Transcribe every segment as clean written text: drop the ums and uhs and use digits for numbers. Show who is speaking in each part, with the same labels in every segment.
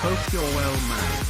Speaker 1: Hope you're well, man.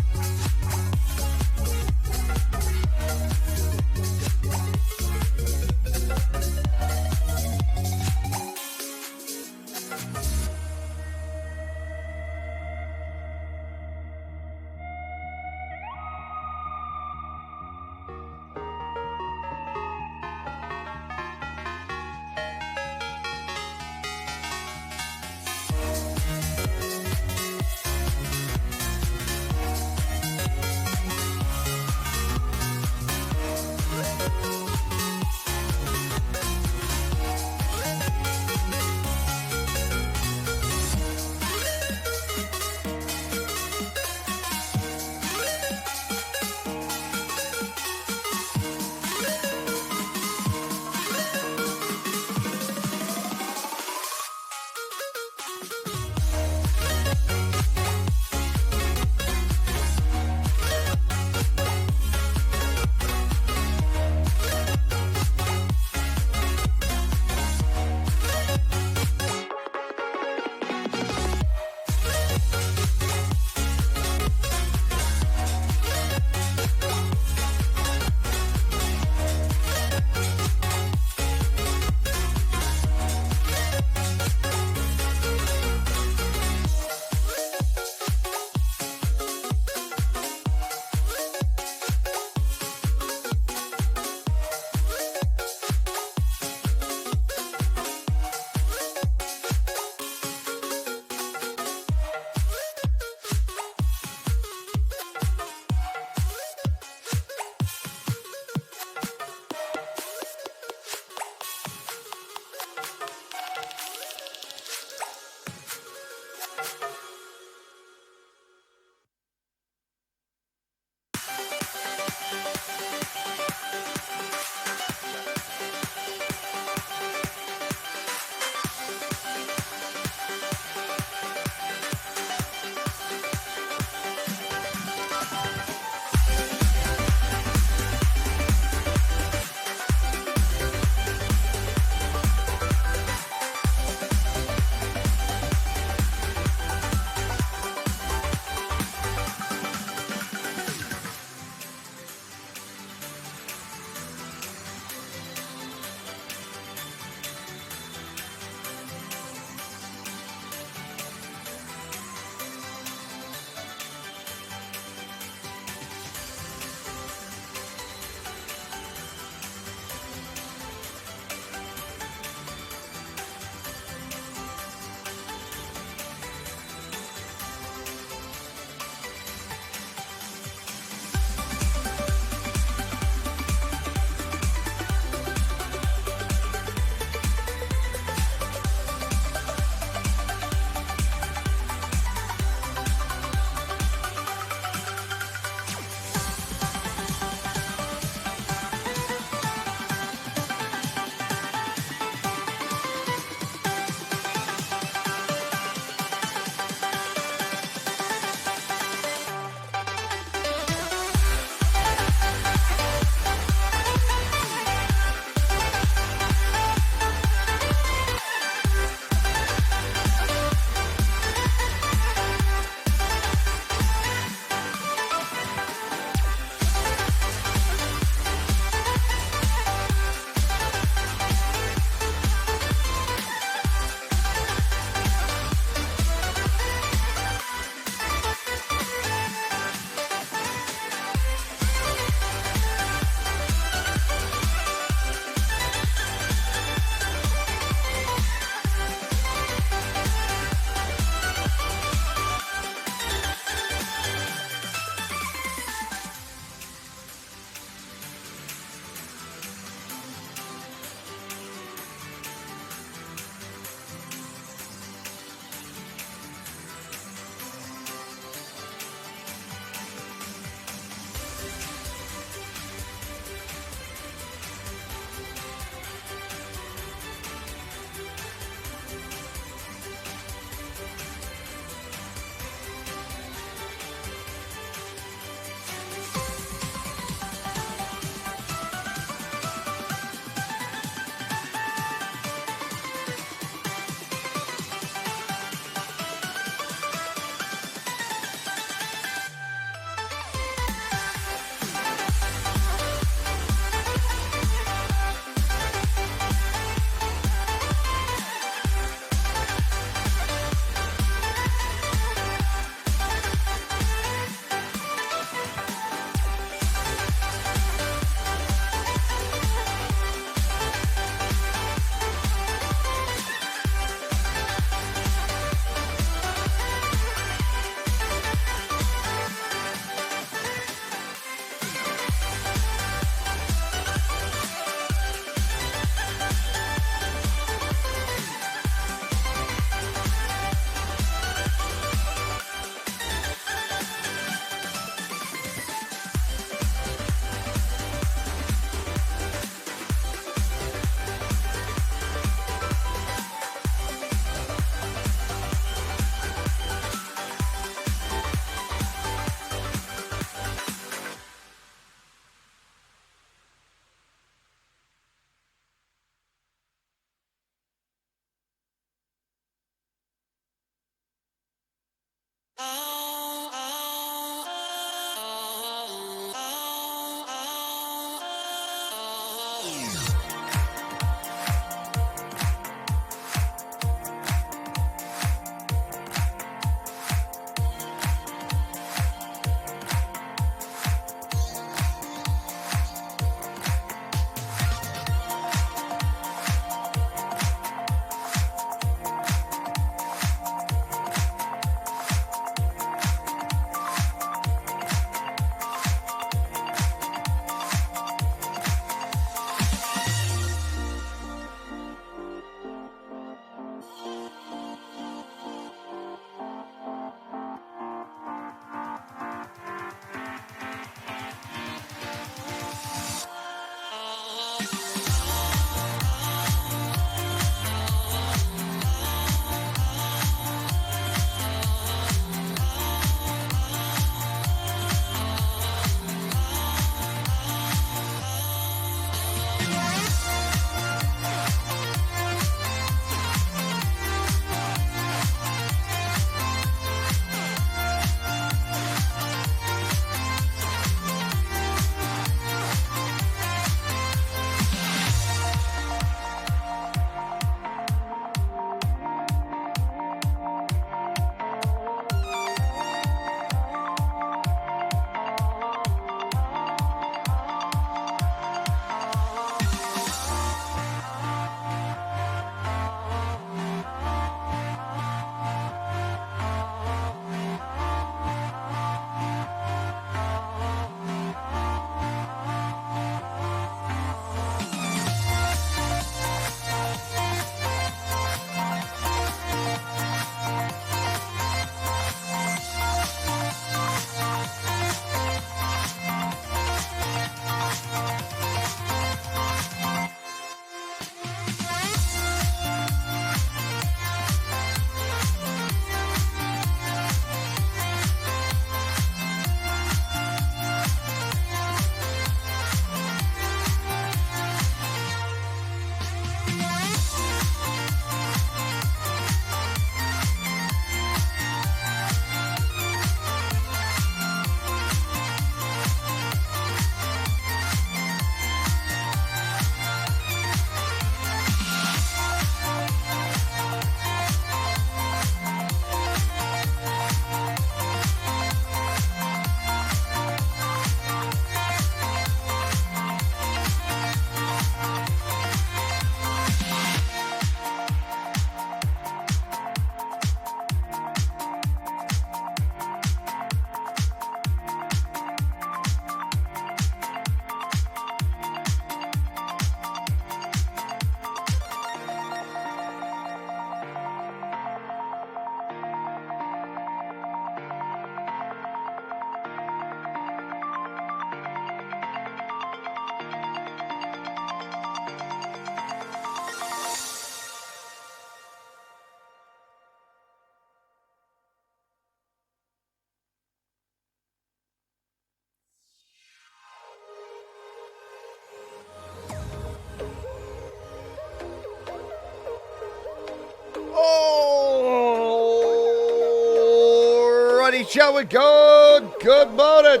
Speaker 1: Alrighty, shall we go? Good morning.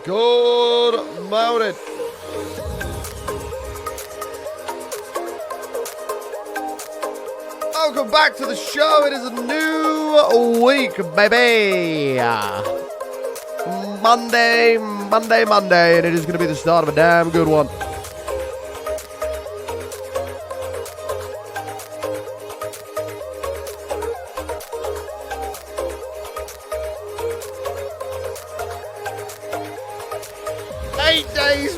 Speaker 1: Good morning. Welcome back to the show. It is a new week, baby. Monday, and it is going to be the start of a damn good one.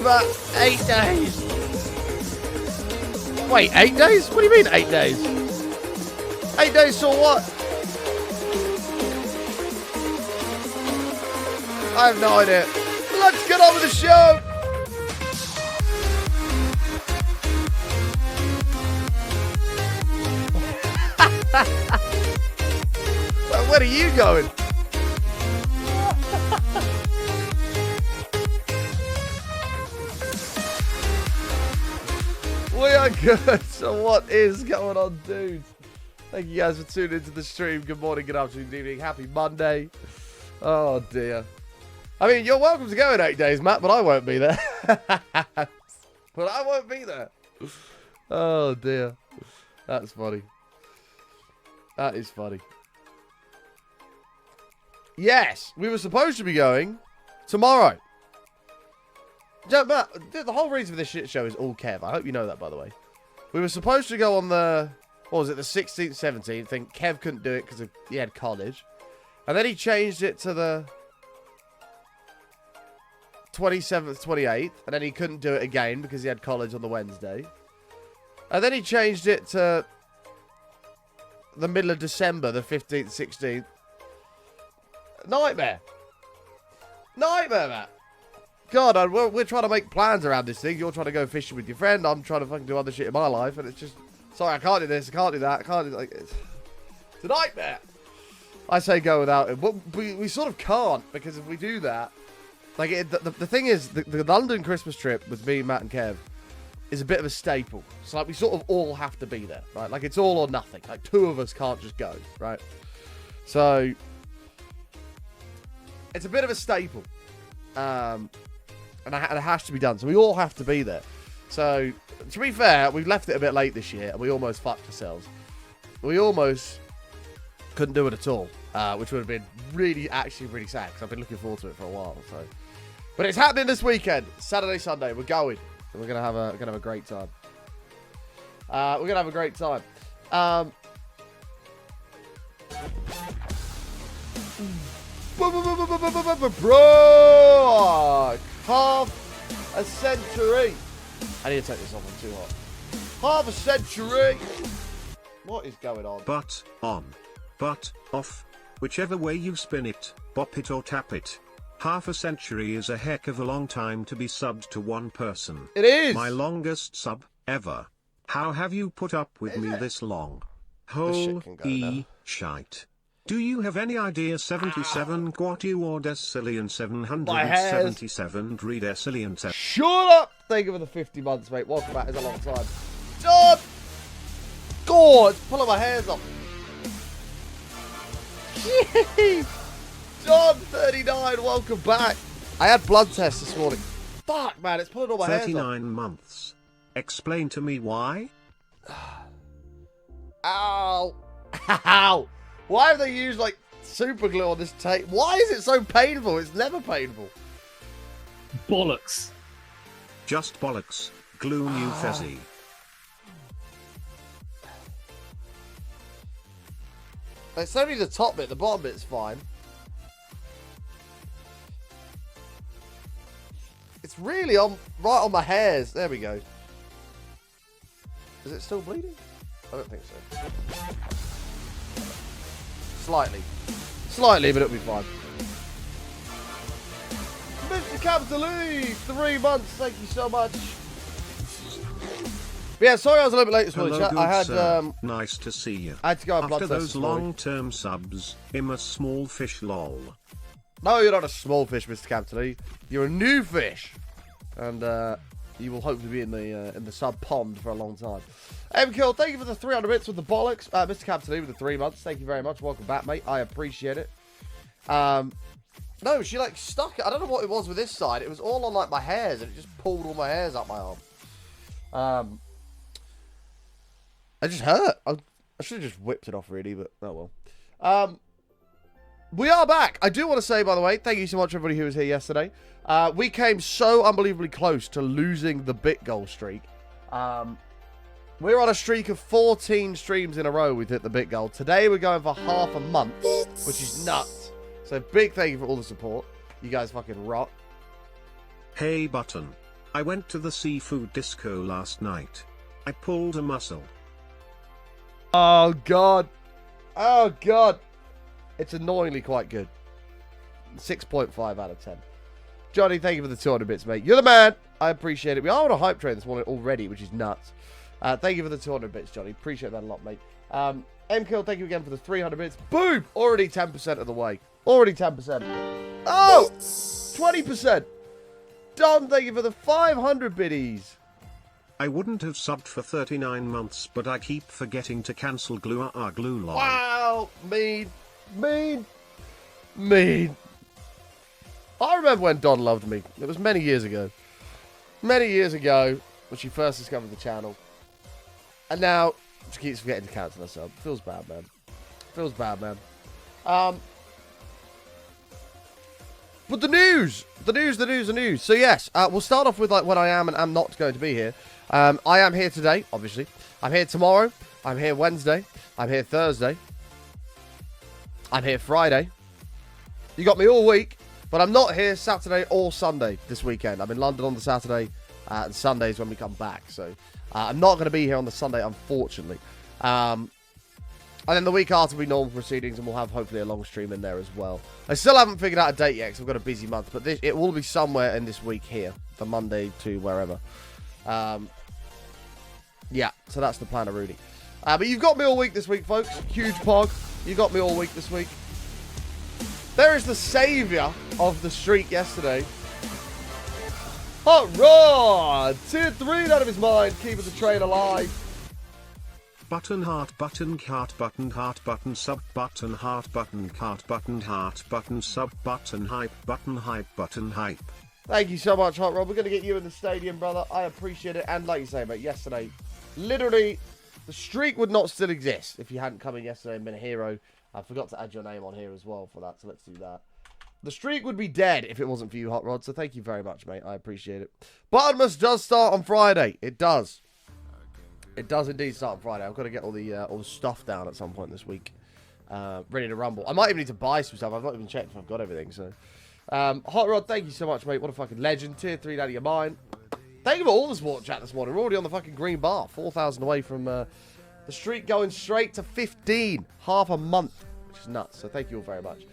Speaker 1: Matt. 8 days. Wait, 8 days? What do you mean 8 days? 8 days so what? I have no idea. Let's get on with the show. Where are you going? We are good. So what is going on, dudes? Thank you guys for tuning into the stream. Good morning, good afternoon, good evening. Happy Monday. Oh, dear. I mean, you're welcome to go in 8 days, Matt, but I won't be there. But I won't be there. Oh, dear. That's funny. That is funny. Yes, we were supposed to be going tomorrow. Matt, the whole reason for this shit show is all Kev. I hope you know that, by the way. We were supposed to go on the, what was it, the 16th, 17th, and Kev couldn't do it because he had college. And then he changed it to the 27th, 28th, and then he couldn't do it again because he had college on the Wednesday. And then he changed it to the middle of December, the 15th, 16th. Nightmare. Nightmare, Matt. God, we're trying to make plans around this thing. You're trying to go fishing with your friend. I'm trying to fucking do other shit in my life. And it's just, sorry, I can't do this. I can't do that. I can't do, like, it's a nightmare. I say go without it. But we sort of can't, because if we do that, like, the thing is, the London Christmas trip with me, Matt, and Kev is a bit of a staple. So, like, we sort of all have to be there, right? Like, it's all or nothing. Like, two of us can't just go, right? So, it's a bit of a staple. And it has to be done. So we all have to be there. So, to be fair, we've left it a bit late this year, and we almost fucked ourselves. We almost couldn't do it at all, which would have been actually really sad, because I've been looking forward to it for a while. So, but it's happening this weekend, Saturday, Sunday. We're going, and we're gonna have a great time. We're gonna have a great time. Bro, half a century. I need to take this off. I'm too hot. Half a century. What is going on?
Speaker 2: Butt on, butt off, whichever way you spin it, bop it or tap it. Half a century is a heck of a long time to be subbed to one person.
Speaker 1: It is.
Speaker 2: My longest sub ever. How have you put up with me this long? Holy shite. Do you have any idea 77 quattuor decillion 777 decillion 7?
Speaker 1: Shut up! Thank you for the 50 months, mate. Welcome back. It's a long time. John! God! Pulling my hairs off. Jeez! John, 39. Welcome back. I had blood tests this morning. Fuck, man. It's pulling all my hairs off.
Speaker 2: 39 months. Explain to me why?
Speaker 1: Ow. Ow. Why have they used, like, super glue on this tape? Why is it so painful? It's never painful.
Speaker 3: Bollocks.
Speaker 2: Just bollocks. Glue new fezzy.
Speaker 1: It's only the top bit. The bottom bit's fine. It's really right on my hairs. There we go. Is it still bleeding? I don't think so. Slightly, but it'll be fine. Mr. Capital E, 3 months, thank you so much. But yeah, sorry I was a little bit late this morning, chat. I had,
Speaker 2: nice to see you.
Speaker 1: I had to go on blood
Speaker 2: After
Speaker 1: test
Speaker 2: those long-term subs, I'm a small fish lol.
Speaker 1: No, you're not a small fish, Mr. Capital E. You're a new fish. And, you will hopefully be in the sub pond for a long time. MKill, thank you for the 300 bits with the bollocks. Mr. Captain with the 3 months. Thank you very much. Welcome back, mate. I appreciate it. No, she like stuck it. I don't know what it was with this side. It was all on like my hairs, and it just pulled all my hairs up my arm. It just hurt. I should have just whipped it off, really, but oh well. We are back. I do want to say, by the way, thank you so much, everybody who was here yesterday. We came so unbelievably close to losing the bit goal streak. We're on a streak of 14 streams in a row. We've hit the bit goal. Today, we're going for half a month, which is nuts. So, big thank you for all the support. You guys fucking rock.
Speaker 2: Hey, Button. I went to the seafood disco last night. I pulled a muscle.
Speaker 1: Oh, God. Oh, God. It's annoyingly quite good. 6.5 out of 10. Johnny, thank you for the 200 bits, mate. You're the man. I appreciate it. We are on a hype train this morning already, which is nuts. Thank you for the 200 bits, Johnny. Appreciate that a lot, mate. MKill, thank you again for the 300 bits. Boom! Already 10% of the way. Already 10%. Oh! 20%. Don, thank you for the 500 biddies.
Speaker 2: I wouldn't have subbed for 39 months, but I keep forgetting to cancel glue lol.
Speaker 1: Wow! Mean. I remember when Don loved me. It was many years ago. Many years ago, when she first discovered the channel. And now, she keeps forgetting to cancel herself. Feels bad, man. Feels bad, man. But the news! The news. So yes, we'll start off with like when I am and am not going to be here. I am here today, obviously. I'm here tomorrow. I'm here Wednesday. I'm here Thursday. I'm here Friday. You got me all week, but I'm not here Saturday or Sunday this weekend. I'm in London on the Saturday, and Sunday's when we come back. So I'm not going to be here on the Sunday, unfortunately. And then the week after will be normal proceedings, and we'll have hopefully a long stream in there as well. I still haven't figured out a date yet, because I've got a busy month, but it will be somewhere in this week here, from Monday to wherever. Yeah, so that's the plan of Rudy. But you've got me all week this week, folks. Huge pog. You got me all week this week. There is the saviour of the streak yesterday. Hot Rod! Tier 3 out of his mind, keeping the train alive.
Speaker 2: Button heart button heart button heart button sub button heart button heart button heart button sub button hype button hype.
Speaker 1: Thank you so much, Hot Rod. We're going to get you in the stadium, brother. I appreciate it. And like you say, mate, yesterday, literally, the streak would not still exist if you hadn't come in yesterday and been a hero. I forgot to add your name on here as well for that, so let's do that. The streak would be dead if it wasn't for you, Hot Rod, so thank you very much, mate. I appreciate it. Bottomless does start on Friday. It does. It does indeed start on Friday. I've got to get all the stuff down at some point this week. Ready to rumble. I might even need to buy some stuff. I've not even checked if I've got everything, so... Hot Rod, thank you so much, mate. What a fucking legend. Tier 3 out of your mind. Thank you for all the support chat this morning. We're already on the fucking green bar. 4,000 away from the streak going straight to 15. Half a month. Which is nuts. So thank you all very much.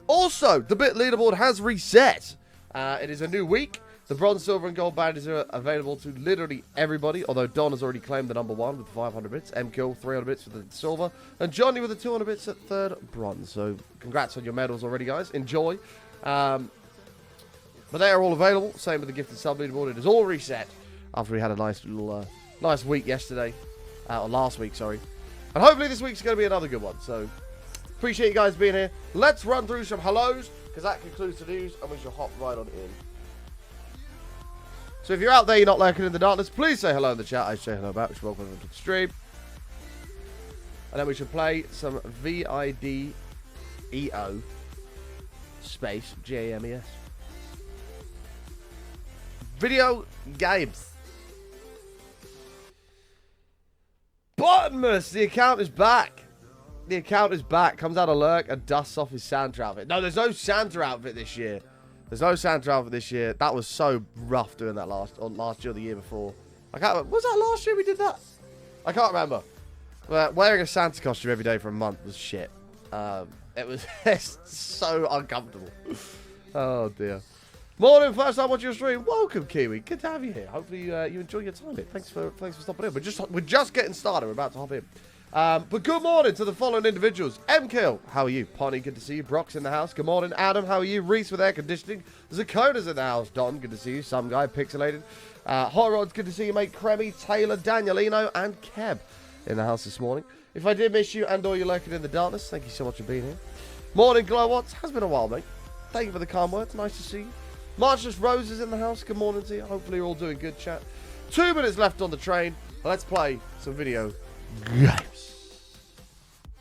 Speaker 1: Also, the bit leaderboard has reset. It is a new week. The bronze, silver, and gold badges are available to literally everybody. Although Don has already claimed the #1 with 500 bits. MKill 300 bits for the silver. And Johnny with the 200 bits at third bronze. So congrats on your medals already, guys. Enjoy. But they are all available. Same with the gifted sub leaderboard. It is all reset after we had a nice little, nice week yesterday. Or last week, sorry. And hopefully this week's going to be another good one. So appreciate you guys being here. Let's run through some hellos, because that concludes the news, and we shall hop right on in. So if you're out there, you're not lurking in the darkness, please say hello in the chat. I say hello back. We should welcome them to the stream. And then we should play some VIDEO space GAMES. Video games. Bottomless, the account is back. The account is back. Comes out of lurk and dusts off his Santa outfit. No, there's no Santa outfit this year. There's no Santa outfit this year. That was so rough doing that last year or the year before. I can't remember. Was that last year we did that? I can't remember. But wearing a Santa costume every day for a month was shit. It was so uncomfortable. Oh dear. Morning, first time watching your stream. Welcome, Kiwi. Good to have you here. Hopefully you enjoy your time here. Thanks for stopping in. We're just getting started. We're about to hop in. But good morning to the following individuals. M-Kill, how are you? Ponny, good to see you. Brock's in the house. Good morning. Adam, how are you? Reese with air conditioning. Zakoda's in the house. Don, good to see you. Some guy, Pixelated. Hot Rod's, good to see you, mate. Cremmy, Taylor, Danielino, and Keb in the house this morning. If I did miss you and or you're lurking in the darkness, thank you so much for being here. Morning, Glowwatts. Has been a while, mate. Thank you for the kind words. Nice to see you. Marcus Rose is in the house. Good morning to you. Hopefully you're all doing good, chat. 2 minutes left on the train. Let's play some video games.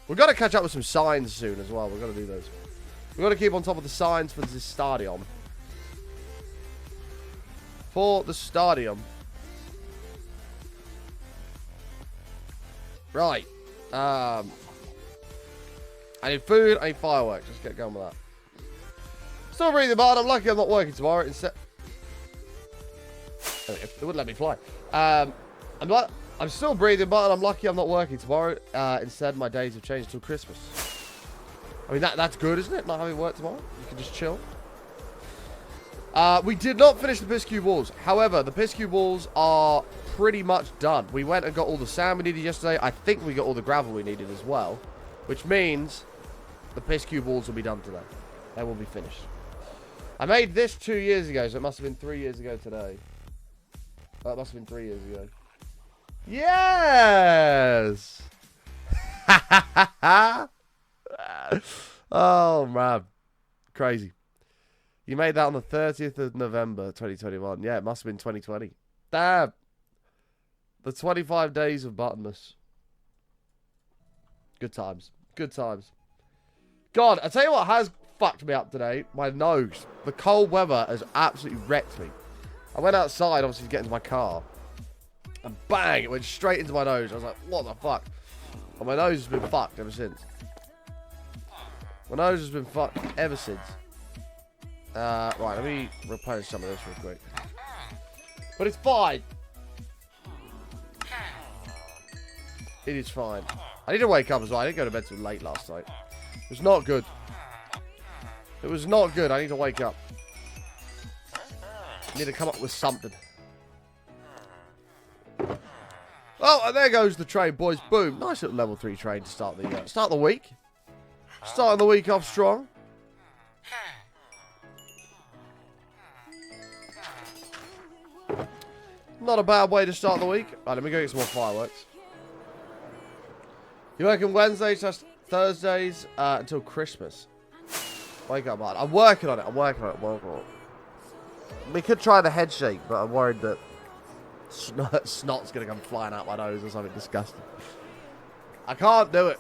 Speaker 1: We've got to catch up with some signs soon as well. We've got to do those. We've got to keep on top of the signs for this stadium. For the stadium. Right. I need food. I need fireworks. Let's get going with that. Still breathing, but I'm lucky I'm not working tomorrow. Instead, it wouldn't let me fly. I'm still breathing, but I'm lucky I'm not working tomorrow. Instead, my days have changed till Christmas. I mean, that's good, isn't it? Not having work tomorrow. You can just chill. We did not finish the piss cube walls. However, the piss cube walls are pretty much done. We went and got all the sand we needed yesterday. I think we got all the gravel we needed as well, which means the piss cube walls will be done today. They will be finished. I made this 2 years ago, so it must have been 3 years ago today. That must have been 3 years ago. Yes! Oh, man. Crazy. You made that on the 30th of November, 2021. Yeah, it must have been 2020. Damn. The 25 days of buttonless. Good times. Good times. God, I tell you what has fucked me up today. My nose. The cold weather has absolutely wrecked me. I went outside, obviously, to get into my car. And bang, it went straight into my nose. I was like, what the fuck? And my nose has been fucked ever since. My nose has been fucked ever since. Right, let me replenish some of this real quick. But it's fine. It is fine. I need to wake up as well. I didn't go to bed till late last night. It was not good. It was not good. I need to wake up. I need to come up with something. Oh, and there goes the train, boys. Boom. Nice little level 3 train to start the week. Starting the week off strong. Not a bad way to start the week. Right, let me go get some more fireworks. You're working Wednesdays, Thursdays, until Christmas. Wake up, man. I'm working on it. I'm working on it. We could try the head shake, but I'm worried that snot's going to come flying out my nose or something disgusting. I can't do it.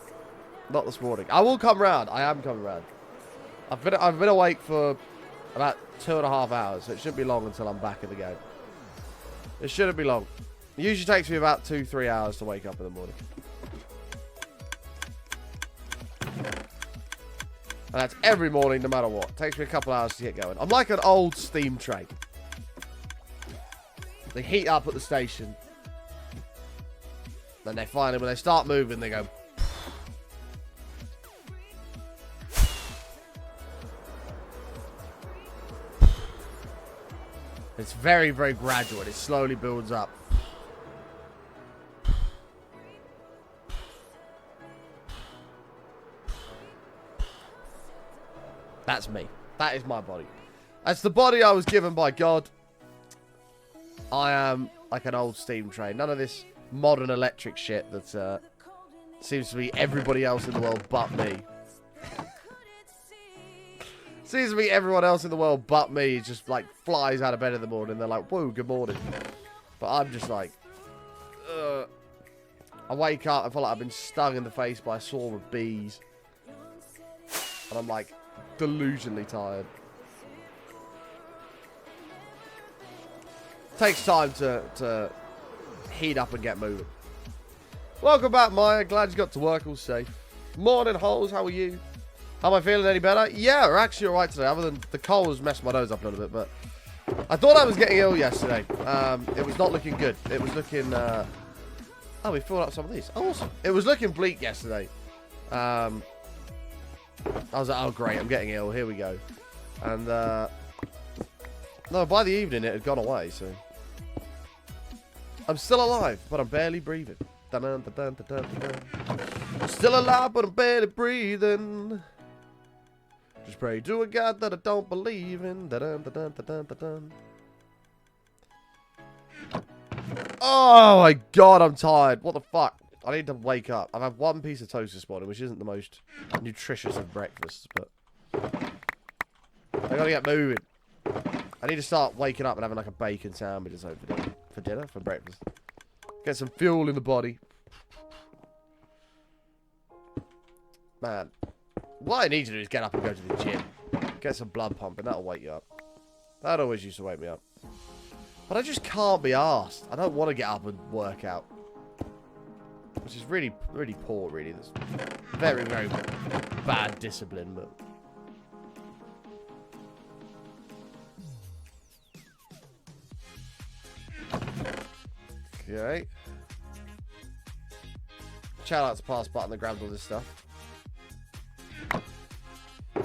Speaker 1: Not this morning. I will come round. I am coming round. I've been awake for about 2.5 hours, so it shouldn't be long until I'm back in the game. It shouldn't be long. It usually takes me about 2-3 hours to wake up in the morning. And that's every morning, no matter what. It takes me a couple hours to get going. I'm like an old steam train. They heat up at the station. Then they finally, when they start moving, they go... It's very, very gradual. It slowly builds up. That's me. That is my body. That's the body I was given by God. I am like an old steam train. None of this modern electric shit that seems to be everybody else in the world but me. Seems to be everyone else in the world but me just like flies out of bed in the morning. They're like, whoa, good morning. But I'm just like, I wake up, I feel like I've been stung in the face by a swarm of bees. And I'm like, delusionally tired. Takes time to heat up and get moving. Welcome back, Maya. Glad you got to work all safe. Morning, Holes. How are you? How am I feeling? Any better? Yeah, we're actually alright today. Other than the cold has messed my nose up a little bit, but I thought I was getting ill yesterday. It was not looking good. It was looking. Oh, we filled up some of these. Awesome. It was looking bleak yesterday. I was like, oh great, I'm getting ill. Here we go. And no, by the evening it had gone away. So I'm still alive, but I'm barely breathing. Dun -dun -dun -dun -dun -dun. Still alive, but I'm barely breathing. Just pray to a God that I don't believe in. Da-dun, da-dun, da-dun, da-dun. Oh my god, I'm tired. What the fuck? I need to wake up. I've had one piece of toast this morning, which isn't the most nutritious of breakfasts, but I gotta get moving. I need to start waking up and having like a bacon sandwich or something for dinner, for breakfast. Get some fuel in the body. Man, what I need to do is get up and go to the gym. Get some blood pumping, that'll wake you up. That always used to wake me up. But I just can't be arsed. I don't want to get up and work out. Which is really, really poor, really. That's very, very bad discipline, but... Okay. Shout out to Pass Button that grabbed all this stuff.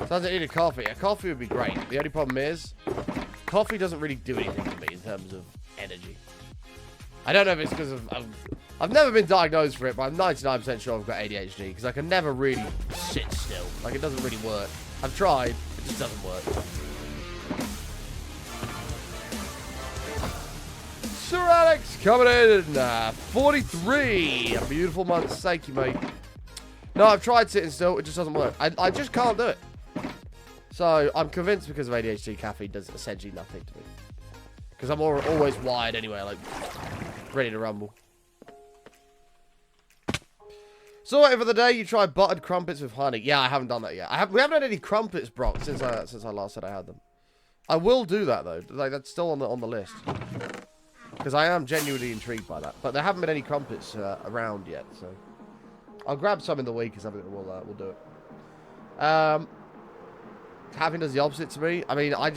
Speaker 1: Sounds like I need a coffee. A coffee would be great. The only problem is, coffee doesn't really do anything for me in terms of energy. I don't know if it's because of... I've never been diagnosed for it, but I'm 99% sure I've got ADHD, because I can never really sit still. Like, it doesn't really work. I've tried, it just doesn't work. Sir Alex coming in, 43. A beautiful month. Thank you, mate. No, I've tried sitting still. It just doesn't work. I just can't do it. So, I'm convinced because of ADHD, caffeine does essentially nothing to me. Because I'm always wired anyway, like, ready to rumble. So, whatever the day you try buttered crumpets with honey. Yeah, I haven't done that yet. We haven't had any crumpets, Brock, since I last said I had them. I will do that, though. Like, that's still on the list. Because I am genuinely intrigued by that. But there haven't been any crumpets around yet, so... I'll grab some in the week or something and we'll do it. Caffeine does the opposite to me. I mean, I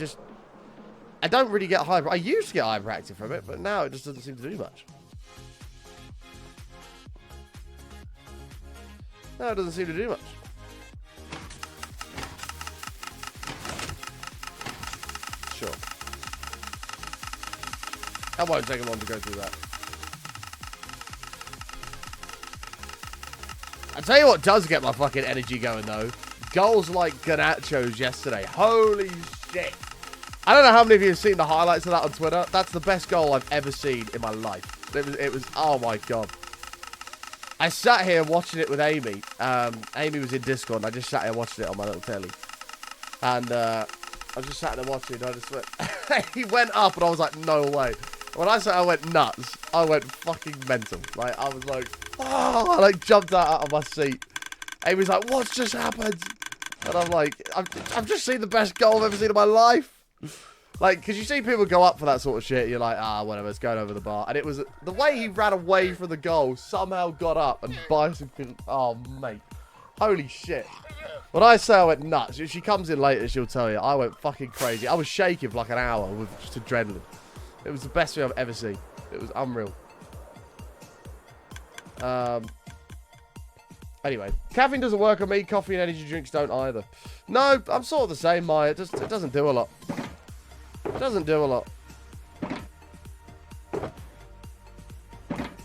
Speaker 1: don't really get hyper... I used to get hyperactive from it, but now it just doesn't seem to do much. No, it doesn't seem to do much. Sure. That won't take long to go through that. I'll tell you what does get my fucking energy going, though. Goals like Ganacho's yesterday. Holy shit. I don't know how many of you have seen the highlights of that on Twitter. That's the best goal I've ever seen in my life. It was oh my god. I sat here watching it with Amy. Amy was in Discord, and I just sat here watching it on my little telly. And I was just sat there watching it, and I just went... he went up, and I was like, no way. When I said I went nuts, I went fucking mental. Like, I was like, oh, I like jumped out of my seat. Amy's like, what's just happened? And I'm like, I've just seen the best goal I've ever seen in my life. Like, because you see people go up for that sort of shit, you're like, ah, whatever, it's going over the bar. And it was, the way he ran away from the goal, somehow got up and bicycled. Oh, mate. Holy shit. When I say I went nuts, if she comes in later, she'll tell you, I went fucking crazy. I was shaking for like an hour with just adrenaline. It was the best thing I've ever seen. It was unreal. Anyway, caffeine doesn't work on me. Coffee and energy drinks don't either. No, I'm sort of the same, Maya. It doesn't do a lot. It doesn't do a lot.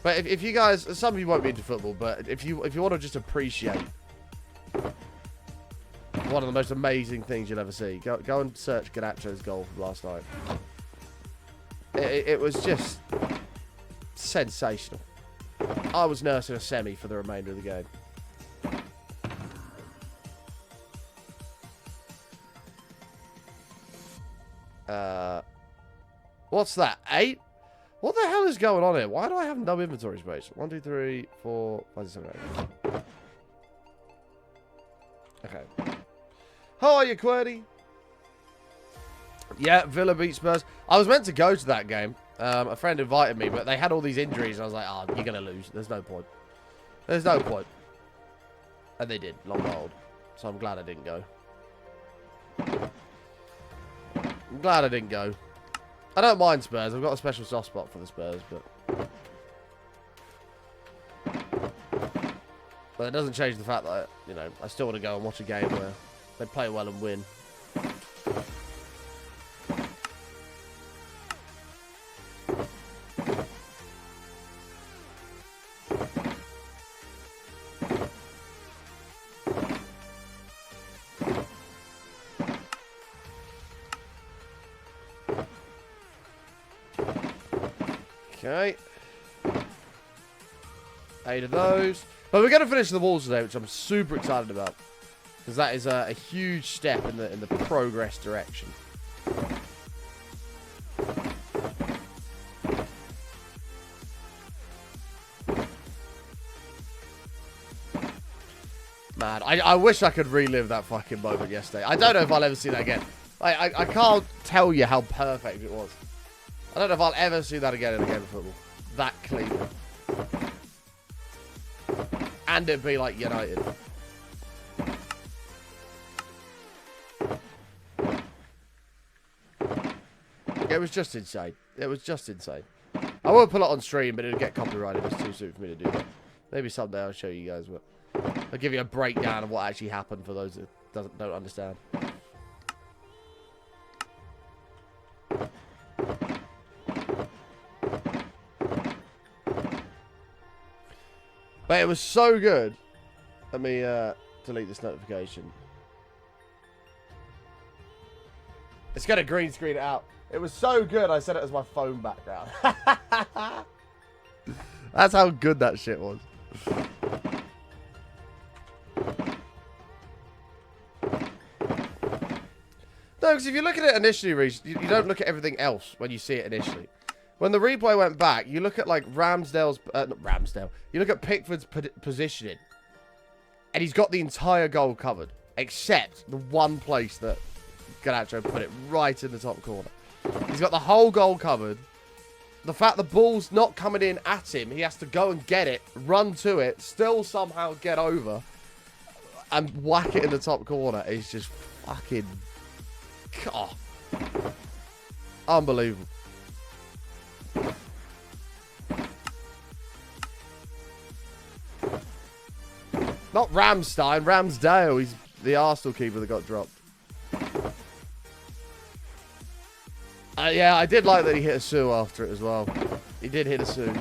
Speaker 1: But if you guys, some of you won't be into football, but if you want to just appreciate one of the most amazing things you'll ever see, go and search Ganacho's goal from last night. It was just sensational. I was nursing a semi for the remainder of the game. What's that? 8? What the hell is going on here? Why do I have no inventory space? 1, 2, 3, 4, 5, 6, 7, 8. Okay. How are you, Quirty? Yeah, Villa beat Spurs. I was meant to go to that game. A friend invited me, but they had all these injuries, and I was like, oh, you're going to lose. There's no point. There's no point. And they did, long and old. So I'm glad I didn't go. I'm glad I didn't go. I don't mind Spurs. I've got a special soft spot for the Spurs, but it doesn't change the fact that, you know, I still want to go and watch a game where they play well and win. Okay. 8 of those. But we're going to finish the walls today, which I'm super excited about. Because that is a huge step in the progress direction. Man, I wish I could relive that fucking moment yesterday. I don't know if I'll ever see that again. I can't tell you how perfect it was. I don't know if I'll ever see that again in a game of football. That clean. And it'd be like United. It was just insane. It was just insane. I won't put it on stream, but it'll get copyrighted. It's too soon for me to do that. Maybe someday I'll show you guys, but I'll give you a breakdown of what actually happened for those that don't understand. But it was so good. Let me delete this notification. It's going to green screen it out. It was so good, I set it as my phone background. That's how good that shit was. No, because if you look at it initially, Reece, you don't look at everything else when you see it initially. When the replay went back, you look at, like, Ramsdale's... not Ramsdale. You look at Pickford's positioning. And he's got the entire goal covered. Except the one place that Garnacho put it right in the top corner. He's got the whole goal covered. The fact the ball's not coming in at him, he has to go and get it, run to it, still somehow get over, and whack it in the top corner is just fucking... God. Unbelievable. Not Ramstein, Ramsdale. He's the Arsenal keeper that got dropped. Yeah, I did like that he hit a Sue after it as well. He did hit a Sue.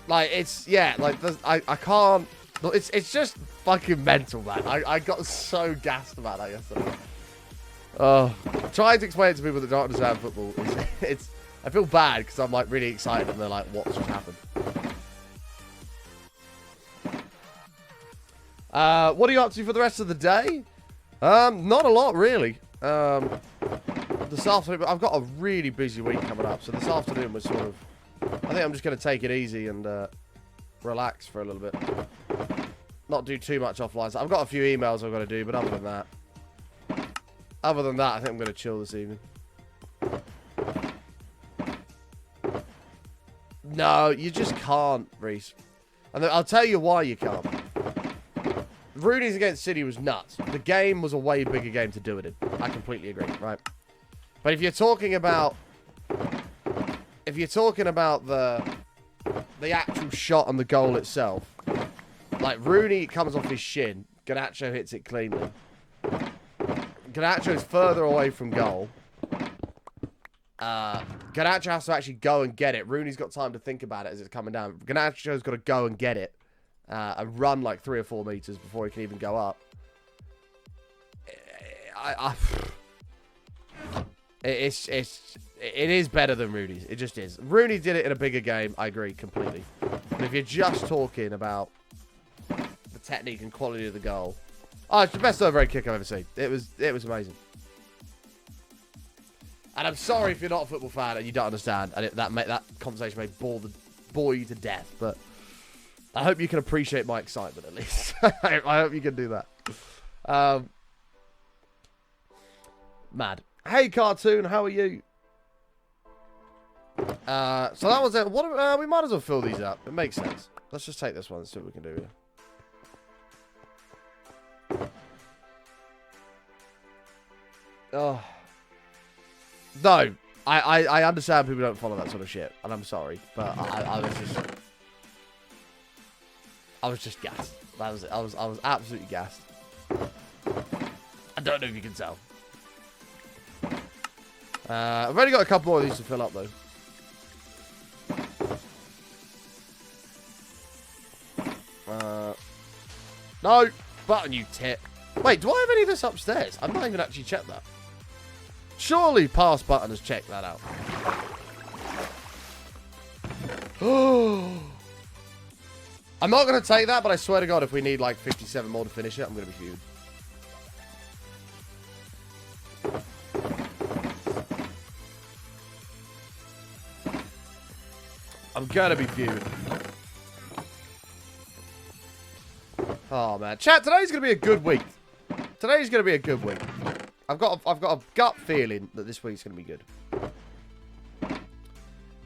Speaker 1: Like, it's, yeah, like, I can't, it's just fucking mental, man. I got so gassed about that yesterday. Trying to explain it to people that don't understand football, it's I feel bad because I'm, like, really excited and they're like, what's just happened? What are you up to for the rest of the day? Not a lot, really. This afternoon, I've got a really busy week coming up, so this afternoon was sort of, I think I'm just going to take it easy and relax for a little bit. Not do too much offline. So I've got a few emails I've got to do, but other than that, I think I'm going to chill this evening. No, you just can't, Reece. And I'll tell you why you can't. Rooney's against City was nuts. The game was a way bigger game to do it in. I completely agree, right? But if you're talking about... If you're talking about the actual shot and the goal itself, like, Rooney comes off his shin, Garnacho hits it cleanly. Garnacho's further away from goal. Garnacho has to actually go and get it. Rooney's got time to think about it as it's coming down. Garnacho's got to go and get it. And run like 3 or 4 meters before he can even go up. It is better than Rooney's. It just is. Rooney did it in a bigger game. I agree completely. But if you're just talking about the technique and quality of the goal, oh, it's the best overhead kick I've ever seen. It was amazing. And I'm sorry if you're not a football fan and you don't understand, and that conversation may bore you to death, but I hope you can appreciate my excitement, at least. I hope you can do that. Mad. Hey, Cartoon, how are you? So that was it. We might as well fill these up. It makes sense. Let's just take this one and see what we can do here. Oh. No. I understand people don't follow that sort of shit, and I'm sorry, but I was just gassed. That was it. I was absolutely gassed. I don't know if you can tell. I've only got a couple more of these to fill up, though. No! Button, you tit. Wait, do I have any of this upstairs? I've not even actually checked that. Surely pass button has checked that out. I'm not going to take that, but I swear to God, if we need like 57 more to finish it, I'm going to be huge. I'm going to be fuming. Oh, man. Chat, today's going to be a good week. Today's going to be a good week. I've got a gut feeling that this week's going to be good.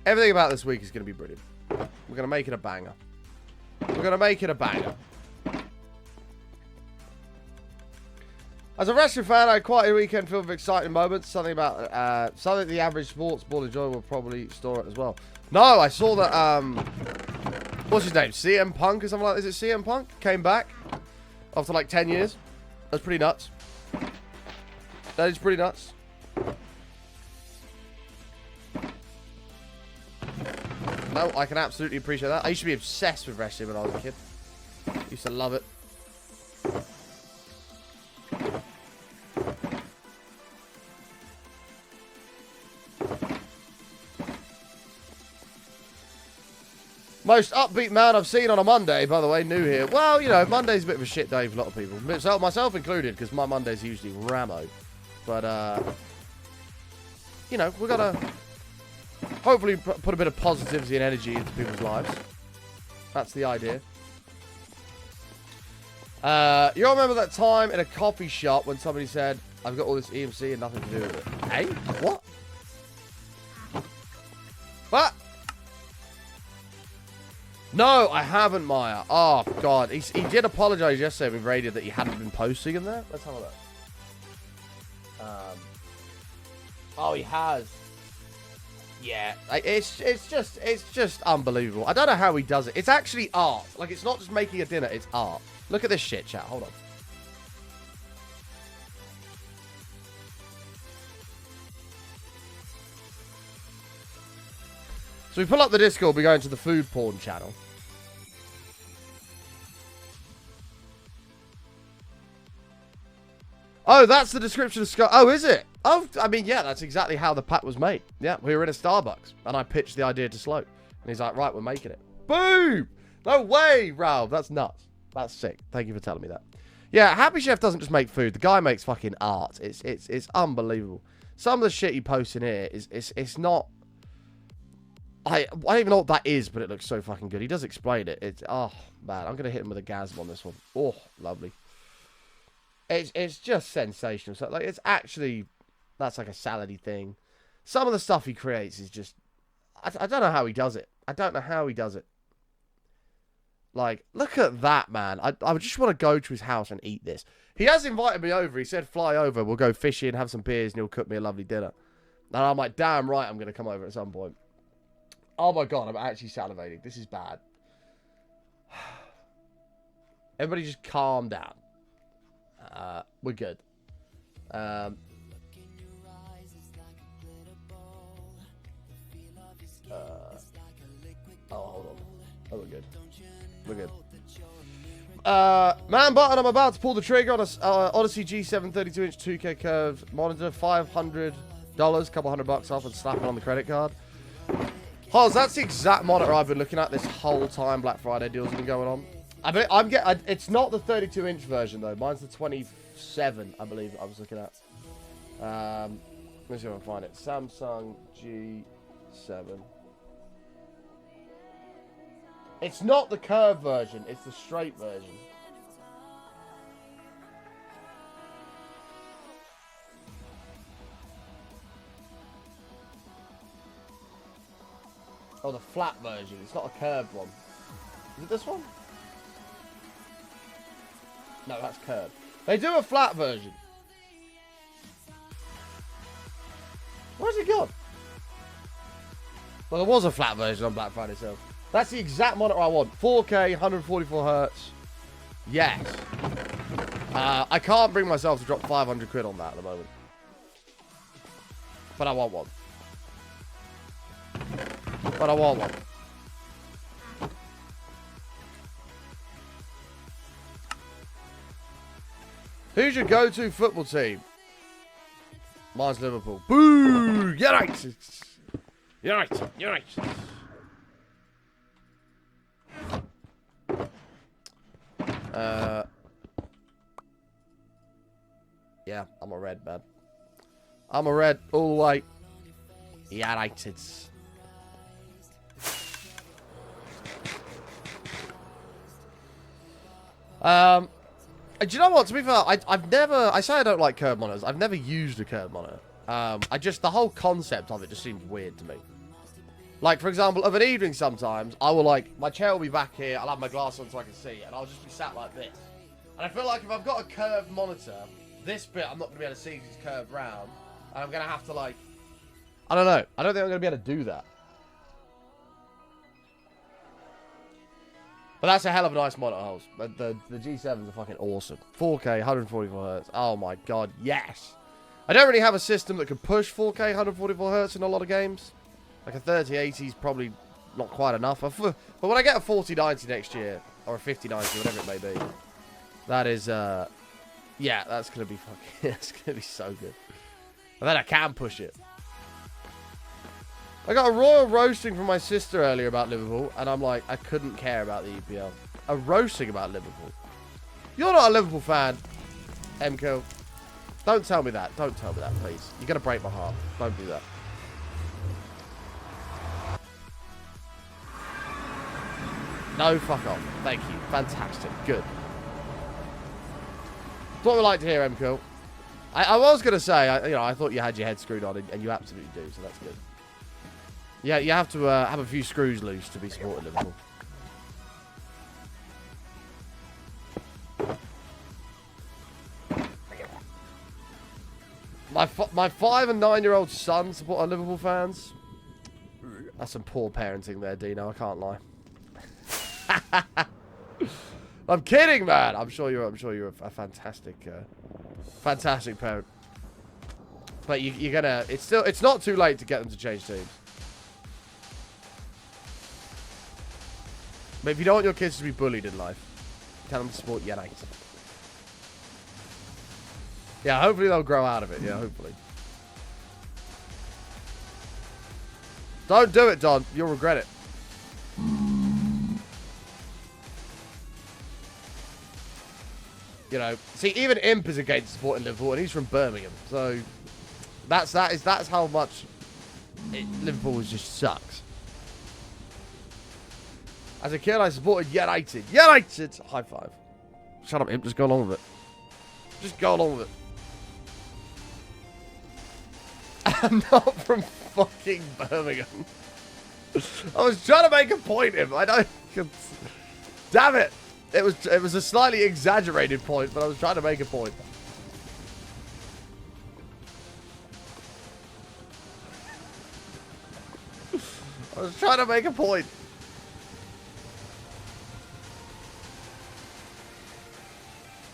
Speaker 1: Everything about this week is going to be brilliant. We're going to make it a banger. We're going to make it a banger. As a wrestling fan, I had quite a weekend filled with exciting moments. Something about something the average sports ball enjoyer will probably store it as well. No, I saw that. What's his name? CM Punk or something like that. Is it CM Punk? Came back after like 10 years. That's pretty nuts. That is pretty nuts. No, I can absolutely appreciate that. I used to be obsessed with wrestling when I was a kid. Used to love it. Most upbeat man I've seen on a Monday, by the way, new here. Well, you know, Monday's a bit of a shit day for a lot of people. Myself included, because my Mondays are usually Ramo. But, you know, we've got to hopefully put a bit of positivity and energy into people's lives. That's the idea. You all remember that time in a coffee shop when somebody said, I've got all this EMC and nothing to do with it? Hey? What? What? No, I haven't, Maya. Oh, God. He did apologize yesterday with radio that he hadn't been posting in there. Let's have a look. Oh, he has. Yeah. It's just unbelievable. I don't know how he does it. It's actually art. Like, it's not just making a dinner. It's art. Look at this shit, chat. Hold on. So we pull up the Discord, we go into the food porn channel. Oh, that's the description of Scott. Oh, is it? Oh, I mean, yeah, that's exactly how the pack was made. Yeah, we were in a Starbucks, and I pitched the idea to Slope. And he's like, right, we're making it. Boom! No way, Ralph. That's nuts. That's sick. Thank you for telling me that. Yeah, Happy Chef doesn't just make food. The guy makes fucking art. It's unbelievable. Some of the shit he posts in here it's not... I don't even know what that is, but it looks so fucking good. He does explain it. It's, oh, man. I'm going to hit him with a gasm on this one. Oh, lovely. It's just sensational. So, like, it's actually... That's like a salady thing. Some of the stuff he creates is just... I don't know how he does it. I don't know how he does it. Like, look at that, man. I just want to go to his house and eat this. He has invited me over. He said, fly over. We'll go fishing, have some beers, and he'll cook me a lovely dinner. And I'm like, damn right, I'm going to come over at some point. Oh my God, I'm actually salivating. This is bad. Everybody just calm down. We're good. Oh, hold on. Oh, we're good. We're good. Man button, I'm about to pull the trigger on a Odyssey G7 32-inch 2K curved monitor. $500, couple $100 off, and slap it on the credit card. Hoz, that's the exact monitor I've been looking at this whole time Black Friday deals have been going on. It's not the 32-inch version, though. Mine's the 27, I believe, I was looking at. Let me see if I can find it. Samsung G7. It's not the curved version. It's the straight version. Oh, the flat version. It's not a curved one. Is it this one? No, that's curved. They do a flat version. Where's it gone? Well, there was a flat version on Black Friday sale. That's the exact monitor I want. 4K, 144 hertz. Yes. I can't bring myself to drop 500 quid on that at the moment. But I want one. But I want one. Who's your go-to football team? Mine's Liverpool. Boo! United! United! United! Yeah, I'm a red, man. I'm a red all the way. United. Do you know what? To be fair, I've never... I say I don't like curve monitors. I've never used a curve monitor. The whole concept of it just seems weird to me. Like, for example, of an evening sometimes, I will, like... My chair will be back here, I'll have my glass on so I can see, and I'll just be sat like this. And I feel like if I've got a curved monitor, this bit I'm not going to be able to see because it's curved round. And I'm going to have to, like... I don't know. I don't think I'm going to be able to do that. But that's a hell of a nice monitor, holes. The G7s are fucking awesome. 4K, 144 Hz. Oh my god, yes. I don't really have a system that can push 4K, 144 Hz in a lot of games. Like a 3080 is probably not quite enough. But when I get a 4090 next year, or a 5090, whatever it may be, that is, yeah, that's going to be fucking, it's going to be so good. And then I can push it. I got a royal roasting from my sister earlier about Liverpool, and I'm like, I couldn't care about the EPL. A roasting about Liverpool. You're not a Liverpool fan, MKO. Don't tell me that. Don't tell me that, please. You're going to break my heart. Don't do that. No, fuck off. Thank you. Fantastic. Good. That's what we like to hear, MKO. I was going to say, I thought you had your head screwed on, and you absolutely do, so that's good. Yeah, you have to have a few screws loose to be supporting Liverpool. My 5- and 9-year-old son support our Liverpool fans. That's some poor parenting there, Dino. I can't lie. I'm kidding, man. I'm sure you're a fantastic, fantastic parent. But you're gonna. It's not too late to get them to change teams. But if you don't want your kids to be bullied in life, tell them to support United. Yeah, hopefully they'll grow out of it. Yeah, hopefully. Don't do it, Don. You'll regret it. You know, see, even Imp is against supporting Liverpool, and he's from Birmingham. So that's how much Liverpool just sucks. As a kid, I supported United. United! High five. Shut up, Imp. Just go along with it. Just go along with it. I'm not from fucking Birmingham. I was trying to make a point, Imp. I don't... Damn it. It was a slightly exaggerated point, but I was trying to make a point. I was trying to make a point.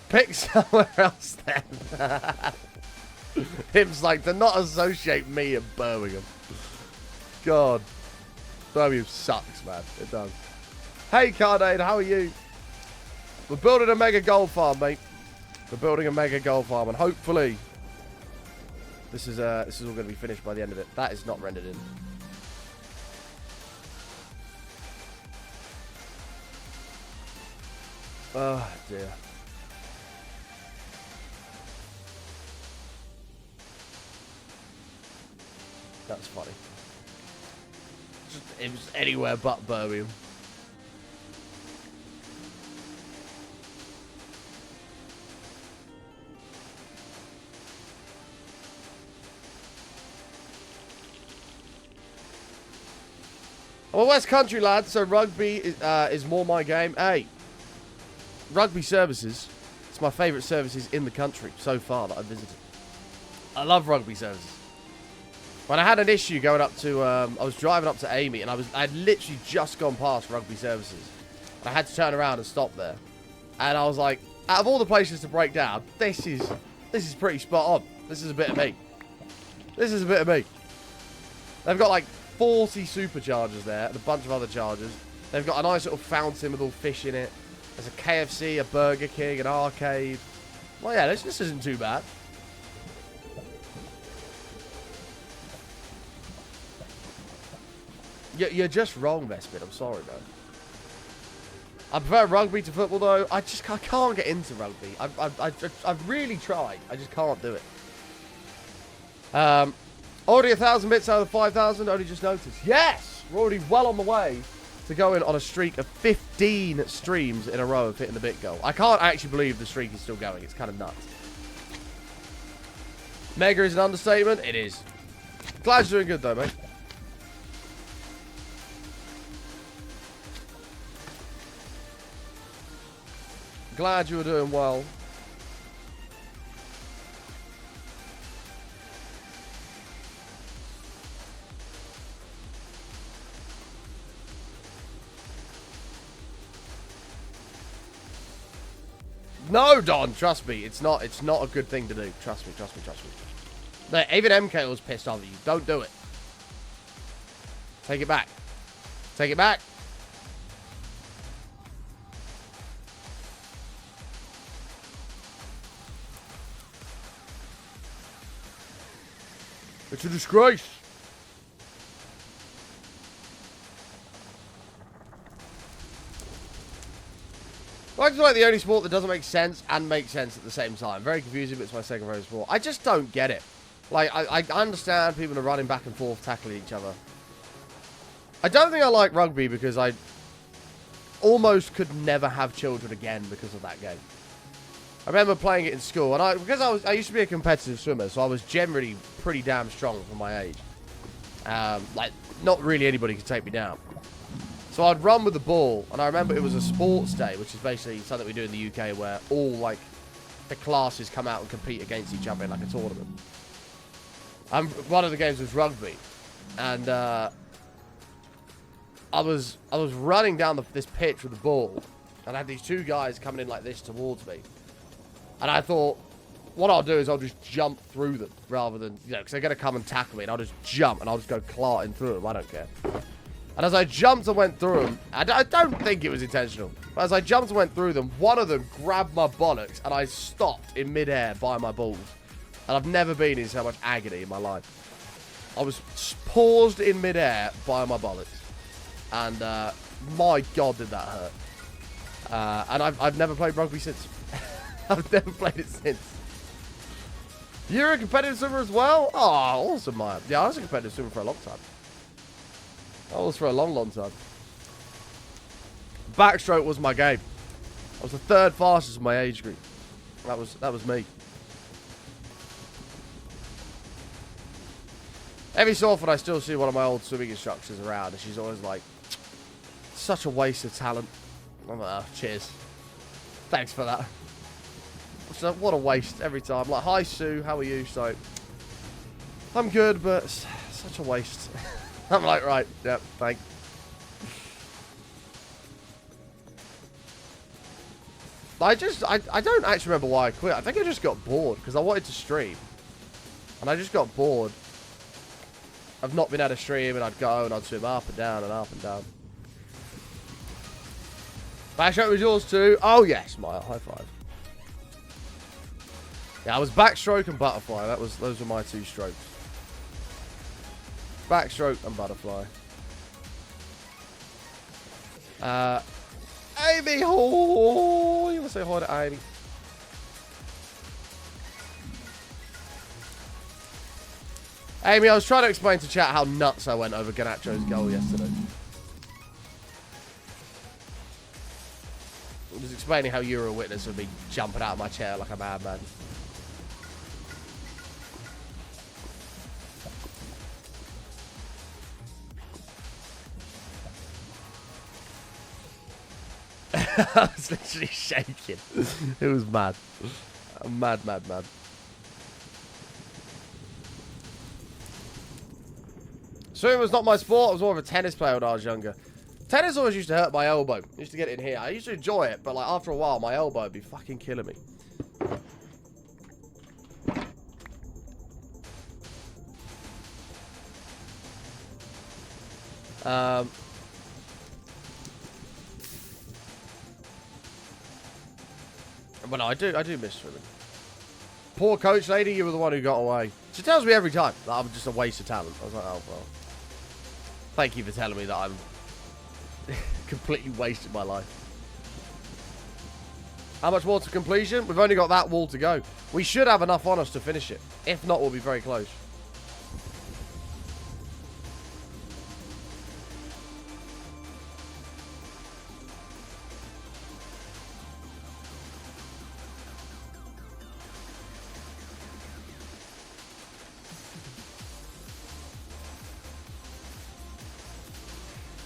Speaker 1: Pick somewhere else then. Him's like, to not associate me and Birmingham. God. Birmingham sucks, man. It does. Hey, Cardade, how are you? We're building a mega gold farm, mate. We're building a mega gold farm, and hopefully this is all going to be finished by the end of it. That is not rendered in. Oh, dear. That's funny. It was anywhere but Birmingham. I'm a West Country lad, so rugby is more my game. Hey, rugby services. It's my favourite services in the country so far that I've visited. I love rugby services. When I had an issue going up to, I was driving up to Amy, and I'd literally just gone past rugby services. I had to turn around and stop there, and I was like, out of all the places to break down, this is pretty spot on. This is a bit of me. This is a bit of me. They've got like 40 superchargers there and a bunch of other chargers. They've got a nice little fountain with all fish in it. There's a KFC, a Burger King, an arcade. Well, yeah, this isn't too bad. You're just wrong, Vespid. I'm sorry, man. I prefer rugby to football, though. I can't get into rugby. I've really tried. I just can't do it. Already 1,000 bits out of 5,000. Only just noticed. Yes! We're already well on the way to going on a streak of 15 streams in a row of hitting the bit goal. I can't actually believe the streak is still going. It's kind of nuts. Mega is an understatement. It is. Glad you're doing good, though, mate. Glad you were doing well. No, Don, trust me. It's not a good thing to do. Trust me. No, even MK was pissed off at you. Don't do it. Take it back. Take it back. It's a disgrace. Rugby's like the only sport that doesn't make sense and makes sense at the same time. Very confusing, but it's my second favorite sport. I just don't get it. Like, I understand people are running back and forth, tackling each other. I don't think I like rugby because I almost could never have children again because of that game. I remember playing it in school, and because I used to be a competitive swimmer, so I was generally pretty damn strong for my age. Like, not really anybody could take me down. So I'd run with the ball, and I remember it was a sports day, which is basically something we do in the UK where all, like, the classes come out and compete against each other in, like, a tournament. One of the games was rugby, and I was running down this pitch with the ball, and I had these two guys coming in like this towards me. And I thought, what I'll do is I'll just jump through them rather than, you know, because they're going to come and tackle me. And I'll just jump and I'll just go clarting through them. I don't care. And as I jumped and went through them, I don't think it was intentional. But as I jumped and went through them, one of them grabbed my bollocks and I stopped in midair by my balls. And I've never been in so much agony in my life. I was paused in midair by my bollocks. And my God, did that hurt. And I've never played rugby since. I've never played it since. You're a competitive swimmer as well? Oh, awesome, man. Yeah, I was a competitive swimmer for a long time. I was for a long, long time. Backstroke was my game. I was the third fastest in my age group. That was me. Every so often I still see one of my old swimming instructors around, and she's always like, such a waste of talent. I'm like, oh, cheers. Thanks for that. So what a waste every time. Like, hi Sue, how are you? So, I'm good, but such a waste. I'm like, right, yep, thanks. I don't actually remember why I quit. I think I just got bored because I wanted to stream. And I just got bored. I've not been able to stream, and I'd go and I'd swim up and down and up and down. Backstroke was yours too? Oh yes, Maya, high five. Yeah, I was backstroke and butterfly. Those were my two strokes. Backstroke and butterfly. Amy, oh, you want to say hi to Amy? Amy, I was trying to explain to chat how nuts I went over Garnacho's goal yesterday. I was explaining how you were a witness of me jumping out of my chair like a madman. I was literally shaking. It was mad. Mad. Swimming was not my sport. I was more of a tennis player when I was younger. Tennis always used to hurt my elbow. I used to get it in here. I used to enjoy it, but like after a while, my elbow would be fucking killing me. But no, I do miss swimming. Poor coach lady, you were the one who got away. She tells me every time that I'm just a waste of talent. I was like, oh well. Thank you for telling me that I'm completely wasted my life. How much more to completion? We've only got that wall to go. We should have enough on us to finish it. If not, we'll be very close.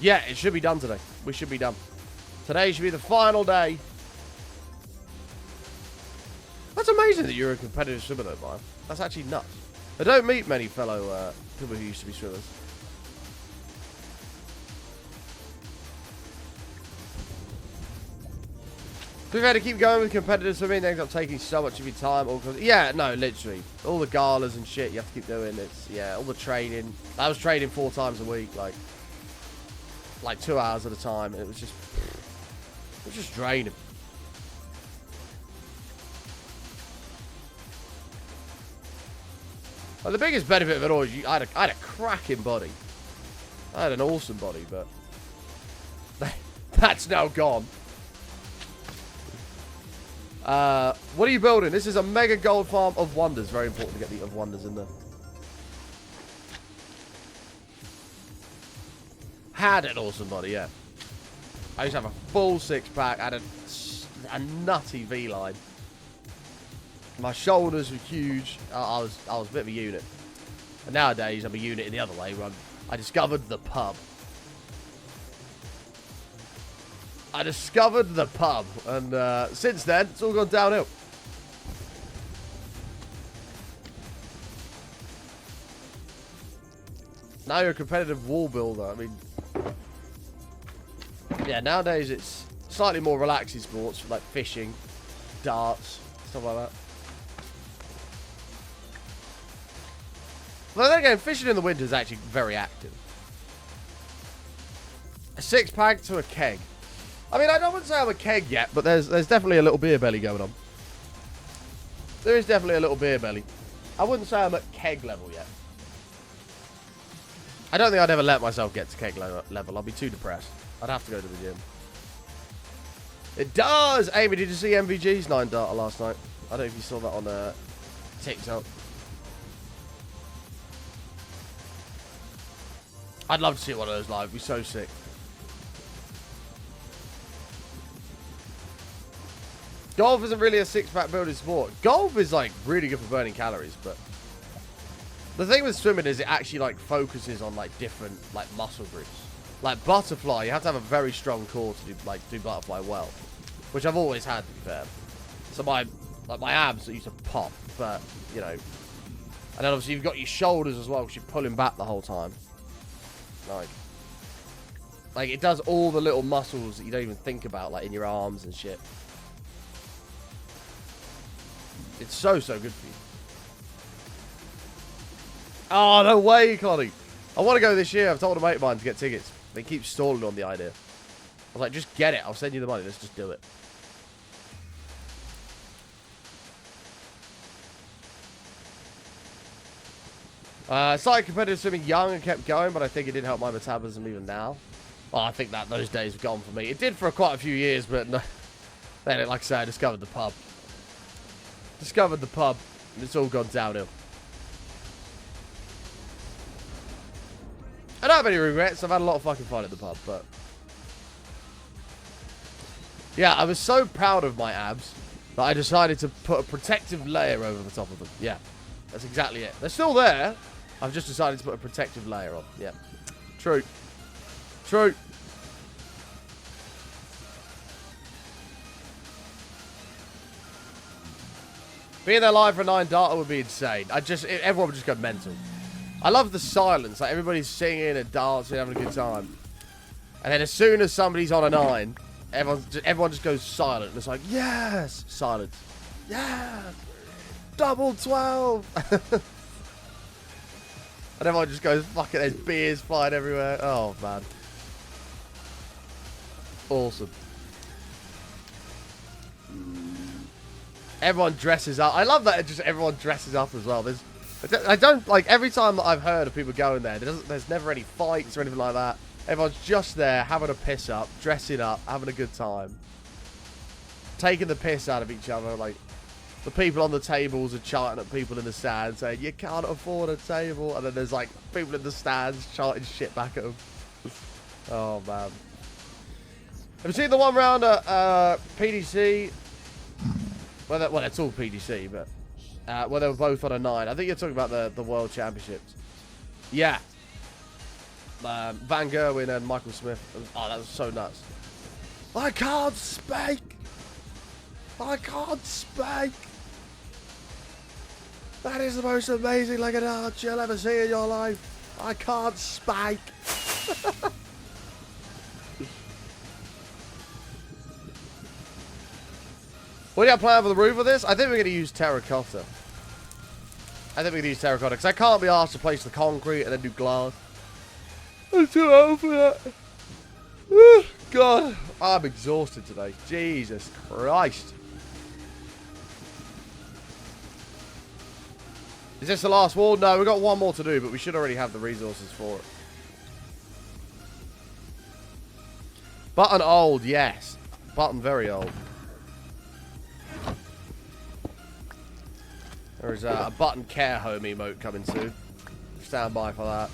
Speaker 1: Yeah, it should be done today. We should be done. Today should be the final day. That's amazing that you're a competitive swimmer though, Brian. That's actually nuts. I don't meet many fellow people who used to be swimmers. To be fair, to keep going with competitive swimming, it ends up taking so much of your time. Yeah, no, literally. All the galas and shit you have to keep doing. It's, yeah, all the training. I was training 4 times a week, like 2 hours at a time, and it was just draining. Well, the biggest benefit of it all is I had a cracking body. I had an awesome body, but that's now gone. What are you building? This is a mega gold farm of wonders. Very important to get the of wonders in there. Had an awesome body, yeah. I used to have a full 6-pack. I had a nutty V-line. My shoulders were huge. I was a bit of a unit. And nowadays, I'm a unit in the other way. Where I discovered the pub. And since then, it's all gone downhill. Now you're a competitive wall builder. I mean, yeah, nowadays it's slightly more relaxing sports, like fishing, darts, stuff like that. But then again, fishing in the winter is actually very active. A 6-pack to a keg. I mean, I wouldn't say I'm a keg yet, but there's definitely a little beer belly going on. There is definitely a little beer belly. I wouldn't say I'm at keg level yet. I don't think I'd ever let myself get to keg level. I'll be too depressed. I'd have to go to the gym. It does! Amy, did you see MVG's 9 data last night? I don't know if you saw that on TikTok. I'd love to see one of those live. It'd be so sick. Golf isn't really a 6-pack building sport. Golf is like really good for burning calories, but the thing with swimming is it actually like focuses on like different like muscle groups. Like butterfly, you have to have a very strong core to do butterfly well, which I've always had, to be fair. So my abs used to pop, but you know, and then obviously you've got your shoulders as well because you're pulling back the whole time. Like it does all the little muscles that you don't even think about, like in your arms and shit. It's so good for you. Oh, no way, Connie. I want to go this year. I've told a mate of mine to get tickets. They keep stalling on the idea. I was like, just get it. I'll send you the money. Let's just do it. Started competitive swimming young and kept going, but I think it did help my metabolism even now. Well, I think that those days have gone for me. It did for quite a few years, but no. Then, like I say, I discovered the pub. And it's all gone downhill. I don't have any regrets. I've had a lot of fucking fun at the pub, but yeah, I was so proud of my abs that I decided to put a protective layer over the top of them. Yeah, that's exactly it. They're still there. I've just decided to put a protective layer on. Yeah, true. Being there live for 9 data would be insane. Everyone would just go mental. I love the silence. Like, everybody's singing and dancing, having a good time. And then as soon as somebody's on a 9, everyone just goes silent. And it's like, yes! Silence. Yes! Double 12! And everyone just goes, fucking, there's beers flying everywhere. Oh, man. Awesome. Everyone dresses up. I love that just everyone dresses up as well. I don't, like, every time that I've heard of people going there, there's never any fights or anything like that. Everyone's just there, having a piss up, dressing up, having a good time. Taking the piss out of each other, like, the people on the tables are chanting at people in the stands, saying, you can't afford a table, and then there's, like, people in the stands chanting shit back at them. Oh, man. Have you seen the one round at PDC? Well, it's all PDC, but... well, they were both on a 9. I think you're talking about the World Championships. Yeah. Van Gerwen and Michael Smith. Oh, that was so nuts. I can't speak. I can't speak. That is the most amazing legged arch you'll ever see in your life. I can't speak. What do you have planned for the roof of this? I think we're going to use terracotta. I think we're going to use terracotta because I can't be asked to place the concrete and then do glass. I'm too old for that. God, I'm exhausted today. Jesus Christ. Is this the last wall? No, we've got one more to do, but we should already have the resources for it. Button old, yes. Button very old. There's a button care home emote coming soon. Stand by for that.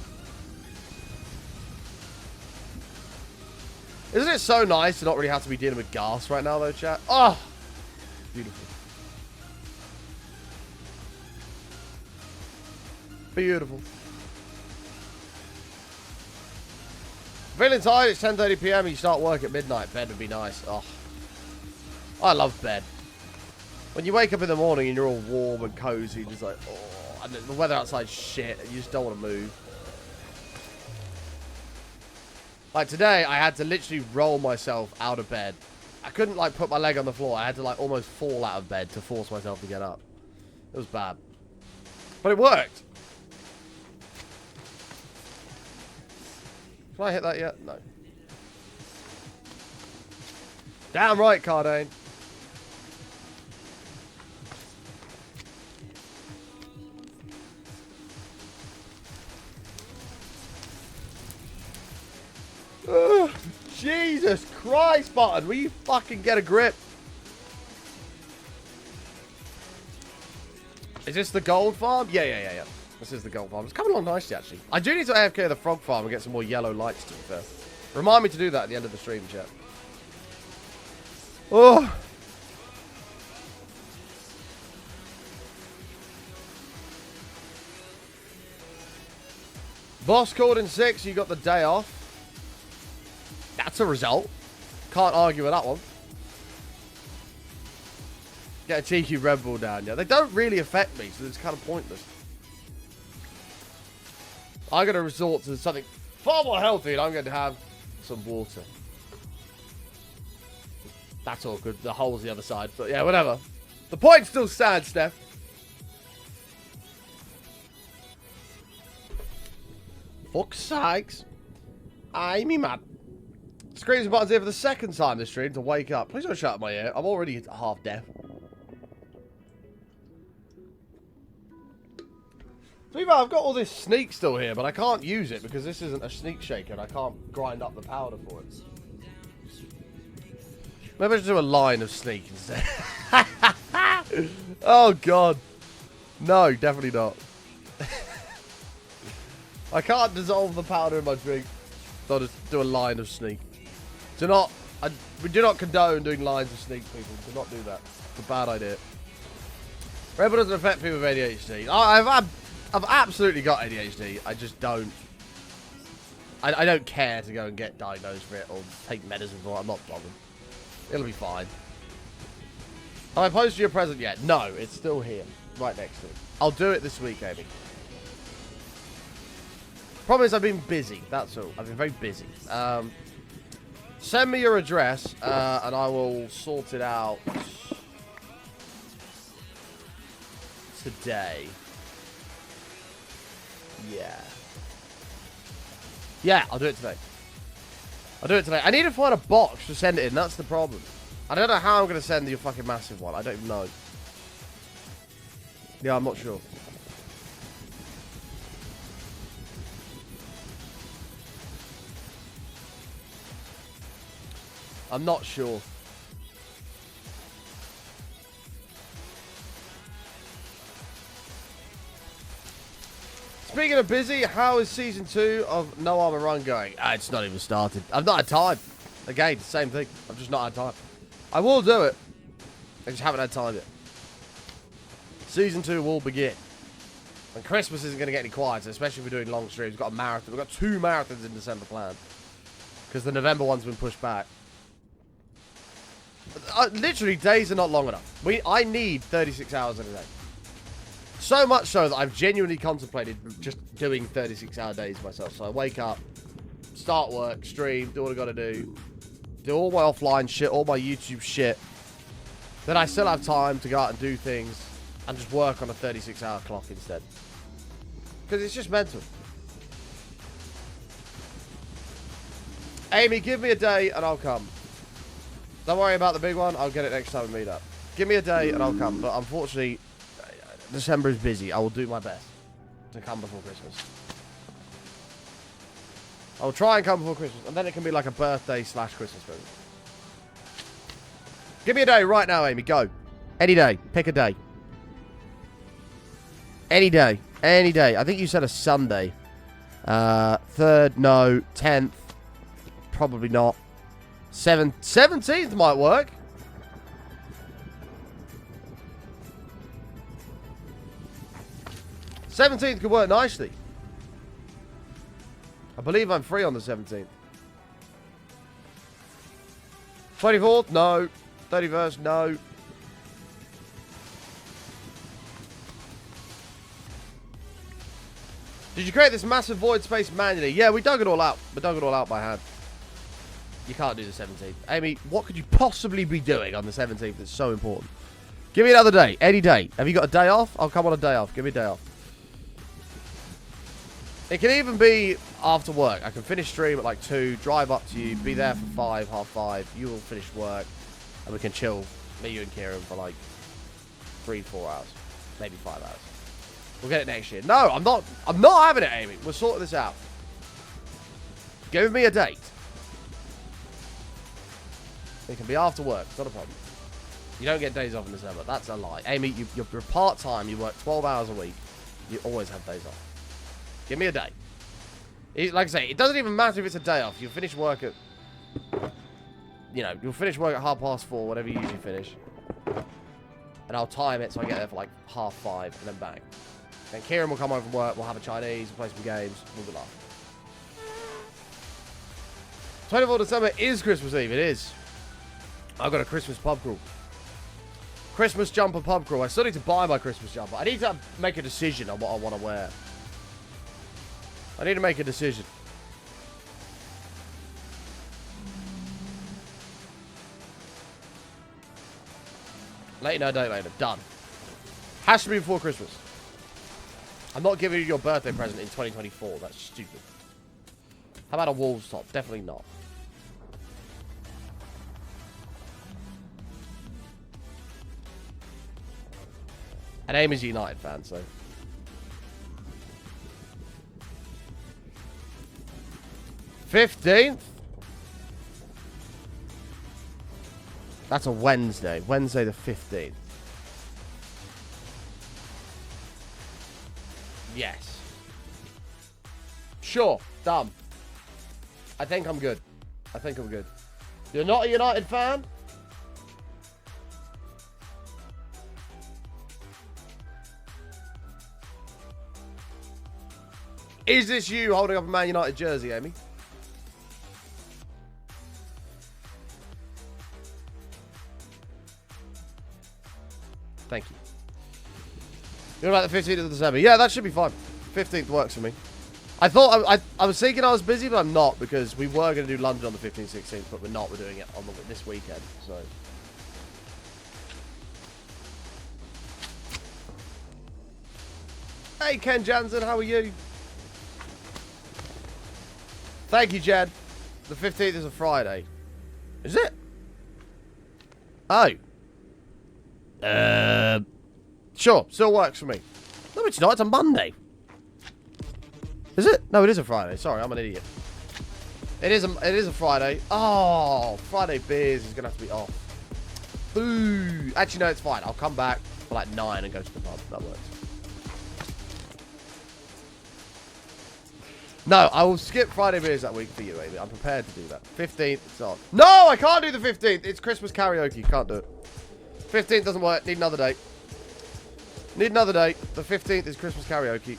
Speaker 1: Isn't it so nice to not really have to be dealing with gas right now, though, chat? Oh! Beautiful. Beautiful. Feeling tired, it's 10:30 PM, you start work at midnight. Bed would be nice. Oh. I love bed. When you wake up in the morning and you're all warm and cozy, just like, oh, and the weather outside's shit, and you just don't want to move. Like today, I had to literally roll myself out of bed. I couldn't like put my leg on the floor. I had to like almost fall out of bed to force myself to get up. It was bad. But it worked. Can I hit that yet? No. Damn right, Cardane. Ugh, Jesus Christ, Button. Will you fucking get a grip? Is this the gold farm? Yeah. This is the gold farm. It's coming along nicely, actually. I do need to AFK the frog farm and get some more yellow lights, to be fair. Remind me to do that at the end of the stream, chat. Oh. Boss called in 6. You got the day off. That's a result. Can't argue with that one. Get a cheeky Red Bull down, yeah. They don't really affect me, so it's kind of pointless. I'm going to resort to something far more healthy, and I'm going to have some water. That's all good. The hole's the other side, but yeah, whatever. The point still stands, Steph. Fuck's sakes. I'm mad. Screens and buttons here for the second time this stream to wake up. Please don't shut up my ear. I'm already half deaf. To be fair, I've got all this sneak still here, but I can't use it because this isn't a sneak shaker and I can't grind up the powder for it. Maybe I should do a line of sneak instead. Oh, God. No, definitely not. I can't dissolve the powder in my drink. So I'll just do a line of sneak. We do not condone doing lines of sneak, people. Do not do that. It's a bad idea. Red Bull doesn't affect people with ADHD. I've absolutely got ADHD. I just don't. I don't care to go and get diagnosed for it or take medicine for it. I'm not bothered. It'll be fine. Have I posted your present yet? No, it's still here. Right next to it. I'll do it this week, Amy. Problem is I've been busy. That's all. I've been very busy. Send me your address, and I will sort it out today. Yeah, I'll do it today. I need to find a box to send it in. That's the problem. I don't know how I'm going to send you a fucking massive one. I don't even know. Yeah, I'm not sure. I'm not sure. Speaking of busy, how is season 2 of No Armor Run going? It's not even started. I've not had time. Again, same thing. I've just not had time. I will do it. I just haven't had time yet. Season 2 will begin. And Christmas isn't going to get any quieter, especially if we're doing long streams. We've got a marathon. We've got 2 marathons in December planned. Because the November one's been pushed back. Literally, days are not long enough. I need 36 hours in a day. So much so that I've genuinely contemplated just doing 36-hour days myself. So I wake up, start work, stream, do what I gotta do all my offline shit, all my YouTube shit. Then I still have time to go out and do things and just work on a 36-hour clock instead. Because it's just mental. Amy, give me a day and I'll come. Don't worry about the big one. I'll get it next time we meet up. Give me a day and I'll come. But unfortunately, December is busy. I will do my best to come before Christmas. I will try and come before Christmas. And then it can be like a birthday / Christmas present. Give me a day right now, Amy. Go. Any day. Pick a day. Any day. Any day. I think you said a Sunday. 3rd, no. 10th. Probably not. 17th might work. '17th could work nicely. I believe I'm free on the 17th. 24th? No. 31st? No. Did you create this massive void space manually? Yeah, we dug it all out. We dug it all out by hand. You can't do the 17th. Amy, what could you possibly be doing on the 17th that's so important? Give me another day. Any day. Have you got a day off? I'll come on a day off. Give me a day off. It can even be after work. I can finish stream at like 2, drive up to you, be there for 5, half 5. You will finish work, and we can chill, me, you, and Kieran for like 3, 4 hours, maybe 5 hours. We'll get it next year. No, I'm not having it, Amy. We're sorting this out. Give me a date. It can be after work. It's not a problem. You don't get days off in December. That's a lie. Amy, you're part-time. You work 12 hours a week. You always have days off. Give me a day. Like I say, it doesn't even matter if it's a day off. You'll finish work at... you'll finish work at 4:30, whatever you usually finish. And I'll time it so I get there for like 5:30 and then bang. Then Kieran will come home from work. We'll have a Chinese. We'll play some games. We'll be laughing. 24th December is Christmas Eve. It is. I've got a Christmas pub crawl. Christmas jumper pub crawl. I still need to buy my Christmas jumper. I need to make a decision on what I want to wear. I need to make a decision. Let you know a date later. Done. Has to be before Christmas. I'm not giving you your birthday present in 2024. That's stupid. How about a Wolves top? Definitely not. And Aim is a United fan, so... 15th? That's a Wednesday. Wednesday the 15th. Yes. Sure. Done. I think I'm good. I think I'm good. You're not a United fan? Is this you holding up a Man United jersey, Amy? Thank you. You're about the 15th of December. Yeah, that should be fine. 15th works for me. I thought I was thinking I was busy, but I'm not, because we were going to do London on the 15th, 16th, but we're not. We're doing it on this weekend. So. Hey, Ken Jansen, how are you? Thank you, Jed. The 15th is a Friday. Is it? Oh. Sure, still works for me. No, it's not. It's a Monday. Is it? No, it is a Friday. Sorry, I'm an idiot. It is a Friday. Oh, Friday beers is gonna have to be off. Boo. Actually, no, it's fine. I'll come back for like 9 and go to the pub. That works. No, I will skip Friday beers that week for you, Amy. I'm prepared to do that. 15th, it's on. No, I can't do the 15th. It's Christmas karaoke. Can't do it. 15th doesn't work. Need another date. Need another date. The 15th is Christmas karaoke.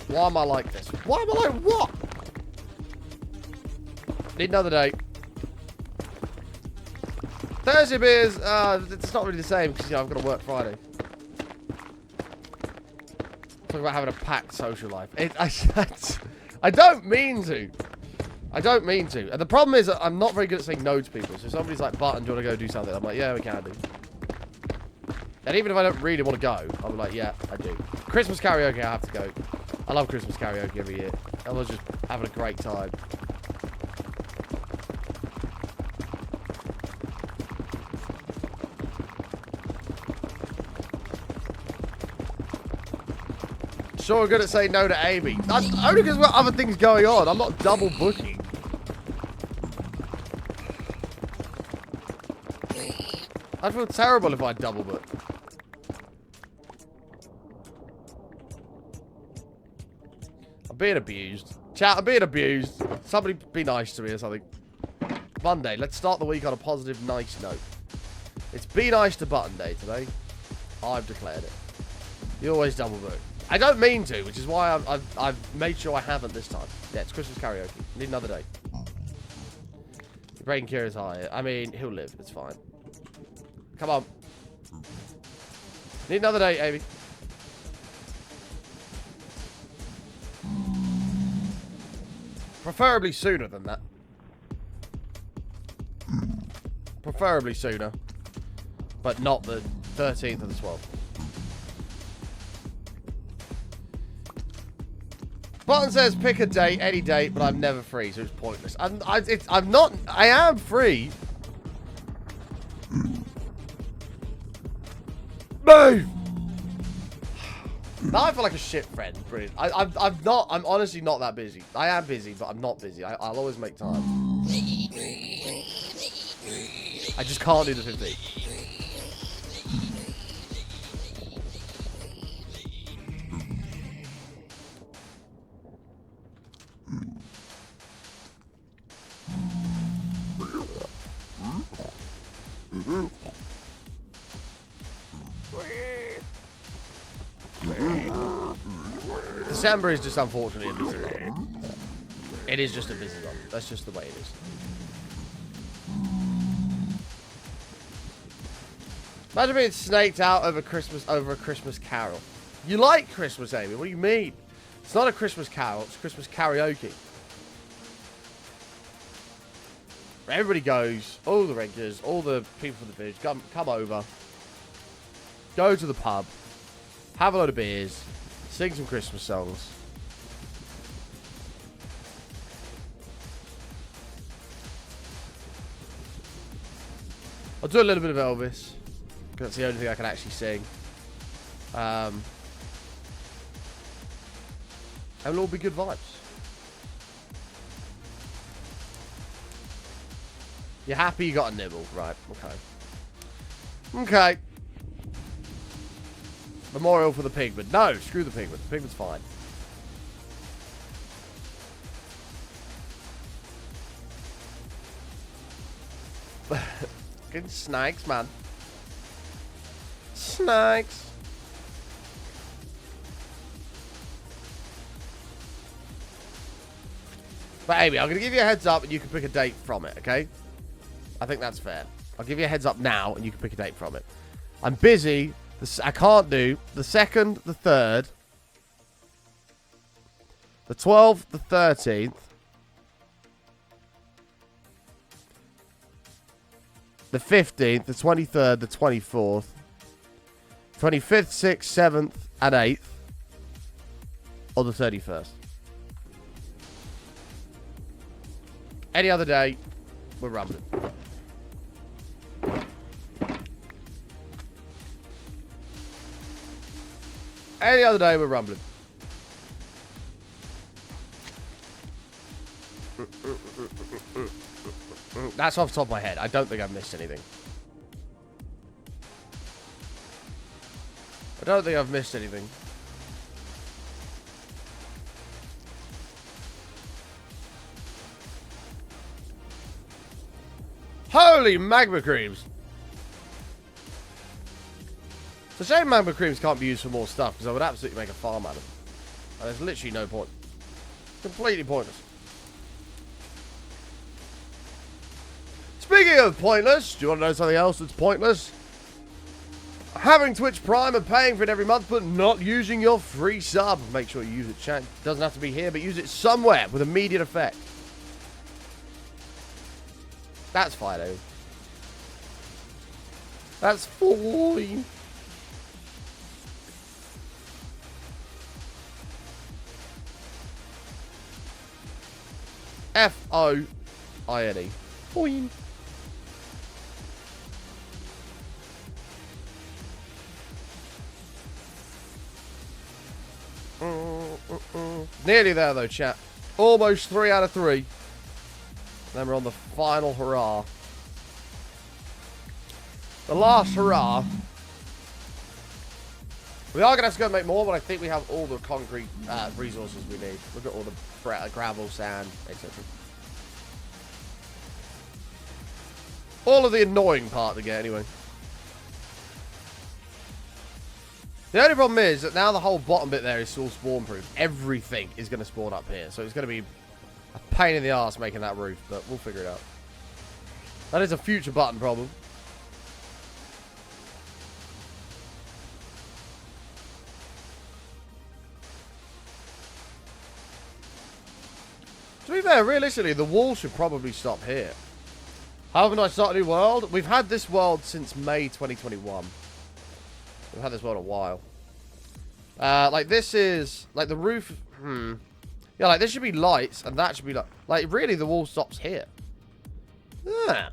Speaker 1: Why am I like this? Why am I like what? Need another date. Thursday beers, it's not really the same because, you know, I've got to work Friday. Talk about having a packed social life. I don't mean to. I don't mean to. And the problem is that I'm not very good at saying no to people. So if somebody's like, Button, do you want to go do something? I'm like, yeah, we can do. And even if I don't really want to go, I'm like, yeah, I do. Christmas karaoke, I have to go. I love Christmas karaoke every year. I was just having a great time. Sure, we're good at saying no to Amy. That's only because we've got other things going on. I'm not double booking. I'd feel terrible if I double booked. I'm being abused. Chat, I'm being abused. Somebody be nice to me or something. Monday, let's start the week on a positive, nice note. It's Be Nice to Button Day today. I've declared it. You always double book. I don't mean to, which is why I've made sure I haven't this time. Yeah, it's Christmas karaoke. Need another day. Brain Cure is high. I mean, he'll live. It's fine. Come on. Need another day, Amy. Preferably sooner than that. Preferably sooner. But not the 13th or the 12th. Button says pick a date, any date, but I'm never free, so it's pointless. I'm not. I am free. Move. Now I feel like a shit friend. Brilliant. I'm honestly not that busy. I am busy, but I'm not busy. I'll always make time. I just can't do the 15th. December is just unfortunately a busy month. It is just a busy month. That's just the way it is. Imagine being snaked out over Christmas over a Christmas carol. You like Christmas, Amy? What do you mean? It's not a Christmas carol. It's Christmas karaoke. Everybody goes. All the regulars, all the people from the village come over. Go to the pub. Have a load of beers. Sing some Christmas songs. I'll do a little bit of Elvis. Because that's the only thing I can actually sing. And it'll all be good vibes. You're happy you got a nibble. Right, okay. Okay. Memorial for the pigman. No, screw the pigman. The pigman's fine. Good snakes, man. Snakes. But Amy, I'm going to give you a heads up and you can pick a date from it, okay? I think that's fair. I'll give you a heads up now and you can pick a date from it. I'm busy. I can't do the 2nd, the 3rd, the 12th, the 13th, the 15th, the 23rd, the 24th, 25th, 6th, 7th, and 8th, or the 31st. Any other day, we're rumbling. Any other day, we're rumbling. That's off the top of my head. I don't think I've missed anything. I don't think I've missed anything. Holy magma creams! It's a shame magma creams can't be used for more stuff, because I would absolutely make a farm out of them. And there's literally no point. Completely pointless. Speaking of pointless, do you want to know something else that's pointless? Having Twitch Prime and paying for it every month, but not using your free sub. Make sure you use it, chat. Doesn't have to be here, but use it somewhere with immediate effect. That's fine, though. That's fine. F-O-I-N-E. Fine. Nearly there, though, chat. Almost 3 out of 3. Then we're on the final hurrah. The last hurrah. We are going to have to go and make more, but I think we have all the concrete resources we need. Look at all the gravel, sand, etc. All of the annoying part to get, anyway. The only problem is that now the whole bottom bit there is all spawn-proof. Everything is going to spawn up here, so it's going to be a pain in the arse making that roof, but we'll figure it out. That is a future button problem. To be fair, realistically, the wall should probably stop here. How haven't I started a new world? We've had this world since May 2021. We've had this world a while. Like, this is... Like, the roof... Yeah, like, this should be lights, and that should be... Like, really, the wall stops here. Ah.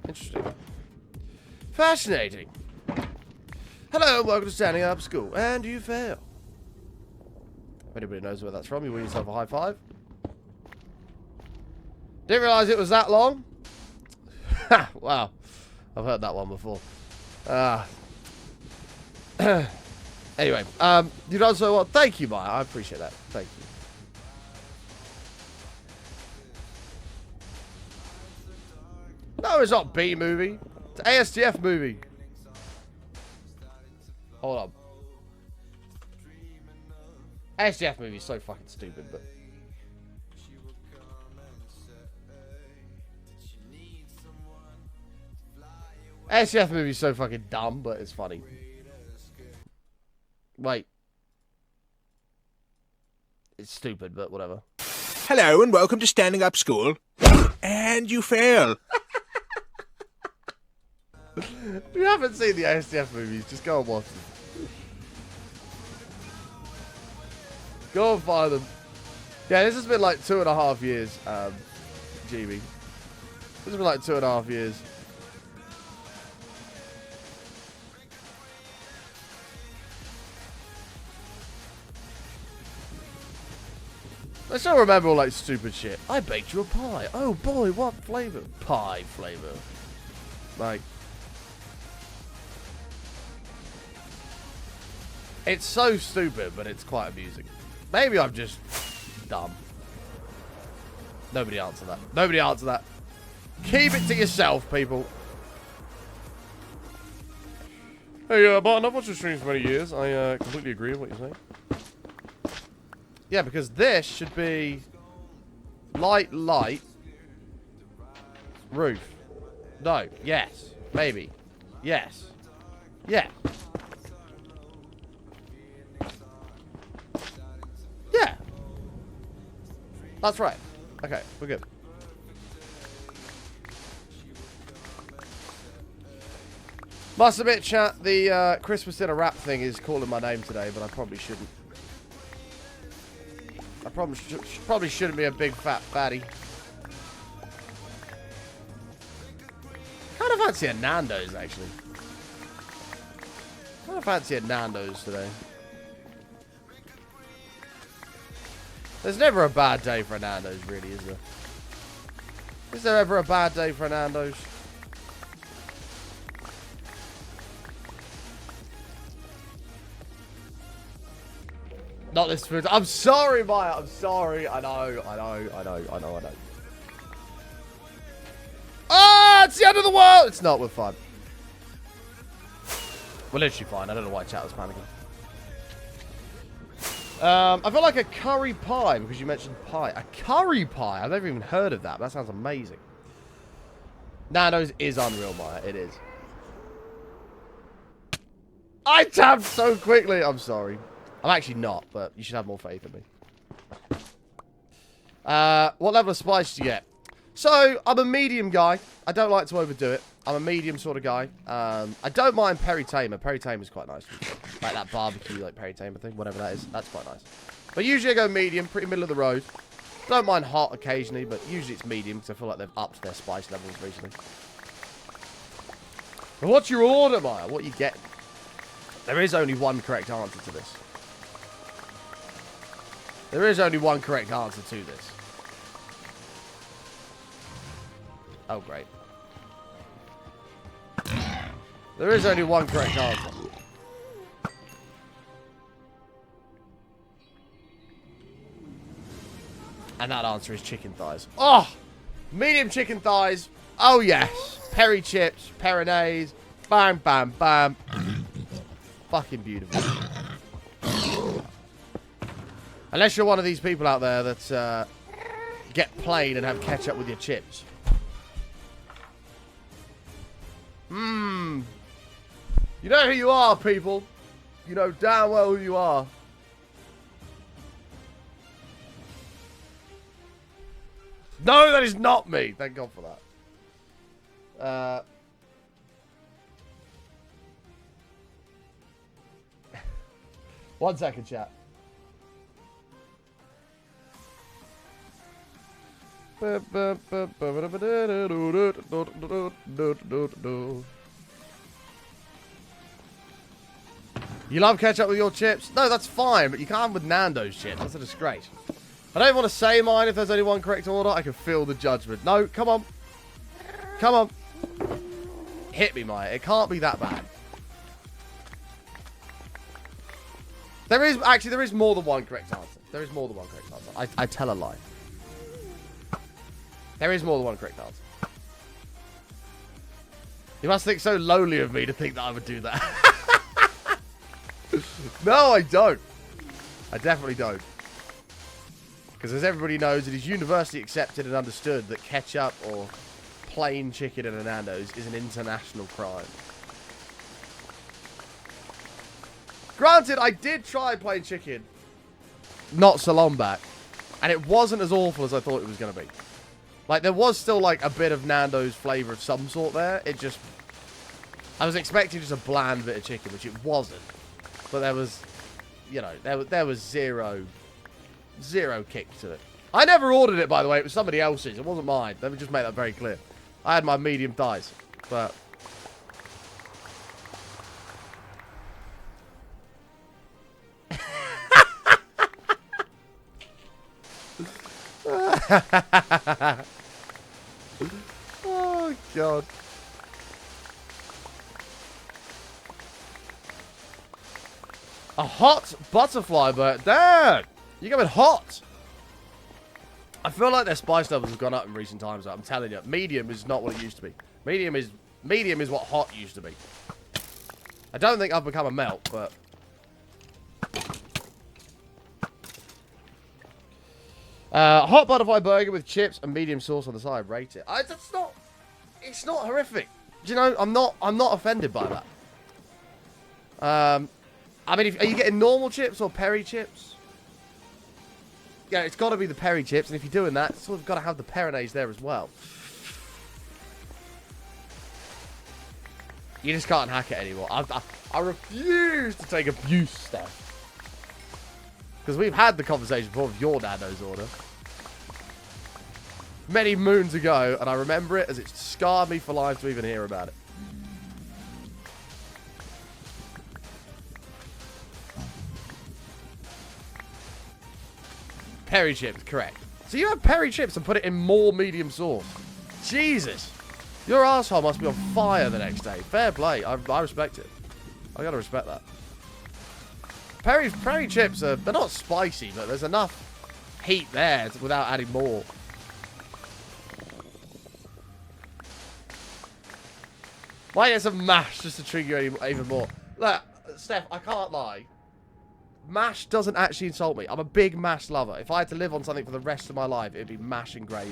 Speaker 1: Interesting. Fascinating. Hello, welcome to Standing Up School. And you fail. If anybody knows where that's from, you win yourself a high five. Didn't realise it was that long. Wow. I've heard that one before. Anyway, you know so what? Thank you, Maya. I appreciate that. Thank you. No, it's not B movie. It's ASTF movie. Hold on. ASTF movie is so fucking stupid, but. ASTF movie is so fucking dumb, but it's funny. Wait. It's stupid, but whatever.
Speaker 3: Hello and welcome to Standing Up School. And you fail.
Speaker 1: If you haven't seen the ASTF movies, just go and watch them. Go and find them. Yeah, this has been like 2.5 years, GB. This has been like 2.5 years. I still remember all like stupid shit. I baked you a pie. Oh boy, what flavor? Pie flavor. Like, it's so stupid, but it's quite amusing. Maybe I'm just dumb. Nobody answer that. Nobody answer that. Keep it to yourself, people. Hey, Barton, I've watched your streams for many years. I completely agree with what you're saying. Yeah, because this should be light, roof. No, yes, maybe, yes, yeah. Yeah. That's right. Okay, we're good. Must admit, chat, the Christmas dinner wrap thing is calling my name today, but I probably shouldn't. I probably shouldn't be a big fat fatty. of fancy a Nando's, actually. I kind of fancy a Nando's today. There's never a bad day for a Nando's, really, is there? Is there ever a bad day for a Nando's? Not this food. I'm sorry, Maya. I'm sorry. I know. Ah, it's the end of the world. It's not. We're fine. We're literally fine. I don't know why chat was panicking. I feel like a curry pie because you mentioned pie. A curry pie? I've never even heard of that. That sounds amazing. Nando's is unreal, Maya. It is. I tapped so quickly. I'm sorry. I'm actually not, but you should have more faith in me. What level of spice do you get? So, I'm a medium guy. I don't like to overdo it. I'm a medium sort of guy. I don't mind Peri Tamer. Peri Tamer is quite nice. Like that barbecue, like Peri Tamer thing, whatever that is. That's quite nice. But usually I go medium, pretty middle of the road. Don't mind hot occasionally, but usually it's medium because I feel like they've upped their spice levels recently. But what's your order, Maya? What are you getting? There is only one correct answer to this. There is only one correct answer to this. Oh, great. There is only one correct answer. And that answer is chicken thighs. Oh! Medium chicken thighs. Oh, yes. Peri chips. Peronaise. Bam, bam, bam. Fucking beautiful. Unless you're one of these people out there that get plain and have ketchup with your chips. Mmm. You know who you are, people. You know damn well who you are. No, that is not me. Thank God for that. 1 second, chat. You love ketchup with your chips? No, that's fine, but you can't with Nando's chips. That's a disgrace. I don't want to say mine if there's only one correct order. I can feel the judgment. No, come on. Come on. Hit me, Maya. It can't be that bad. There is more than one correct answer. There is more than one correct answer. I tell a lie. There is more than one correct answer. You must think so lowly of me to think that I would do that. No, I don't. I definitely don't. Because as everybody knows, it is universally accepted and understood that ketchup or plain chicken in a Nando's is an international crime. Granted, I did try plain chicken not so long back, and it wasn't as awful as I thought it was going to be. Like, there was still, like, a bit of Nando's flavor of some sort there. It just... I was expecting just a bland bit of chicken, which it wasn't. But there was, you know, there was zero kick to it. I never ordered it, by the way. It was somebody else's. It wasn't mine. Let me just make that very clear. I had my medium thighs, but... Oh, God. A hot butterfly bird. Dad! You're going hot. I feel like their spice levels have gone up in recent times. I'm telling you. Medium is not what it used to be. Medium is what hot used to be. I don't think I've become a melt, but... hot butterfly burger with chips and medium sauce on the side. Rate it. That's not... It's not horrific. Do you know, I'm not offended by that. I mean, are you getting normal chips or peri chips? Yeah, it's got to be the peri chips, and if you're doing that, it's sort of got to have the peronaise there as well. You just can't hack it anymore. I refuse to take abuse, Steph. Because we've had the conversation before with your Nando's order. many moons ago, and I remember it as it scarred me for life to even hear about it. Peri chips, correct. So you have peri chips and put it in more medium sauce. Jesus. Your asshole must be on fire the next day. Fair play. I respect it. I gotta respect that. Peri chips they're not spicy, but there's enough heat there without adding more. Why get some mash just to trigger you even more? Look, Steph, I can't lie. Mash doesn't actually insult me. I'm a big mash lover. If I had to live on something for the rest of my life, it'd be mash and gravy.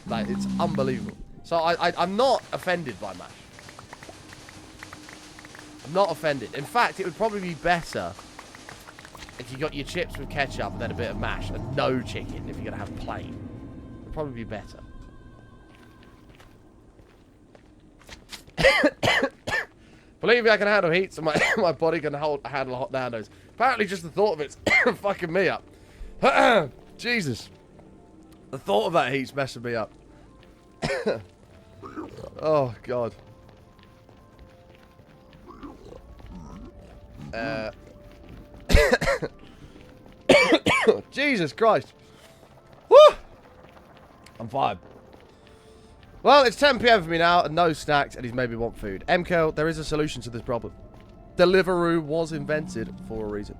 Speaker 1: Like, it's unbelievable. So I'm not offended by mash. I'm not offended. In fact, it would probably be better if you got your chips with ketchup and then a bit of mash and no chicken if you're going to have plain. It would probably be better. Believe me, I can handle heat, so my body can handle hot Nando's. Apparently, just the thought of it's fucking me up. Jesus. The thought of that heat's messing me up. Oh, God. Jesus Christ. Woo! I'm fine. Well, it's 10 PM for me now, and no snacks, and he's made me want food. MKL, there is a solution to this problem. Deliveroo was invented for a reason.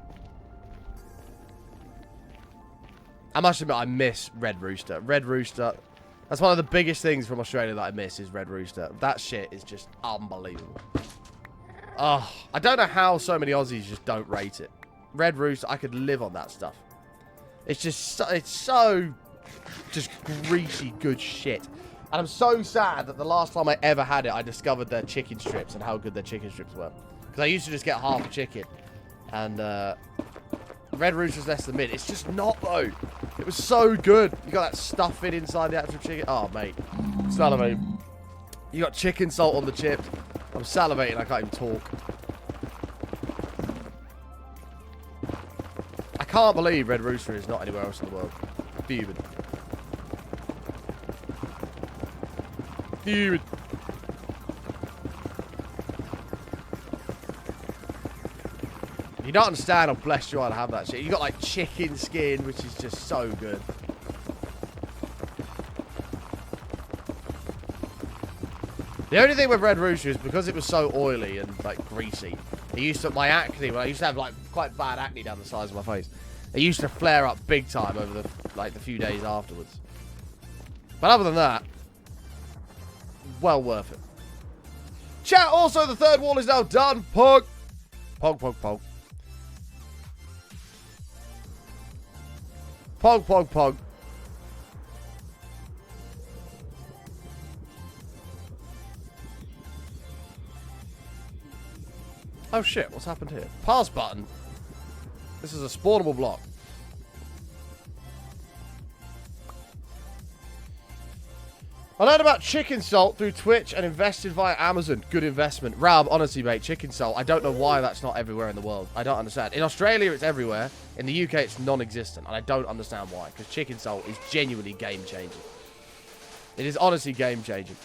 Speaker 1: I must admit, I miss Red Rooster. Red Rooster, that's one of the biggest things from Australia that I miss is Red Rooster. That shit is just unbelievable. Oh, I don't know how so many Aussies just don't rate it. Red Rooster, I could live on that stuff. It's just, it's so just greasy good shit. And I'm so sad that the last time I ever had it, I discovered their chicken strips and how good their chicken strips were. Because I used to just get half a chicken. And Red Rooster's less than mid. It's just not, though. It was so good. You got that stuffing inside the actual chicken. Oh, mate. Salivating. You got chicken salt on the chips. I'm salivating. I can't even talk. I can't believe Red Rooster is not anywhere else in the world. Fuming. Dude. You don't understand how blessed you are to have that shit. You got like chicken skin, which is just so good. The only thing with Red Rooster is because it was so oily and like greasy. It used to, my acne, when I used to have like quite bad acne down the sides of my face, it used to flare up big time over the few days afterwards. But other than that, well worth it. Chat, also the third wall is now done. Pog. Pog, pog, pog. Pog, pog, pog. Oh shit, what's happened here? Pass button. This is a spawnable block. I learned about chicken salt through Twitch and invested via Amazon. Good investment. Rab, honestly, mate, chicken salt. I don't know why that's not everywhere in the world. I don't understand. In Australia, it's everywhere. In the UK, it's non-existent. And I don't understand why. Because chicken salt is genuinely game-changing. It is honestly game-changing.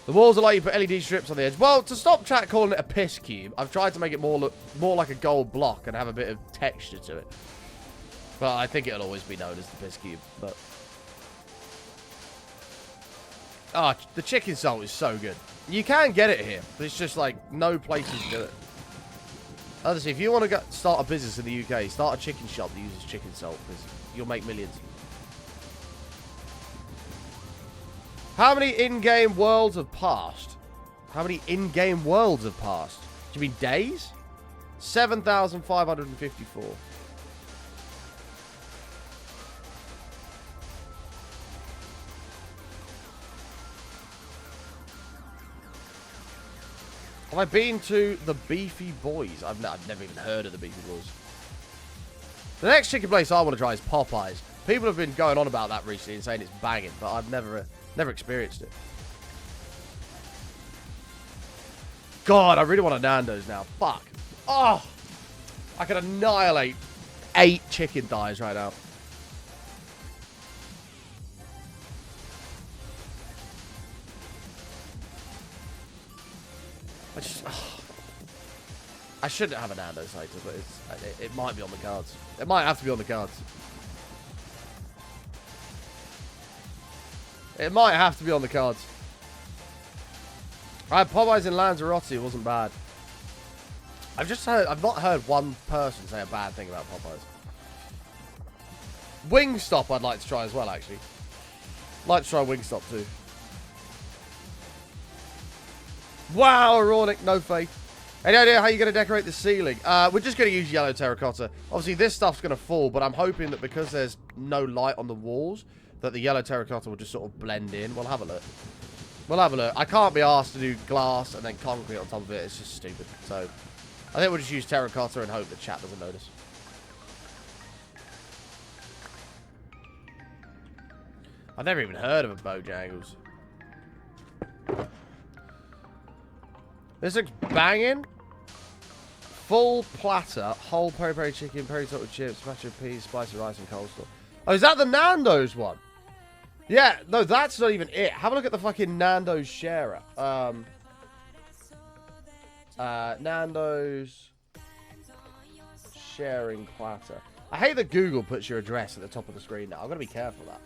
Speaker 1: The walls are like you put LED strips on the edge. Well, to stop chat calling it a piss cube, I've tried to make it more like a gold block and have a bit of texture to it. Well, I think it'll always be known as the piss cube, but... Ah, oh, the chicken salt is so good. You can get it here, but it's just like, no places do it. Honestly, if you want to start a business in the UK, start a chicken shop that uses chicken salt, because you'll make millions. How many in-game worlds have passed? How many in-game worlds have passed? Do you mean days? 7,554. Have I been to the Beefy Boys? I've never even heard of the Beefy Boys. The next chicken place I want to try is Popeyes. People have been going on about that recently and saying it's banging, but I've never experienced it. God, I really want a Nando's now. Fuck. Oh, I could annihilate 8 chicken thighs right now. I shouldn't have a Nando's later, but it might be on the cards. It might have to be on the cards. It might have to be on the cards. I had Popeyes in Lanzarote. It wasn't bad. I've not heard one person say a bad thing about Popeyes. Wingstop I'd like to try as well, actually. Like to try Wingstop too. Wow, Rornick, no faith. Any idea how you're going to decorate the ceiling? We're just going to use yellow terracotta. Obviously, this stuff's going to fall, but I'm hoping that because there's no light on the walls, that the yellow terracotta will just sort of blend in. We'll have a look. We'll have a look. I can't be asked to do glass and then concrete on top of it. It's just stupid. So, I think we'll just use terracotta and hope the chat doesn't notice. I've never even heard of a Bojangles. This looks banging. Full platter, whole peri-peri chicken, peri-top with chips, mashed peas, spicy rice, and coleslaw. Oh, is that the Nando's one? Yeah, no, that's not even it. Have a look at the fucking Nando's sharer. Nando's sharing platter. I hate that Google puts your address at the top of the screen now. I've got to be careful of that.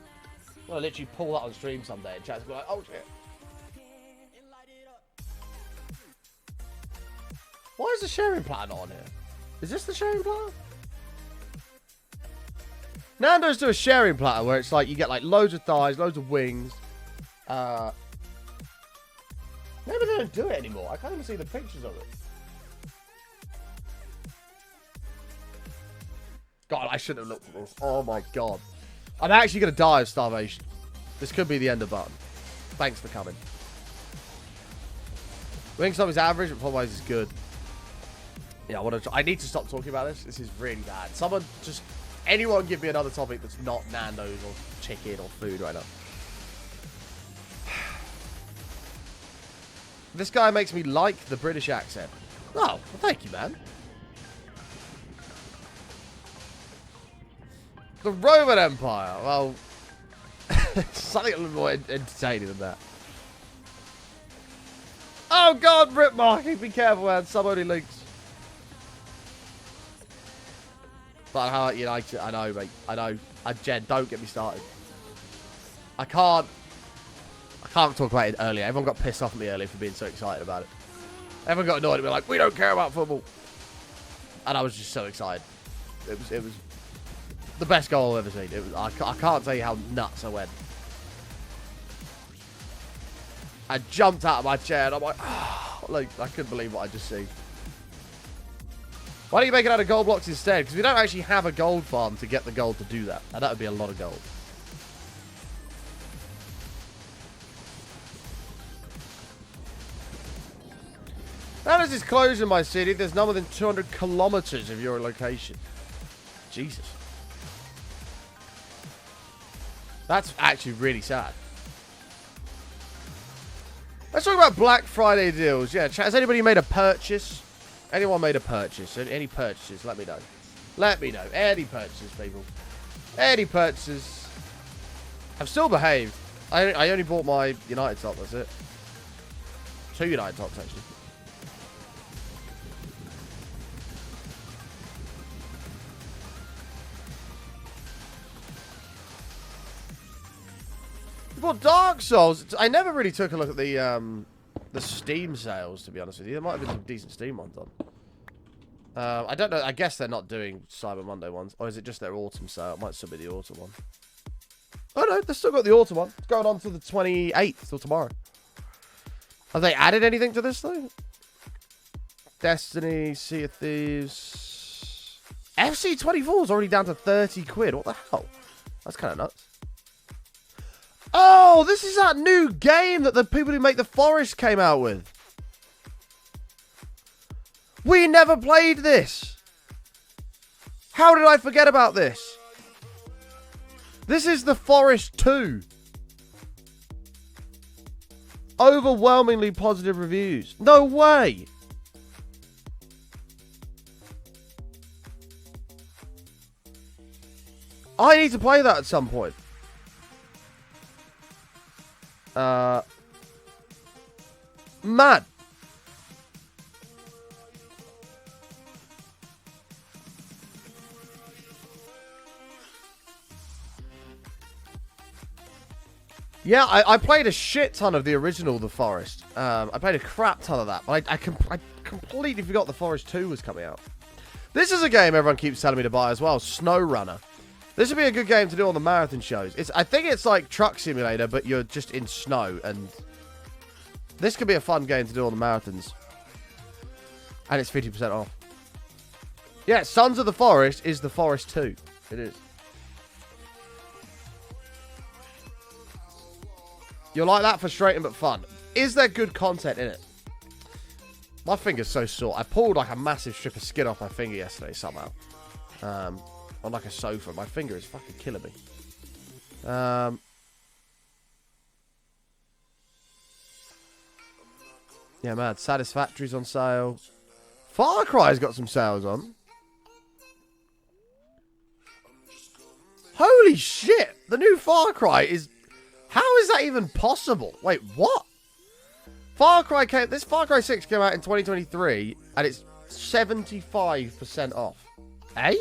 Speaker 1: I'm going to literally pull that on stream someday and chat's going to be like, oh shit. Why is the sharing platter not on here? Is this the sharing platter? Nando's do a sharing platter where it's like you get like loads of thighs, loads of wings. Maybe they don't do it anymore. I can't even see the pictures of it. God, I shouldn't have looked at this. Oh my god. I'm actually going to die of starvation. This could be the end of button. Thanks for coming. Wingstop is average, but Popeyes is good. Yeah, I need to stop talking about this. This is really bad. Anyone give me another topic that's not Nando's or chicken or food right now. This guy makes me like the British accent. Oh, well, thank you, man. The Roman Empire. Well, something a little more entertaining than that. Oh, God, Rip Marking. Be careful, man. Some only links. But how United, I know, mate. I know. Jen, don't get me started. I can't talk about it earlier. Everyone got pissed off at me earlier for being so excited about it. Everyone got annoyed at me like, we don't care about football. And I was just so excited. It was the best goal I've ever seen. I can't tell you how nuts I went. I jumped out of my chair and I'm like, oh, like I couldn't believe what I just seen. Why don't you make it out of gold blocks instead? Because we don't actually have a gold farm to get the gold to do that. And that would be a lot of gold. Nando's is closed in my city. There's no more than 200 kilometers of your location. Jesus. That's actually really sad. Let's talk about Black Friday deals. Yeah, chat. Has anybody made a purchase? Anyone made a purchase? Any purchases? Let me know. Let me know. Any purchases, people. Any purchases. I've still behaved. I only bought my United top, that's it. 2 United tops, actually. Well, Dark Souls. I never really took a look at the Steam sales, to be honest with you. There might have been some decent Steam ones on. I don't know. I guess they're not doing Cyber Monday ones. Or is it just their autumn sale? It might still be the autumn one. Oh, no. They've still got the autumn one. It's going on to the 28th, till tomorrow. Have they added anything to this, though? Destiny, Sea of Thieves. FC24 is already down to 30 quid. What the hell? That's kind of nuts. Oh, this is that new game that the people who make The Forest came out with. We never played this. How did I forget about this? This is The Forest 2. Overwhelmingly positive reviews. No way. I need to play that at some point. Mad. Yeah, I played a shit ton of the original The Forest. I played a crap ton of that, but I completely forgot The Forest 2 was coming out. This is a game everyone keeps telling me to buy as well, SnowRunner. This would be a good game to do on the marathon shows. I think it's like Truck Simulator, but you're just in snow, and this could be a fun game to do on the marathons. And it's 50% off. Yeah, Sons of the Forest is The Forest 2. It is. You'll like that, frustrating but fun. Is there good content in it? My finger's so sore. I pulled like a massive strip of skin off my finger yesterday somehow. On like a sofa. My finger is fucking killing me. Yeah, man. Satisfactory's on sale. Far Cry's got some sales on. Holy shit! The new Far Cry is... How is that even possible? Wait, what? This Far Cry 6 came out in 2023, and it's 75% off. Eh?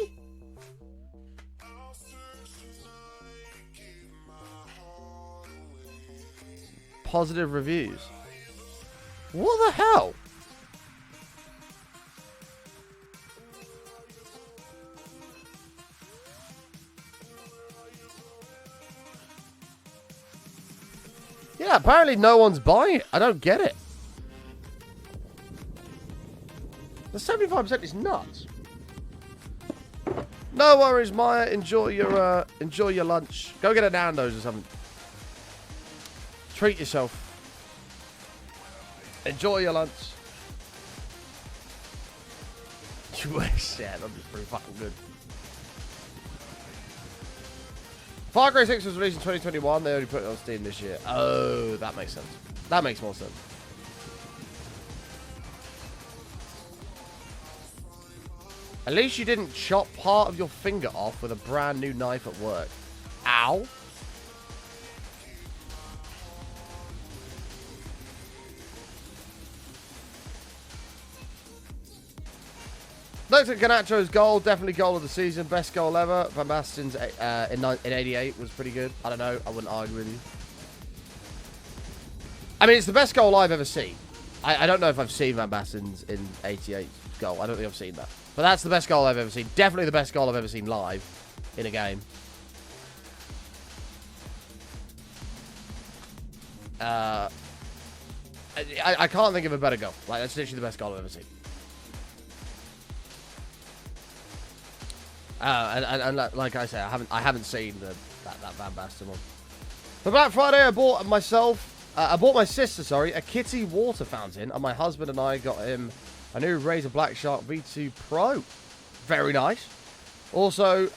Speaker 1: Positive reviews. What the hell? Yeah, apparently no one's buying it. I don't get it. The 75% is nuts. No worries, Maya. Enjoy your lunch. Go get a Nando's or something. Treat yourself. Enjoy your lunch. You wish. Yeah, that'd be pretty fucking good. Far Cry 6 was released in 2021. They only put it on Steam this year. Oh, that makes sense. That makes more sense. At least you didn't chop part of your finger off with a brand new knife at work. Ow. Looked at Ganacho's goal, definitely goal of the season, best goal ever. Van Basten's in 88 was pretty good. I don't know, I wouldn't argue with you. I mean, it's the best goal I've ever seen. I don't know if I've seen Van Basten's in 88 goal. I don't think I've seen that. But that's the best goal I've ever seen. Definitely the best goal I've ever seen live in a game. I can't think of a better goal. Like, that's literally the best goal I've ever seen. And like I say, I haven't seen that Van Basten one. For Black Friday, I bought my sister, a Kitty water fountain, and my husband and I got him a new Razer Black Shark V2 Pro. Very nice. Also,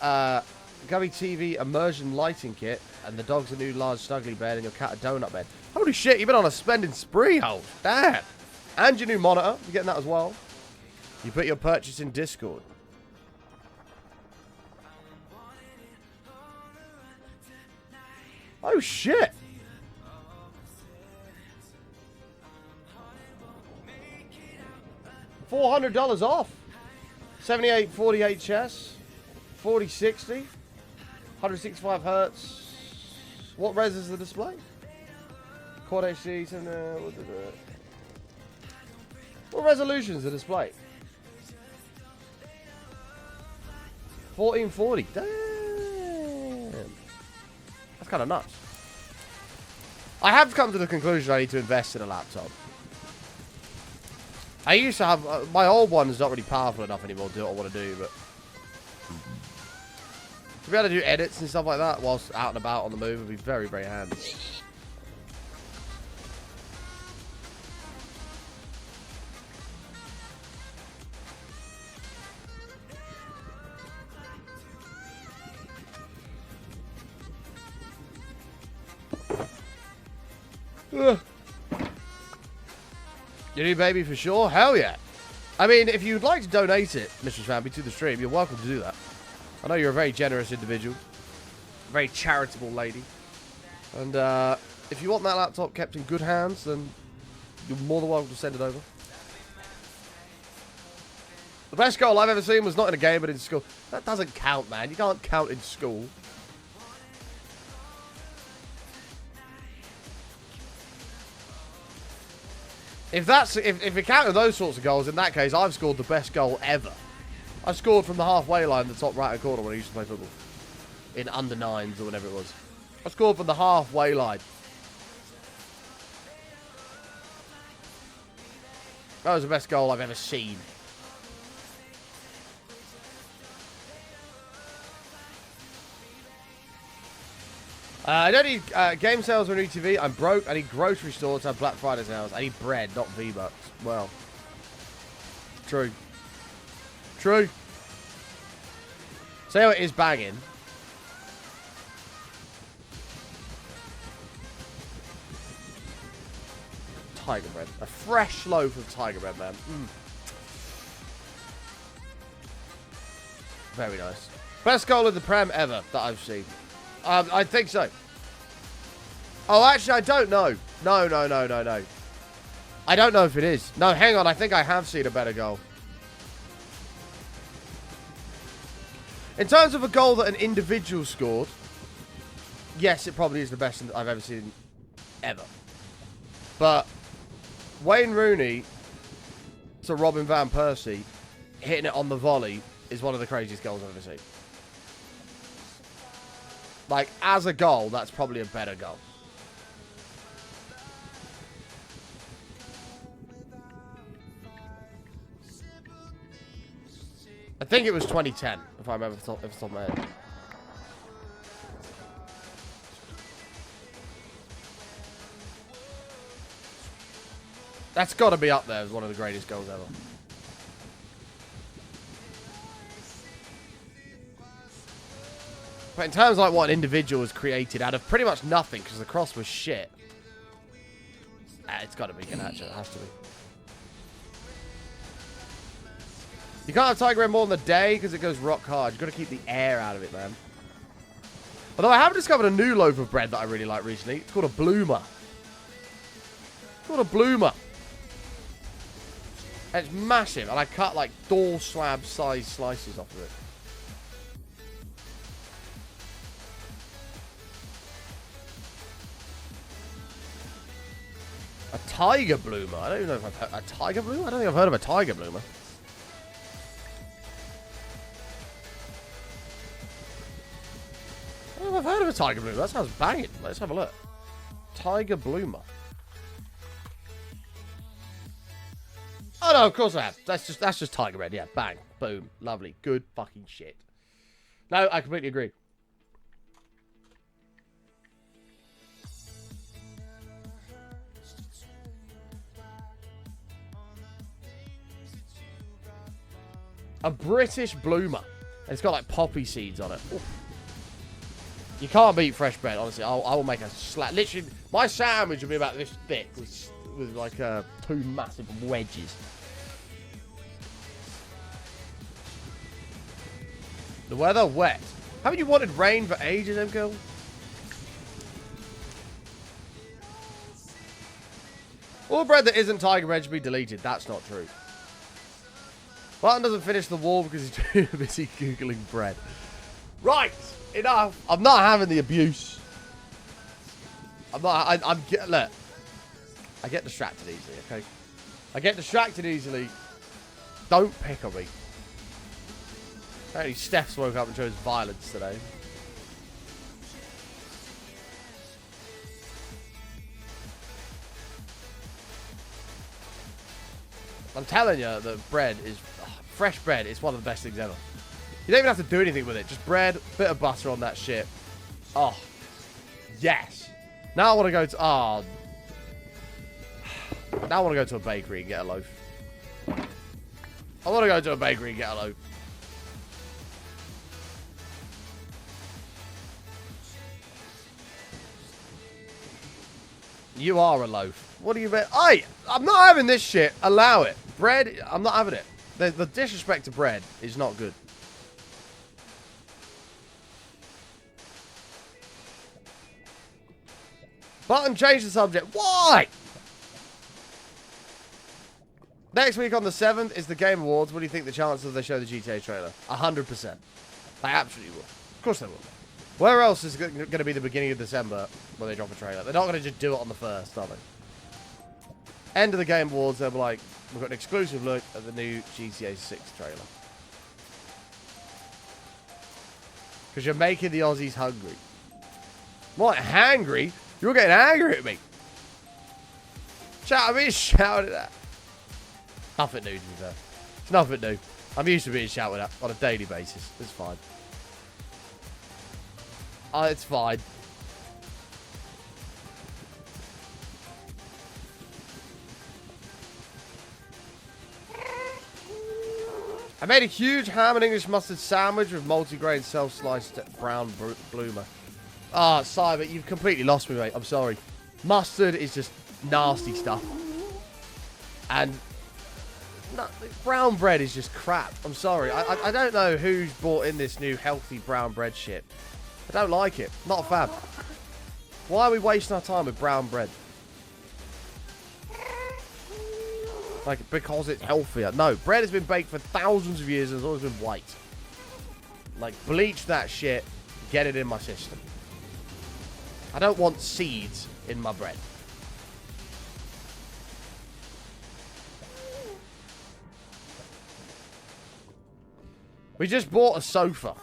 Speaker 1: Gubby TV immersion lighting kit, and the dog's a new large snuggly bed, and your cat a donut bed. Holy shit, you've been on a spending spree, Holt. Damn. And your new monitor, you're getting that as well. You put your purchase in Discord. Oh shit! $400 off. 7848 chess, 4060, 165 hertz. What res is the display? Quad HD and what resolution is the display? 1440. Damn. That's kind of nuts. I have come to the conclusion I need to invest in a laptop. I used to have... my old one is not really powerful enough anymore to do what I want to do, but... to be able to do edits and stuff like that whilst out and about on the move would be very, very handy. Your new baby for sure? Hell yeah. I mean, if you'd like to donate it, Mr. Svampy, to the stream, you're welcome to do that. I know you're a very generous individual. Very charitable lady. And if you want that laptop kept in good hands, then you're more than welcome to send it over. The best goal I've ever seen was not in a game, but in school. That doesn't count, man. You can't count in school. If you're counting those sorts of goals, in that case, I've scored the best goal ever. I scored from the halfway line in the top right-hand corner when I used to play football. In under 9s or whatever it was. I scored from the halfway line. That was the best goal I've ever seen. I don't need game sales or new TV. I'm broke. I need grocery stores to have Black Friday sales. I need bread, not V-Bucks. Well, true. True. So it is banging. Tiger bread. A fresh loaf of tiger bread, man. Very nice. Best goal in the Prem ever that I've seen. I think so. Oh, actually, I don't know. No. I don't know if it is. No, hang on. I think I have seen a better goal. In terms of a goal that an individual scored, yes, it probably is the best I've ever seen ever. But Wayne Rooney to Robin Van Persie hitting it on the volley is one of the craziest goals I've ever seen. Like, as a goal, that's probably a better goal. I think it was 2010, if I remember off the top of my head. That's got to be up there as one of the greatest goals ever. But in terms of like what an individual has created out of pretty much nothing, because the cross was shit. It's got to be Ganacho. It has to be. You can't have Tiger Bread more than a day because it goes rock hard. You've got to keep the air out of it, man. Although I have discovered a new loaf of bread that I really like recently. It's called a bloomer. It's called a bloomer. And it's massive. And I cut like door slab size slices off of it. A tiger bloomer? I don't even know if I've heard a tiger bloomer? I don't think I've heard of a tiger bloomer. I don't know if I've heard of a tiger bloomer. That sounds banging. Let's have a look. Tiger bloomer. Oh no, of course I have. That's just tiger bread. Yeah, bang, boom, lovely, good fucking shit. No, I completely agree. A British bloomer. It's got like poppy seeds on it. Ooh. You can't beat fresh bread, honestly. I will make a slap. Literally, my sandwich will be about this thick with like two massive wedges. The weather wet. Haven't you wanted rain for ages, MKill? All bread that isn't tiger bread should be deleted. That's not true. Barton doesn't finish the wall because he's too busy Googling bread. Right, enough. I'm not having the abuse. I'm not. Look. I get distracted easily, okay? I get distracted easily. Don't pick on me. Apparently Steph's woke up and chose violence today. I'm telling you, the bread is... fresh bread is one of the best things ever. You don't even have to do anything with it. Just bread, bit of butter on that shit. Oh. Yes. Now I want to go to... oh. Now I want to go to a bakery and get a loaf. I want to go to a bakery and get a loaf. You are a loaf. What do you mean? I'm not having this shit. Allow it. Bread, I'm not having it. The disrespect to bread is not good. Button, change the subject. Why? Next week on the 7th is the Game Awards. What do you think the chances they show the GTA trailer? 100%. They absolutely will. Of course they will. Where else is it going to be the beginning of December when they drop a trailer? They're not going to just do it on the 1st, are they? End of the Game Awards, they'll be like, we've got an exclusive look at the new GTA 6 trailer. Because you're making the Aussies hungry. What, hangry? You're getting angry at me. Shout at me, shouted at. Nothing new, to be fair. It's nothing new. I'm used to being shouted at on a daily basis. It's fine. It's fine. I made a huge ham and English mustard sandwich with multigrain self-sliced brown bloomer. Ah, Cyber, you've completely lost me, mate. I'm sorry. Mustard is just nasty stuff. And no, brown bread is just crap. I'm sorry. I don't know who's brought in this new healthy brown bread shit. I don't like it. Not a fan. Why are we wasting our time with brown bread? Like, because it's healthier. No, bread has been baked for thousands of years and has always been white. Like, bleach that shit. Get it in my system. I don't want seeds in my bread. We just bought a sofa.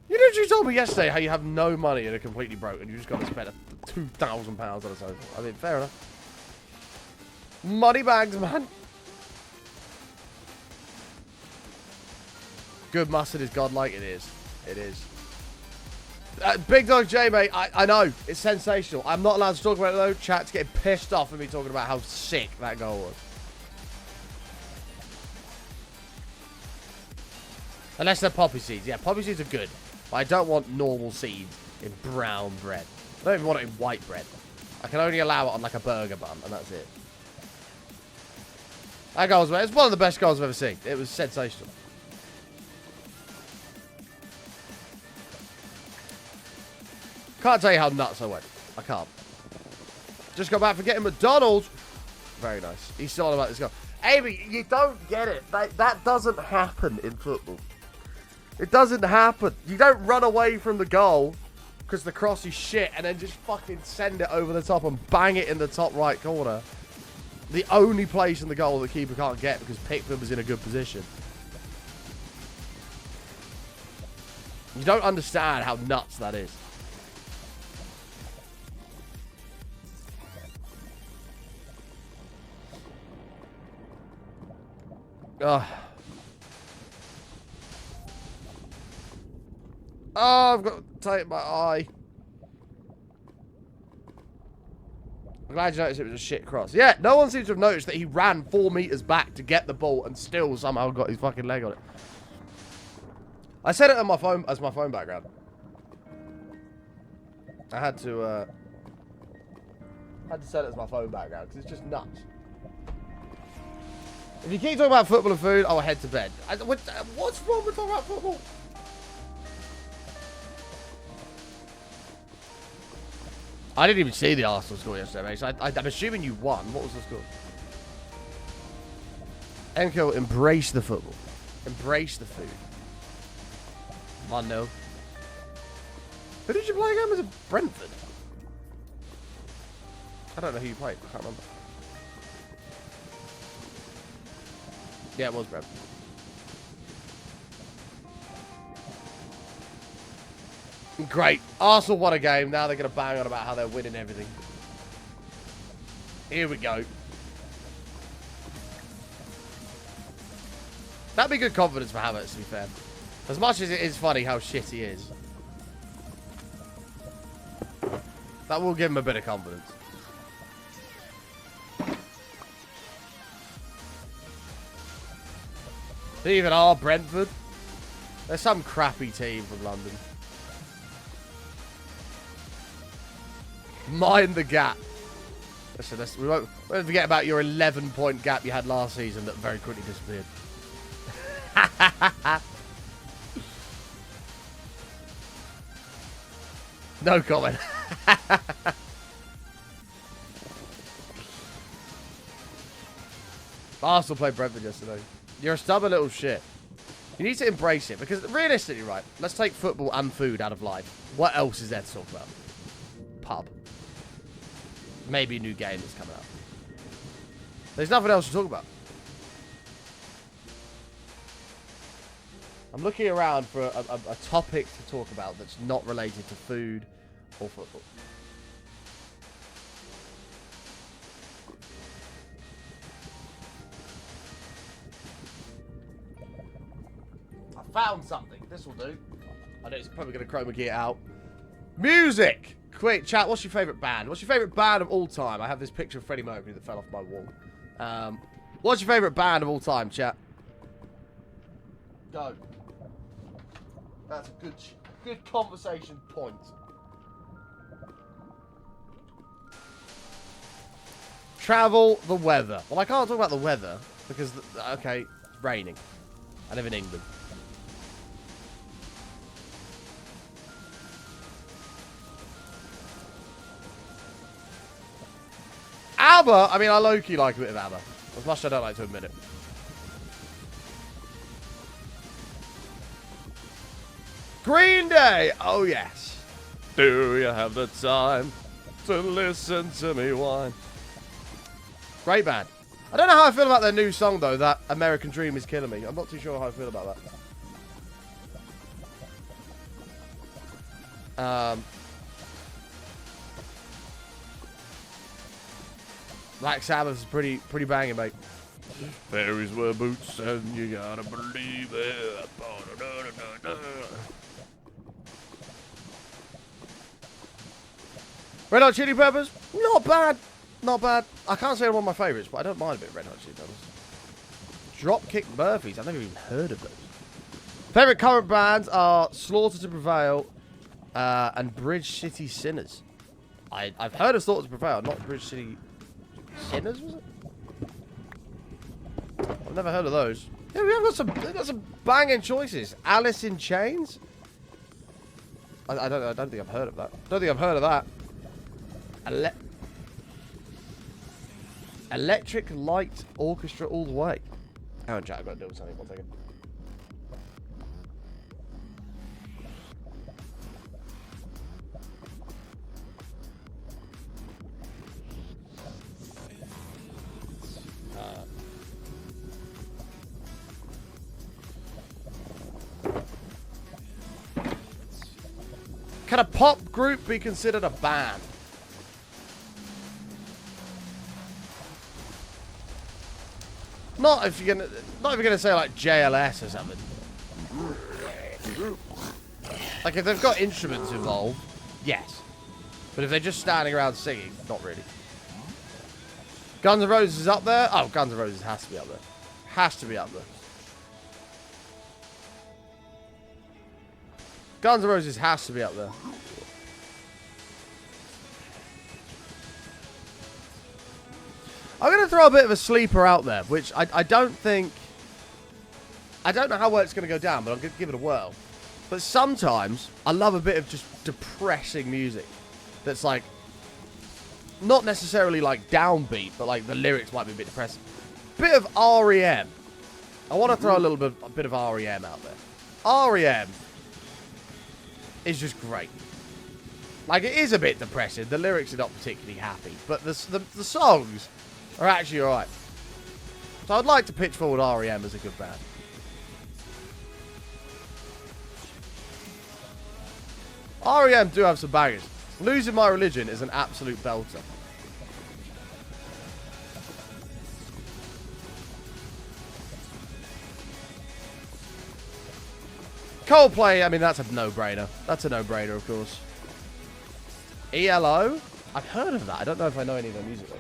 Speaker 1: You told me yesterday how you have no money and are completely broke and you just got to spend £2,000 on a sofa. I mean, fair enough. Money bags, man. Good mustard is godlike. It is. It is. Big Dog J, mate. I know. It's sensational. I'm not allowed to talk about it, though. Chat's getting pissed off at me talking about how sick that goal was. Unless they're poppy seeds. Yeah, poppy seeds are good. But I don't want normal seeds in brown bread. I don't even want it in white bread. I can only allow it on like a burger bun, and that's it. That goal was, it's one of the best goals I've ever seen. It was sensational. Can't tell you how nuts I went. I can't. Just got back for getting McDonald's. Very nice. He's still on about this goal. Amy, you don't get it. That doesn't happen in football. It doesn't happen. You don't run away from the goal because the cross is shit and then just fucking send it over the top and bang it in the top right corner. The only place in the goal the keeper can't get because Pickford was in a good position. You don't understand how nuts that is. Oh, I've got to take my eye. I'm glad you noticed it was a shit cross. Yeah, no one seems to have noticed that he ran 4 meters back to get the ball and still somehow got his fucking leg on it. I set it on my phone as my phone background. I had to set it as my phone background because it's just nuts. If you keep talking about football and food, I'll head to bed. What's wrong with talking about football? I didn't even see the Arsenal score yesterday, mate. So I'm assuming you won. What was the score? Enko, embrace the football. Embrace the food. 1-0. Who did you play again? Was it Brentford? I don't know who you played. I can't remember. Yeah, it was Brentford. Great. Arsenal won a game. Now they're going to bang on about how they're winning everything. Here we go. That'd be good confidence for Havertz, to be fair. As much as it is funny how shit he is. That will give him a bit of confidence. They even are Brentford. They're some crappy team from London. Mind the gap. Listen, we won't forget about your 11-point gap you had last season that very quickly disappeared. No comment. Arsenal played Brentford yesterday. You're a stubborn little shit. You need to embrace it, because realistically, right, let's take football and food out of life. What else is there to talk about? Pub. Maybe a new game that's coming out. There's nothing else to talk about. I'm looking around for a topic to talk about that's not related to food or football. Found something. This will do. I know it's probably going to chroma key it out. Music! Quick, chat, what's your favourite band? What's your favourite band of all time? I have this picture of Freddie Mercury that fell off my wall. What's your favourite band of all time, chat? Go. That's a good conversation point. Travel, the weather. Well, I can't talk about the weather because, okay, it's raining. I live in England. ABBA, I mean, I low-key like a bit of ABBA. As much as I don't like to admit it. Green Day! Oh, yes. Do you have the time to listen to me whine? Great band. I don't know how I feel about their new song, though, that American Dream is Killing Me. I'm not too sure how I feel about that. Black Sabbath is pretty banging, mate. Fairies wear boots and you gotta believe it. Red Hot Chili Peppers? Not bad. Not bad. I can't say they're one of my favourites, but I don't mind a bit of Red Hot Chili Peppers. Dropkick Murphys. I've never even heard of those. Favourite current bands are Slaughter to Prevail and Bridge City Sinners. I've heard of Slaughter to Prevail, not Bridge City Sinners, was it? I've never heard of those. Yeah, we've got some banging choices. Alice in Chains? I don't think I've heard of that. Don't think I've heard of that. Electric Light Orchestra all the way. Hang on, chat, I've got to do something. 1 second. Can a pop group be considered a band? Not if you're gonna say like JLS or something. Like if they've got instruments involved, yes. But if they're just standing around singing, not really. Guns N' Roses is up there. Oh, Guns N' Roses has to be up there. Has to be up there. Guns N' Roses has to be up there. I'm going to throw a bit of a sleeper out there, which I don't think... I don't know how well it's going to go down, but I'm going to give it a whirl. But sometimes, I love a bit of just depressing music. That's like... Not necessarily like downbeat, but like the lyrics might be a bit depressing. Bit of REM. I want to throw a bit of REM out there. REM is just great. Like, it is a bit depressing. The lyrics are not particularly happy, but the songs are actually alright. So I'd like to pitch forward REM as a good band. REM do have some bangers. Losing My Religion is an absolute belter. Coldplay, I mean, that's a no-brainer. That's a no-brainer, of course. ELO? I've heard of that. I don't know if I know any of their music, though.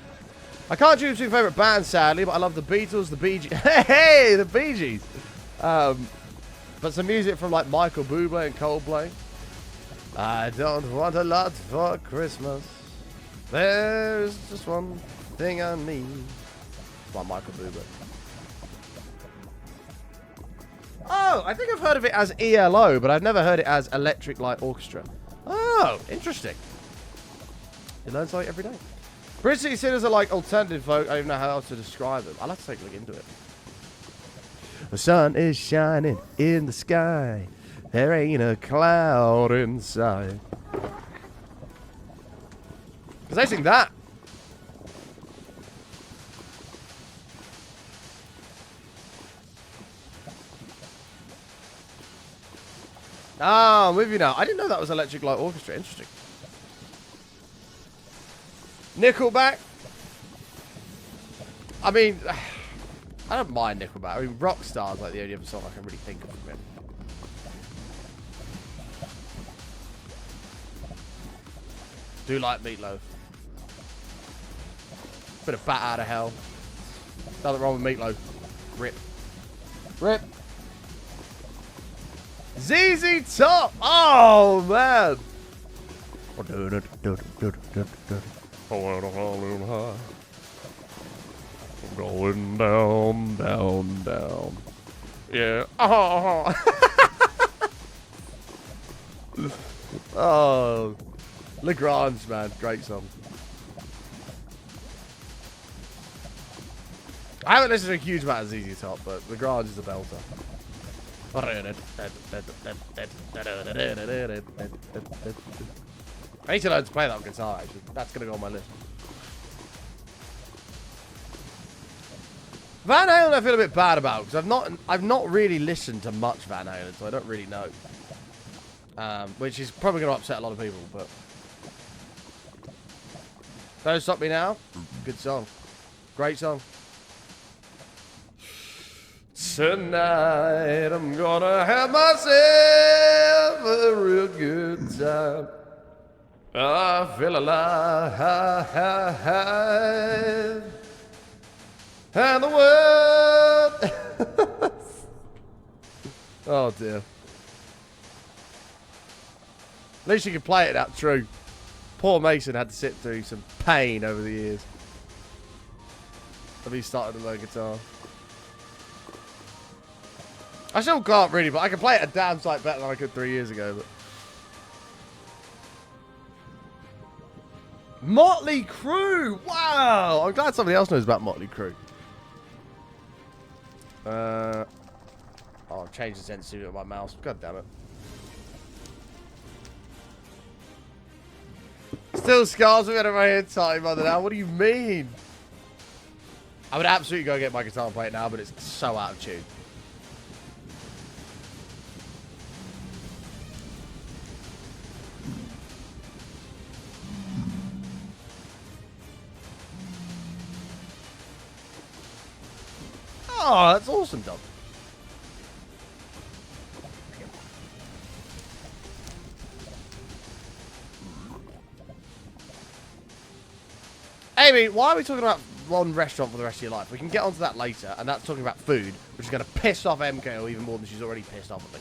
Speaker 1: I can't choose two favourite bands, sadly, but I love the Beatles, the Bee Gees. Hey, the Bee Gees! But some music from, like, Michael Bublé and Coldplay. I don't want a lot for Christmas. There's just one thing I need. By Michael Bublé. Oh, I think I've heard of it as ELO, but I've never heard it as Electric Light Orchestra. Oh, interesting. You learn something every day. British City Sinners are like alternative folk. I don't even know how else to describe them. I'll have to take a look into it. The sun is shining in the sky. There ain't a cloud inside. Because they sing that. Ah, I'm with you now. I didn't know that was Electric Light Orchestra. Interesting. Nickelback. I mean, I don't mind Nickelback. I mean, Rockstar's like the only other song I can really think of from it. Do like Meatloaf. Bit of bat out of hell. Nothing wrong with Meatloaf. Rip. Rip. ZZ Top. Oh, man. Going down, down, down. Yeah. Oh. Oh. Lagrange, man. Great song. I haven't listened to a huge amount of ZZ Top, but Lagrange is a belter. I need to learn to play that on guitar, actually. That's going to go on my list. Van Halen I feel a bit bad about, because I've not really listened to much Van Halen, so I don't really know. Which is probably going to upset a lot of people, but... Don't Stop Me Now. Good song. Great song. Tonight I'm gonna have myself a real good time. I feel alive. And the world. Oh dear. At least you can play it out true. Poor Mason had to sit through some pain over the years. Have he started to learn guitar? I still can't really, but I can play it a damn sight better than I could 3 years ago. But Motley Crue! Wow! I'm glad somebody else knows about Motley Crue. Oh, I've changed the sensitivity of my mouse. God damn it. Still scars have been in my head time, mother now. What do you mean? I would absolutely go get my guitar and play it now, but it's so out of tune. Oh, that's awesome, Dom. Amy, why are we talking about one restaurant for the rest of your life? We can get onto that later, and that's talking about food, which is going to piss off MKO even more than she's already pissed off at me.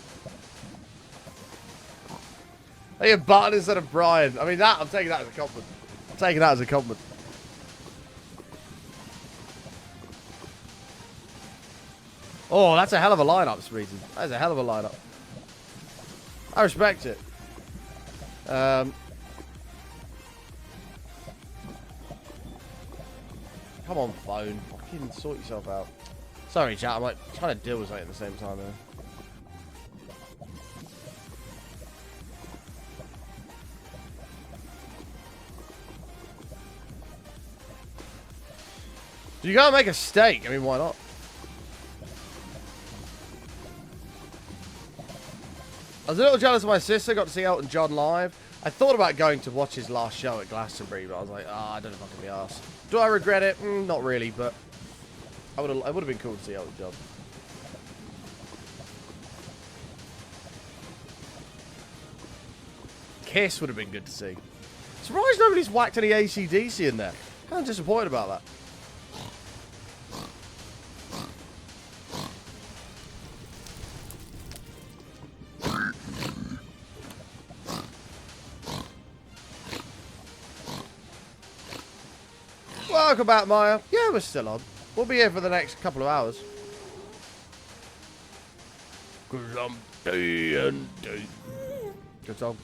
Speaker 1: Hey, a Barton instead of Brian. I mean, that I'm taking that as a compliment. I'm taking that as a compliment. Oh, that's a hell of a lineup, Spreeton. That's a hell of a lineup. I respect it. Come on, phone. Fucking sort yourself out. Sorry, chat. I'm like trying to deal with something at the same time there. Do you gotta make a steak? I mean, why not? I was a little jealous of my sister. Got to see Elton John live. I thought about going to watch his last show at Glastonbury, but I was like, I don't know if I can be arsed. Do I regret it? Not really, but it would have been cool to see Elton John. Kiss would have been good to see. Surprised nobody's whacked any AC/DC in there. Kind of disappointed about that. Welcome back, Maya. Yeah, we're still on. We'll be here for the next couple of hours. Cause I'm D&D. Good song.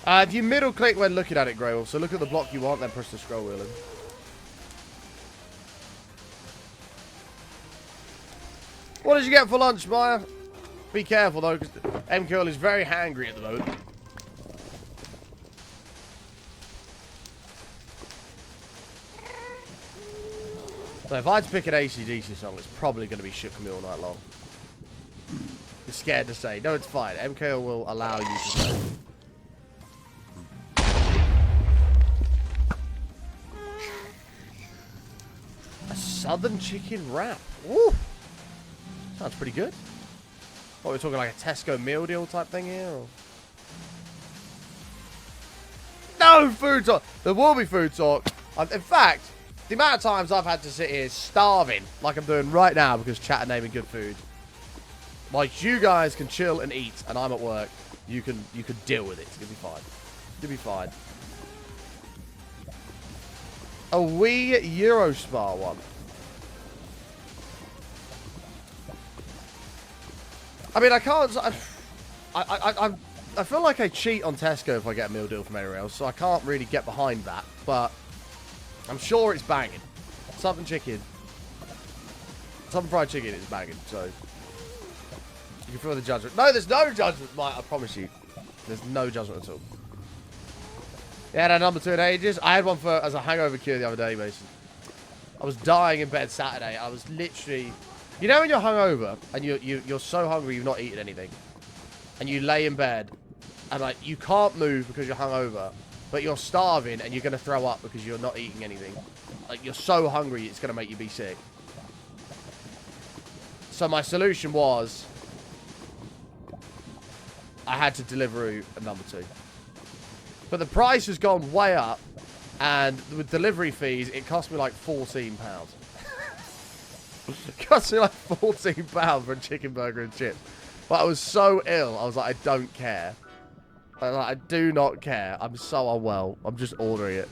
Speaker 1: If you middle click when looking at it, Grey Wolf, so look at the block you want, then press the scroll wheel in. What did you get for lunch, Maya? Be careful though, because M-Curl is very hangry at the moment. So if I had to pick an AC/DC song, it's probably going to be Shook Me All Night Long. You're scared to say. No, it's fine. MKO will allow you to say. A southern chicken wrap. Woo! Sounds pretty good. What, we're talking like a Tesco meal deal type thing here? Or? No food talk! There will be food talk. In fact, the amount of times I've had to sit here starving, like I'm doing right now because chat are naming good food. Like, you guys can chill and eat, and I'm at work. You can deal with it. It's gonna be fine. You'll be fine. A wee Eurospar one. I mean, I can't. I feel like I cheat on Tesco if I get a meal deal from anywhere else, so I can't really get behind that. But I'm sure it's banging. Southern chicken, Southern fried chicken is banging. So you can feel the judgment. No, there's no judgment, Mike. I promise you, there's no judgment at all. Yeah, that number 2 in ages. I had one as a hangover cure the other day, Mason. I was dying in bed Saturday. I was literally. You know when you're hungover and you're so hungry you've not eaten anything, and you lay in bed and like you can't move because you're hungover, but you're starving and you're gonna throw up because you're not eating anything. Like you're so hungry it's gonna make you be sick. So my solution was I had to deliver a number 2, but the price has gone way up, and with delivery fees it cost me like £14. It cost me like £14 for a chicken burger and chips. But I was so ill, I was like, I don't care. I do not care. I'm so unwell. I'm just ordering it.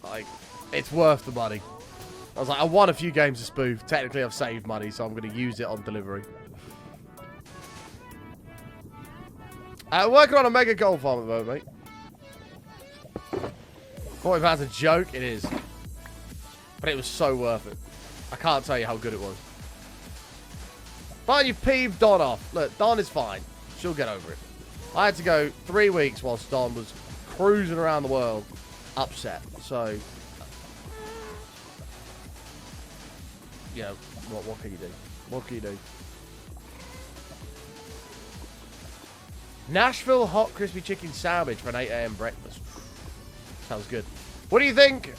Speaker 1: Like, it's worth the money. I was like, I won a few games of Spoof. Technically, I've saved money, so I'm going to use it on delivery. Working on a mega gold farm at the moment, mate. £40 a joke, it is. But it was so worth it. I can't tell you how good it was. But you peeved Don off. Look, Don is fine. She'll get over it. I had to go 3 weeks whilst Don was cruising around the world upset. So, you know, what can you do? What can you do? Nashville hot crispy chicken sandwich for an 8 AM breakfast. Sounds good. What do you think?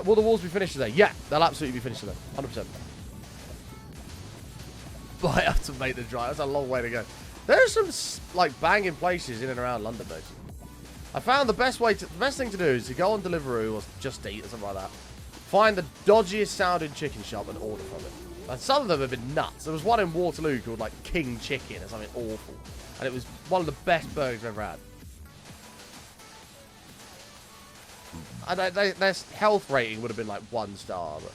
Speaker 1: Will the walls be finished today? Yeah, they'll absolutely be finished today. 100%. Buy up to make the drive. That's a long way to go. There's some, like, banging places in and around London, basically. I found the best thing to do is to go on Deliveroo or Just Eat or something like that. Find the dodgiest sounding chicken shop and order from it. And some of them have been nuts. There was one in Waterloo called, like, King Chicken or something awful. And it was one of the best burgers I've ever had. Their health rating would have been like 1 star. But...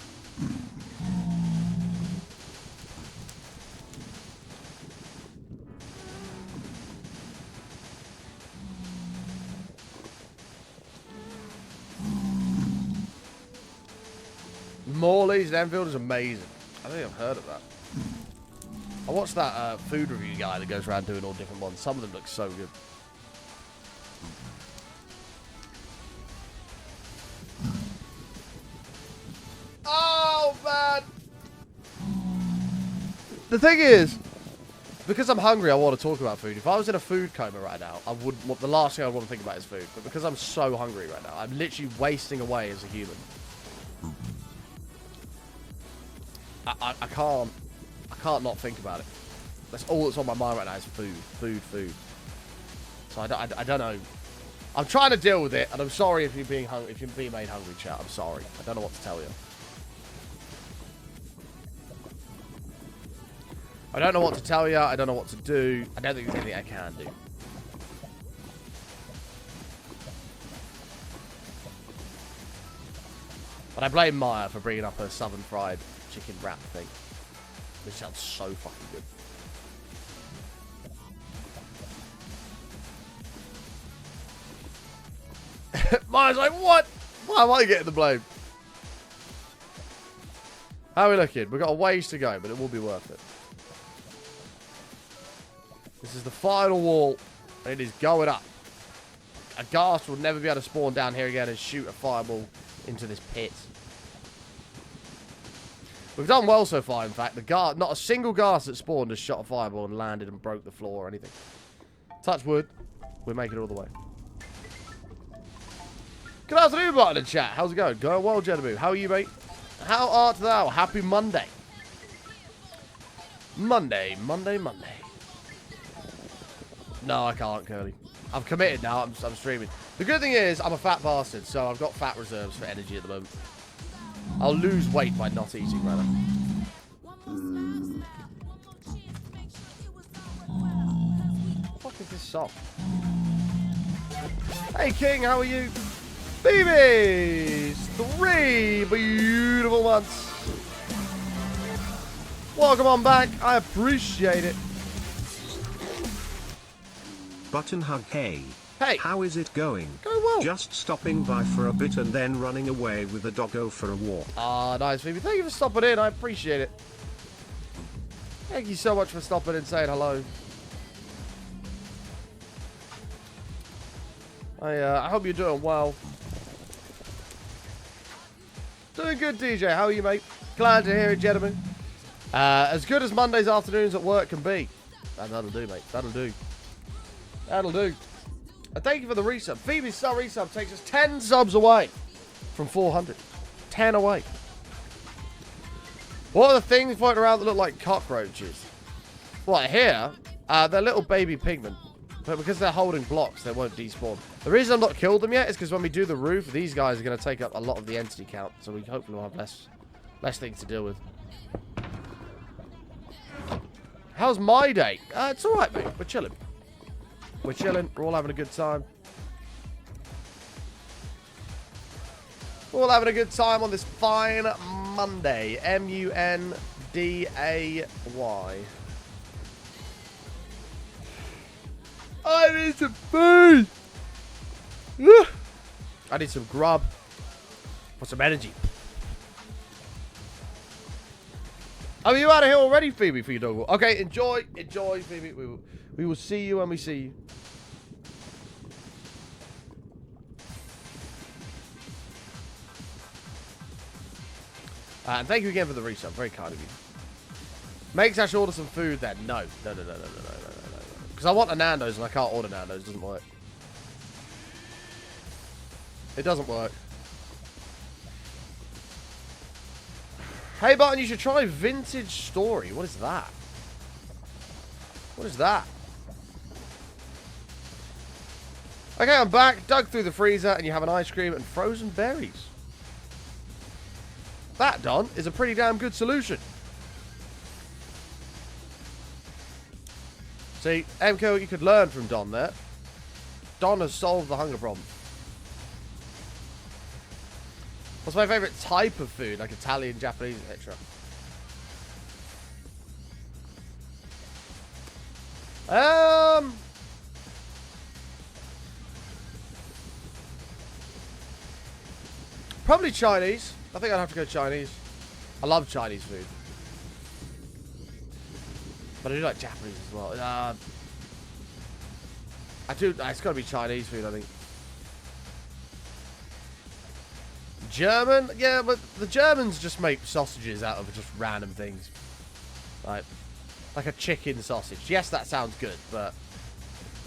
Speaker 1: Morley's in Enfield is amazing. I don't think I've heard of that. I watched that food review guy that goes around doing all different ones. Some of them look so good. Oh, man. The thing is, because I'm hungry, I want to talk about food. If I was in a food coma right now, the last thing I want to think about is food. But because I'm so hungry right now, I'm literally wasting away as a human. I can't not think about it. That's all that's on my mind right now is food. So I don't know. I'm trying to deal with it, and I'm sorry if you're being made hungry, chat. I'm sorry. I don't know what to tell you. I don't know what to tell you. I don't know what to do. I don't think there's anything I can do. But I blame Maya for bringing up her southern fried chicken wrap thing. Which sounds so fucking good. Mine's like, what? Why am I getting the blame? How are we looking? We've got a ways to go, but it will be worth it. This is the final wall. It is going up. A ghast will never be able to spawn down here again and shoot a fireball into this pit. We've done well so far, in fact. Not a single ghast that spawned has shot a fireball and landed and broke the floor or anything. Touch wood. We're making it all the way. Good afternoon, button in chat. How's it going? Going well, Genebu. How are you, mate? How art thou? Happy Monday. Monday. No, I can't, Curly. I've committed now. I'm streaming. The good thing is, I'm a fat bastard, so I've got fat reserves for energy at the moment. I'll lose weight by not eating, rather. What the fuck is this song? Hey, King, how are you? Babies! 3 beautiful months. Welcome on back. I appreciate it.
Speaker 2: Button hug, hey.
Speaker 1: Hey.
Speaker 2: How is it going?
Speaker 1: Going well.
Speaker 2: Just stopping by for a bit and then running away with the doggo for a walk.
Speaker 1: Ah, nice, Phoebe. Thank you for stopping in. I appreciate it. Thank you so much for stopping in and saying hello. I hope you're doing well. Doing good, DJ. How are you, mate? Glad to hear it, gentlemen. As good as Mondays afternoons at work can be. That'll do, mate. That'll do. That'll do. And thank you for the resub. Phoebe's sub resub takes us 10 subs away from 400. 10 away. What are the things floating around that look like cockroaches? Well, here, they're little baby pigmen. But because they're holding blocks, they won't despawn. The reason I've not killed them yet is because when we do the roof, these guys are going to take up a lot of the entity count. So we hopefully will have less things to deal with. How's my day? It's alright, mate. We're chilling. We're chilling. We're all having a good time. We're all having a good time on this fine Monday. M-U-N-D-A-Y. I need some food. I need some grub for some energy. Are you out of here already, Phoebe, for your dog walk? Okay, enjoy, Phoebe. We will see you when we see you. And thank you again for the resub. Very kind of you. Make Sash order some food then. No. Because I want a Nando's and I can't order Nando's. It doesn't work. It doesn't work. Hey, Button, you should try Vintage Story. What is that? What is that? Okay, I'm back. Dug through the freezer and you have an ice cream and frozen berries. That, Don, is a pretty damn good solution. See, MK, what you could learn from Don there. Don has solved the hunger problem. What's my favourite type of food? Like Italian, Japanese, etc. Probably Chinese. I think I'd have to go Chinese. I love Chinese food. But I do like Japanese as well. It's got to be Chinese food, I think. German? Yeah, but the Germans just make sausages out of just random things. Like a chicken sausage. Yes, that sounds good, but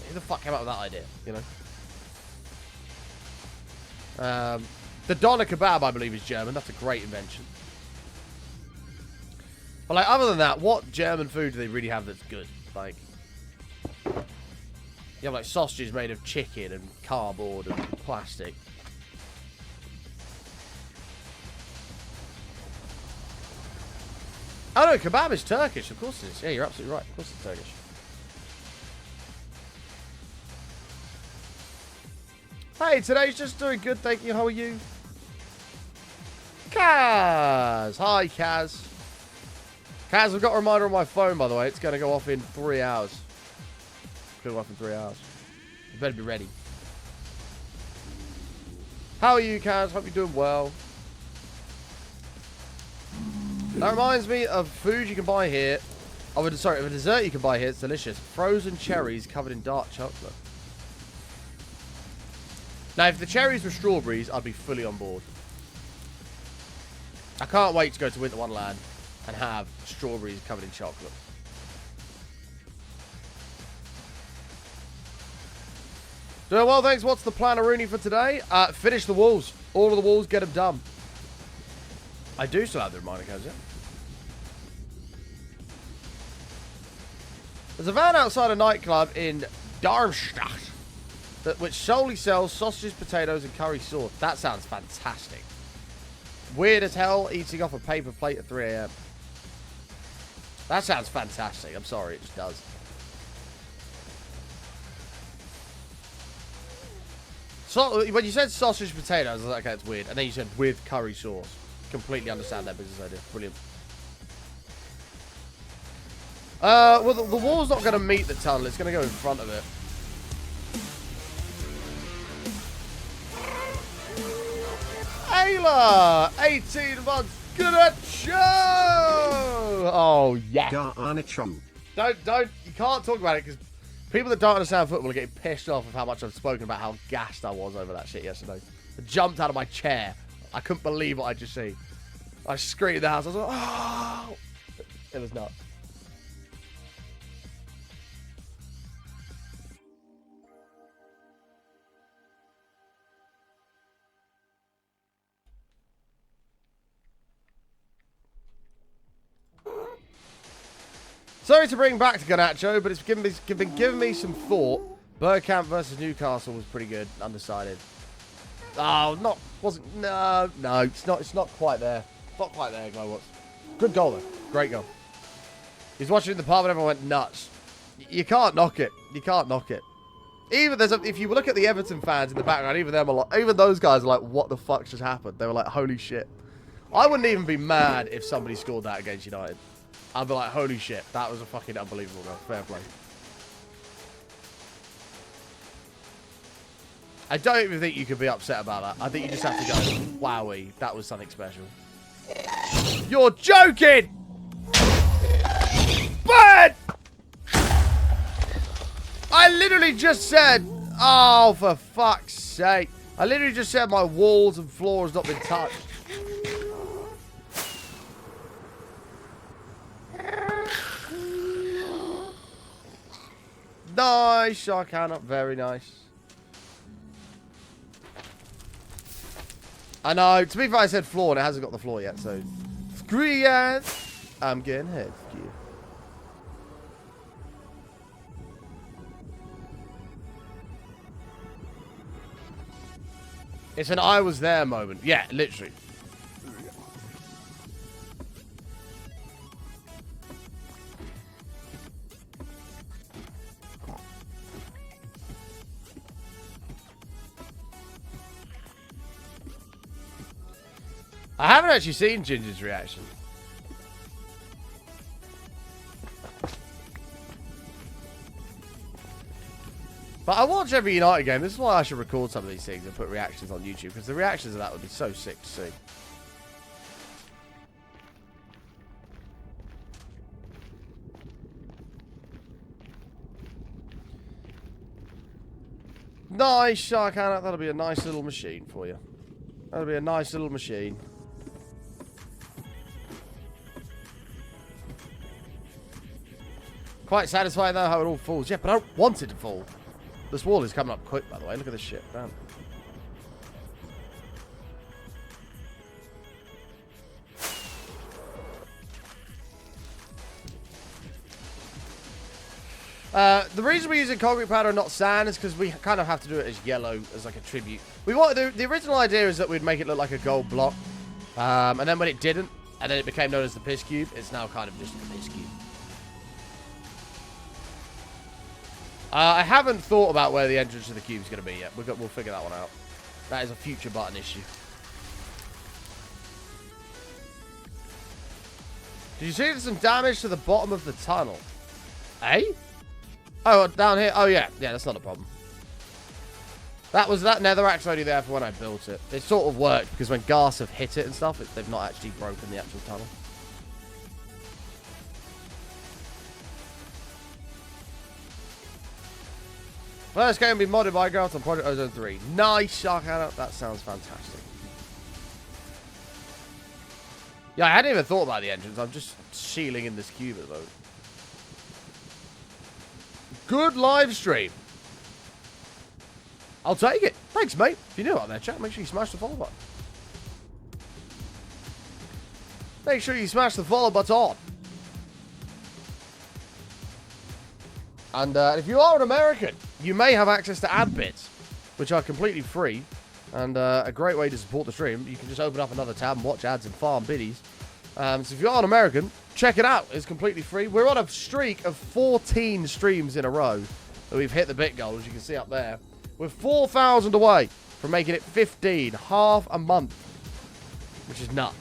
Speaker 1: who the fuck came up with that idea, you know? The doner kebab, I believe, is German. That's a great invention. But, like, other than that, what German food do they really have that's good? Like, you have, like, sausages made of chicken and cardboard and plastic. Oh, no, kebab is Turkish. Of course it is. Yeah, you're absolutely right. Of course it's Turkish. Hey, today's just doing good, thank you. How are you? Kaz! Hi, Kaz. Kaz, I've got a reminder on my phone, by the way. It's going to go off in 3 hours. It's going to go off in 3 hours. You better be ready. How are you, Kaz? Hope you're doing well. That reminds me of food you can buy here. Oh, sorry, of a dessert you can buy here. It's delicious. Frozen cherries covered in dark chocolate. Now, if the cherries were strawberries, I'd be fully on board. I can't wait to go to Winter Wonderland and have strawberries covered in chocolate. Doing well, thanks. What's the plan, Rooney, for today? Finish the walls. All of the walls, get them done. I do still have the reminder codes, yeah. There's a van outside a nightclub in Darmstadt which solely sells sausages, potatoes, and curry sauce. That sounds fantastic. Weird as hell, eating off a paper plate at 3 a.m. That sounds fantastic. I'm sorry, it just does. So, when you said sausage, potatoes, I was like, okay, it's weird. And then you said with curry sauce. Completely understand that business idea. Brilliant. Well, the wall's not going to meet the tunnel. It's going to go in front of it. Ayla! 18 months. Good at show! Oh, yeah. Don't, you can't talk about it because people that don't understand football are getting pissed off of how much I've spoken about how gassed I was over that shit yesterday. I jumped out of my chair. I couldn't believe what I just see. I screamed in the house. I was like, oh! It was nuts. Sorry to bring back to Garnacho, but it's been giving me some thought. Bergkamp versus Newcastle was pretty good. Undecided. Oh, no, it's not quite there. Not quite there, Glowwatts. Good goal, though. Great goal. He's watching in the pub and everyone went nuts. You can't knock it. You can't knock it. Even if you look at the Everton fans in the background, even those guys are like, what the fuck just happened? They were like, holy shit. I wouldn't even be mad if somebody scored that against United. I'd be like, holy shit, that was a fucking unbelievable goal. Fair play. I don't even think you could be upset about that. I think you just have to go, wowie, that was something special. You're joking! But I literally just said, oh, for fuck's sake. I literally just said my walls and floors not been touched. Nice, Sharkana. Very nice. I know. To be fair, I said floor and it hasn't got the floor yet, so screw you guys. I'm getting head. It's an I was there moment. Yeah, literally. I haven't actually seen Ginger's reaction. But I watch every United game. This is why I should record some of these things and put reactions on YouTube, because the reactions of that would be so sick to see. Nice, Sharkana. That'll be a nice little machine for you. That'll be a nice little machine. Quite satisfying though how it all falls. Yeah, but I don't want it to fall. This wall is coming up quick, by the way. Look at this shit. Damn. The reason we're using concrete powder and not sand is because we kind of have to do it as yellow, as like a tribute. We want the original idea is that we'd make it look like a gold block, and then when it didn't, and then it became known as the piss cube, it's now kind of just the piss cube. I haven't thought about where the entrance to the cube is going to be yet. We'll figure that one out. That is a future button issue. Did you see there's some damage to the bottom of the tunnel? Eh? Oh, down here. Oh, yeah. Yeah, that's not a problem. That netherrack's only there for when I built it. It sort of worked because when Gas have hit it and stuff, they've not actually broken the actual tunnel. First game will be modded by Girls on Project Ozone 3. Nice, Sharkana. That sounds fantastic. Yeah, I hadn't even thought about the entrance. I'm just sealing in this cube at the moment. Good live stream. I'll take it. Thanks, mate. If you're new out there, chat, make sure you smash the follow button. Make sure you smash the follow button. And if you are an American, you may have access to ad bits, which are completely free. And a great way to support the stream. You can just open up another tab and watch ads and farm biddies. So if you are an American, check it out. It's completely free. We're on a streak of 14 streams in a row that we've hit the bit goal, as you can see up there. We're 4,000 away from making it 15, half a month, which is nuts.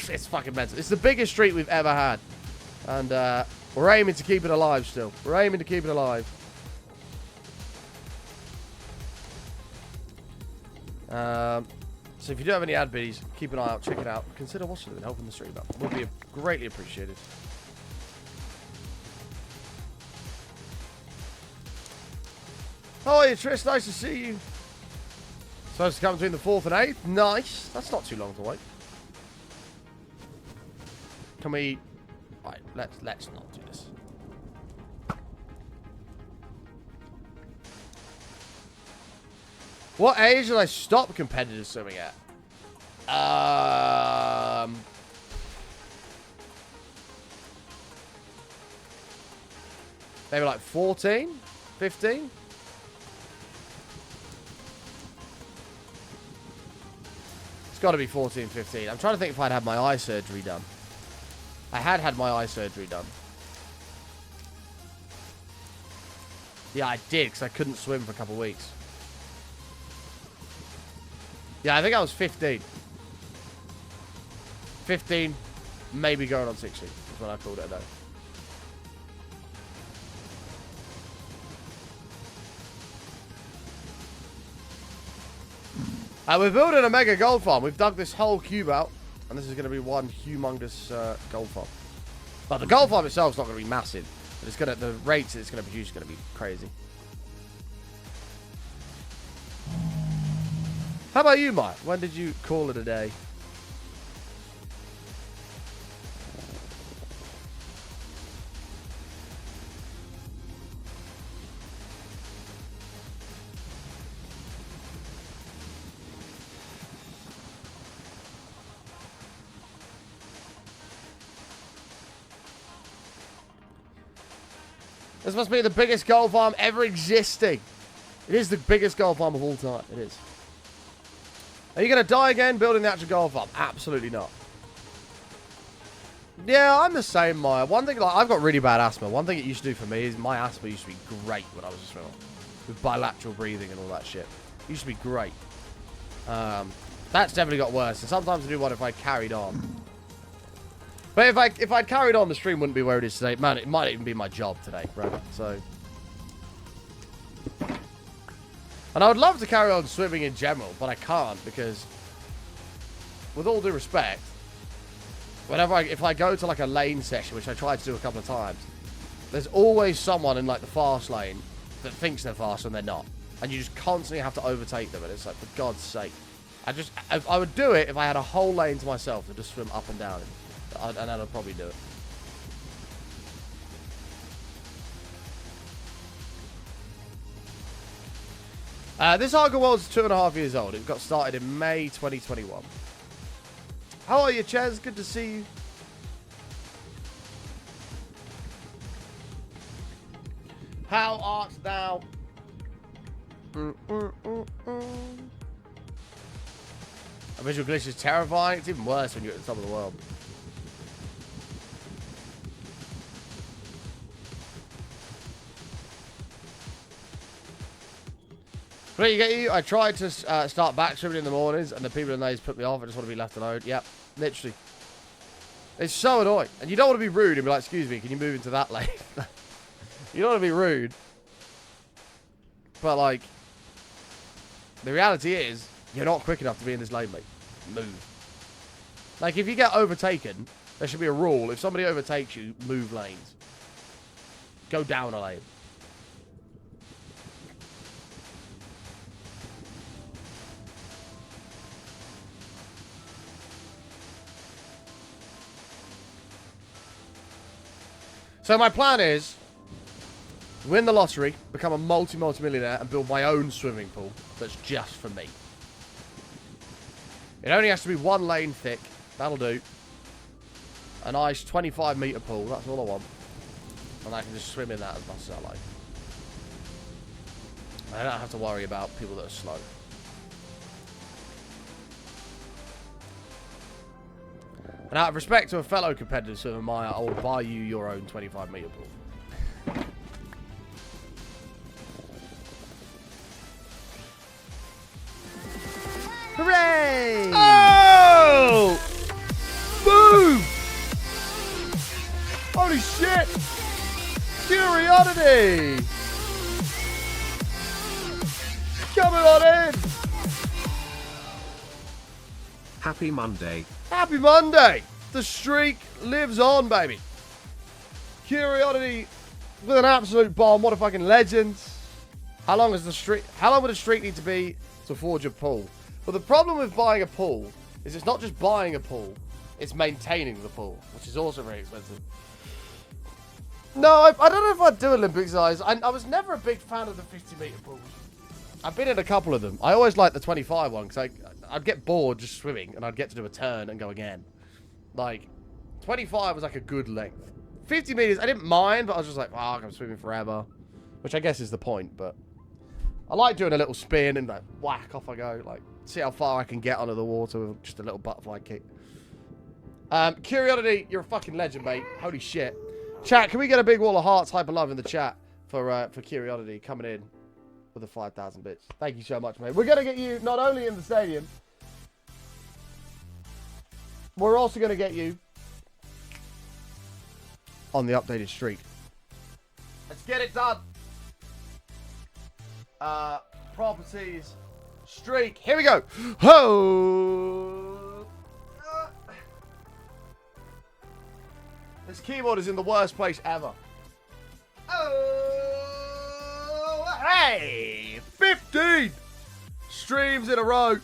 Speaker 1: It's fucking mental. It's the biggest streak we've ever had. And we're aiming to keep it alive still. We're aiming to keep it alive. So if you do have any ad biddies, keep an eye out, check it out. Consider watching it and helping the stream out. Would be greatly appreciated. How are you, Tris? Nice to see you. Supposed to come between the 4th and 8th. Nice. That's not too long to wait. Can we... Right, let's not do this. What age did I stop competitive swimming at? Maybe like 14? 15? It's got to be 14, 15. I'm trying to think if I'd had my eye surgery done. I had my eye surgery done. Yeah, I did, because I couldn't swim for a couple of weeks. Yeah, I think I was 15. 15, maybe going on 16. That's what I called it a day. We're building a mega gold farm. We've dug this whole cube out, and this is going to be one humongous gold farm. But the gold farm itself is not going to be massive, but it's going to, the rates it's going to produce is going to be crazy. How about you, Mike? When did you call it a day? This must be the biggest gold farm ever existing. It is the biggest gold farm of all time. It is. Are you going to die again building the actual gold farm? Absolutely not. Yeah, I'm the same, Maya. One thing, like, I've got really bad asthma. One thing it used to do for me is my asthma used to be great when I was a swimmer. With bilateral breathing and all that shit. It used to be great. That's definitely got worse. And sometimes I do wonder if I carried on. But if I'd carried on, the stream wouldn't be where it is today. Man, it might even be my job today, right? So... And I would love to carry on swimming in general, but I can't because, with all due respect, if I go to like a lane session, which I tried to do a couple of times, there's always someone in like the fast lane that thinks they're fast and they're not, and you just constantly have to overtake them. And it's like, for God's sake, I would do it if I had a whole lane to myself to just swim up and down, and then I'd probably do it. This Hardcore World's 2.5 years old. It got started in May 2021. How are you, Ches? Good to see you. How art thou? A visual glitch is terrifying. It's even worse when you're at the top of the world. But you get you. I tried to start back swimming in the mornings, and the people in those put me off. I just want to be left alone. Yep, literally. It's so annoying. And you don't want to be rude and be like, excuse me, can you move into that lane? You don't want to be rude. But, like, The reality is, you're not quick enough to be in this lane, mate. Move. Like, if you get overtaken, there should be a rule. If somebody overtakes you, move lanes. Go down a lane. So my plan is win the lottery, become a multi-millionaire, and build my own swimming pool that's just for me. It only has to be 1 lane thick. That'll do. A nice 25-meter pool. That's all I want. And I can just swim in that as much as I like. I don't have to worry about people that are slow. And out of respect to a fellow competitor, Swimmer Maya, I will buy you your own 25-meter pool. Hooray!
Speaker 3: Oh!
Speaker 1: Boom! Holy shit! Curiosity! Coming on in!
Speaker 2: Happy Monday.
Speaker 1: Happy Monday! The streak lives on, baby. Curiosity with an absolute bomb. What a fucking legend. How long would the streak need to be to forge a pool? But the problem with buying a pool is it's not just buying a pool, it's maintaining the pool, which is also very expensive. No, I don't know if I'd do Olympic size. I was never a big fan of the 50-meter pools. I've been in a couple of them. I always liked the 25 one because I'd get bored just swimming and I'd get to do a turn and go again. Like, 25 was like a good length. 50 meters, I didn't mind, but I was just like, fuck, I'm swimming forever. Which I guess is the point, but I like doing a little spin and like, whack, off I go. Like, see how far I can get under the water with just a little butterfly kick. Curiosity, you're a fucking legend, mate. Holy shit. Chat, can we get a big wall of hearts, hyper love in the chat for Curiosity coming in with the 5,000 bits. Thank you so much, mate. We're going to get you not only in the stadium, we're also going to get you on the updated streak. Let's get it done. Properties, streak. Here we go. Ho! This keyboard is in the worst place ever. Oh, hey! 15 streams in a row.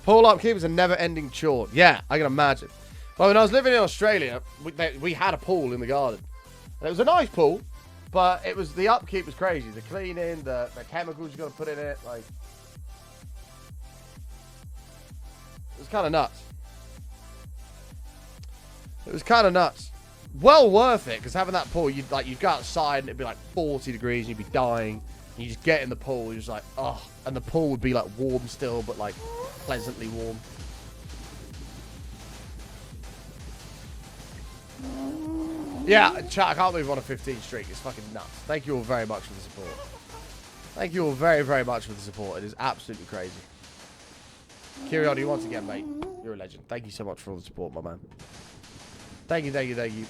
Speaker 1: Pull up keepers a never-ending chore. Yeah, I can imagine. Well, when I was living in Australia, we had a pool in the garden. And it was a nice pool, but it was the upkeep was crazy. The cleaning, the chemicals you got to put in it, like it was kind of nuts. It was kind of nuts. Well worth it, because having that pool, you'd go outside and it'd be like 40 degrees and you'd be dying. And you just get in the pool, you're just like, oh, and the pool would be like warm still, but like pleasantly warm. Yeah, chat, I can't move on a 15 streak. It's fucking nuts. Thank you all very much for the support. Thank you all very, very much for the support. It is absolutely crazy. Curiosity, once again, mate, you're a legend. Thank you so much for all the support, my man. Thank you, thank you, thank you.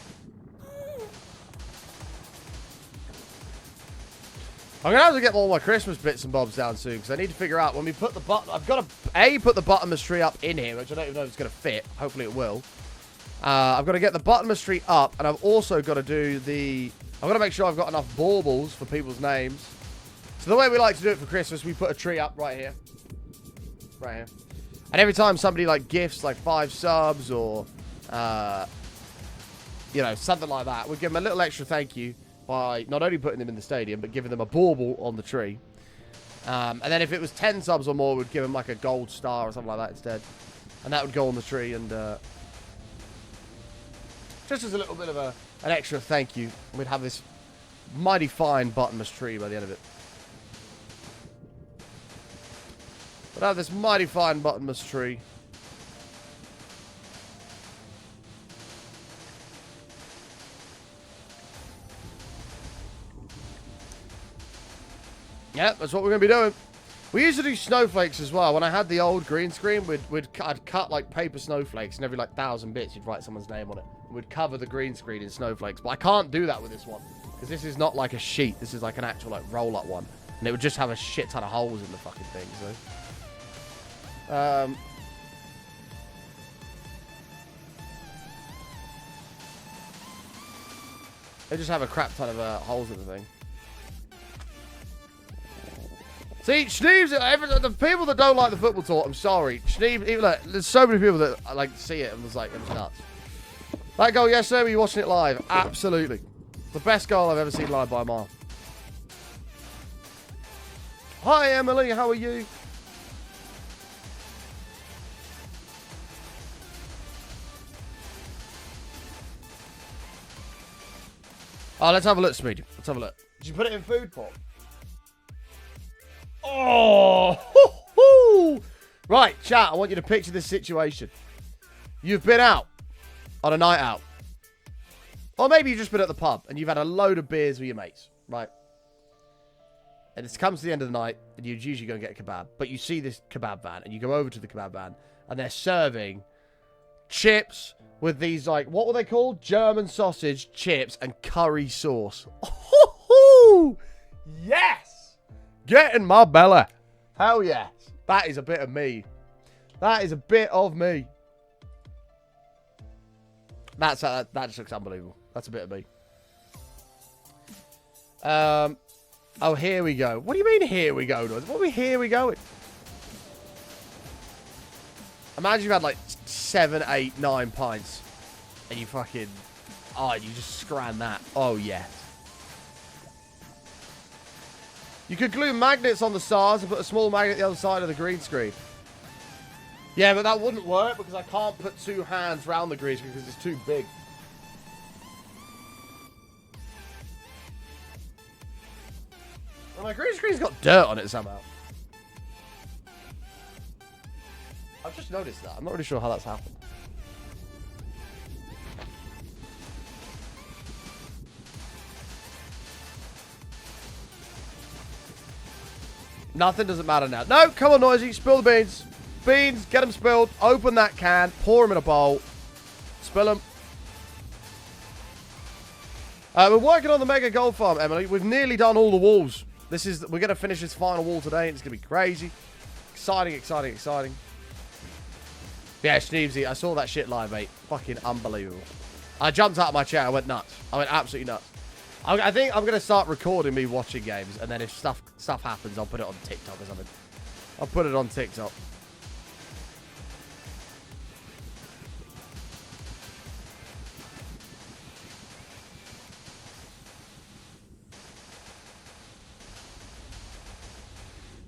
Speaker 1: I'm going to have to get all my Christmas bits and bobs down soon, because I need to figure out when we put the button... I've got to, put the buttonless tree up in here, which I don't even know if it's going to fit. Hopefully it will. I've got to get the buttonless tree up, and I've also got to do the... I've got to make sure I've got enough baubles for people's names. So the way we like to do it for Christmas, we put a tree up right here. Right here. And every time somebody, like, gifts, like, 5 subs or... you know, something like that, we'd give them a little extra thank you by not only putting them in the stadium, but giving them a bauble on the tree. And then if it was 10 subs or more, we'd give them like a gold star or something like that instead. And that would go on the tree, and just as a little bit of an extra thank you, we'd have this mighty fine buttonless tree by the end of it. We'd have this mighty fine buttonless tree. Yeah, that's what we're going to be doing. We used to do snowflakes as well. When I had the old green screen, I'd cut like paper snowflakes, and every like 1,000 bits, you'd write someone's name on it. We'd cover the green screen in snowflakes. But I can't do that with this one, because this is not like a sheet. This is like an actual like roll-up one. And it would just have a shit ton of holes in the fucking thing, so. They just have a crap ton of holes in the thing. See, Schneeb's, the people that don't like the football talk, I'm sorry. Schneeb, even like, there's so many people that like see it and was like, it's nuts. That goal yesterday, were you watching it live? Absolutely. The best goal I've ever seen live by a mile. Hi, Emily, how are you? Oh, let's have a look, Speedy. Let's have a look. Did you put it in food pot? Oh! Hoo-hoo! Right, chat, I want you to picture this situation. You've been out on a night out. Or maybe you've just been at the pub and you've had a load of beers with your mates, right? And it comes to the end of the night and you'd usually go and get a kebab. But you see this kebab van and you go over to the kebab van and they're serving chips with these, like, what were they called? German sausage, chips, and curry sauce. Oh, yes! Get in my belly. Hell yes. That is a bit of me. That is a bit of me. That just looks unbelievable. That's a bit of me. Oh, here we go. What do you mean, here we go? What are we here we going? Imagine you had like 7, 8, 9 pints. And you fucking... Oh, you just scran that. Oh, yes. You could glue magnets on the stars and put a small magnet the other side of the green screen. Yeah, but that wouldn't work because I can't put 2 hands round the green screen because it's too big. Well, my green screen's got dirt on it somehow. I've just noticed that. I'm not really sure how that's happened. Nothing doesn't matter now. No, come on, Noisy. Spill the beans. Beans, get them spilled. Open that can. Pour them in a bowl. Spill them. We're working on the mega gold farm, Emily. We've nearly done all the walls. We're going to finish this final wall today, and it's going to be crazy. Exciting, exciting, exciting. Yeah, Schneebsy, I saw that shit live, mate. Fucking unbelievable. I jumped out of my chair. I went nuts. I went absolutely nuts. I think I'm going to start recording me watching games, and then if stuff happens, I'll put it on TikTok or something. I'll put it on TikTok.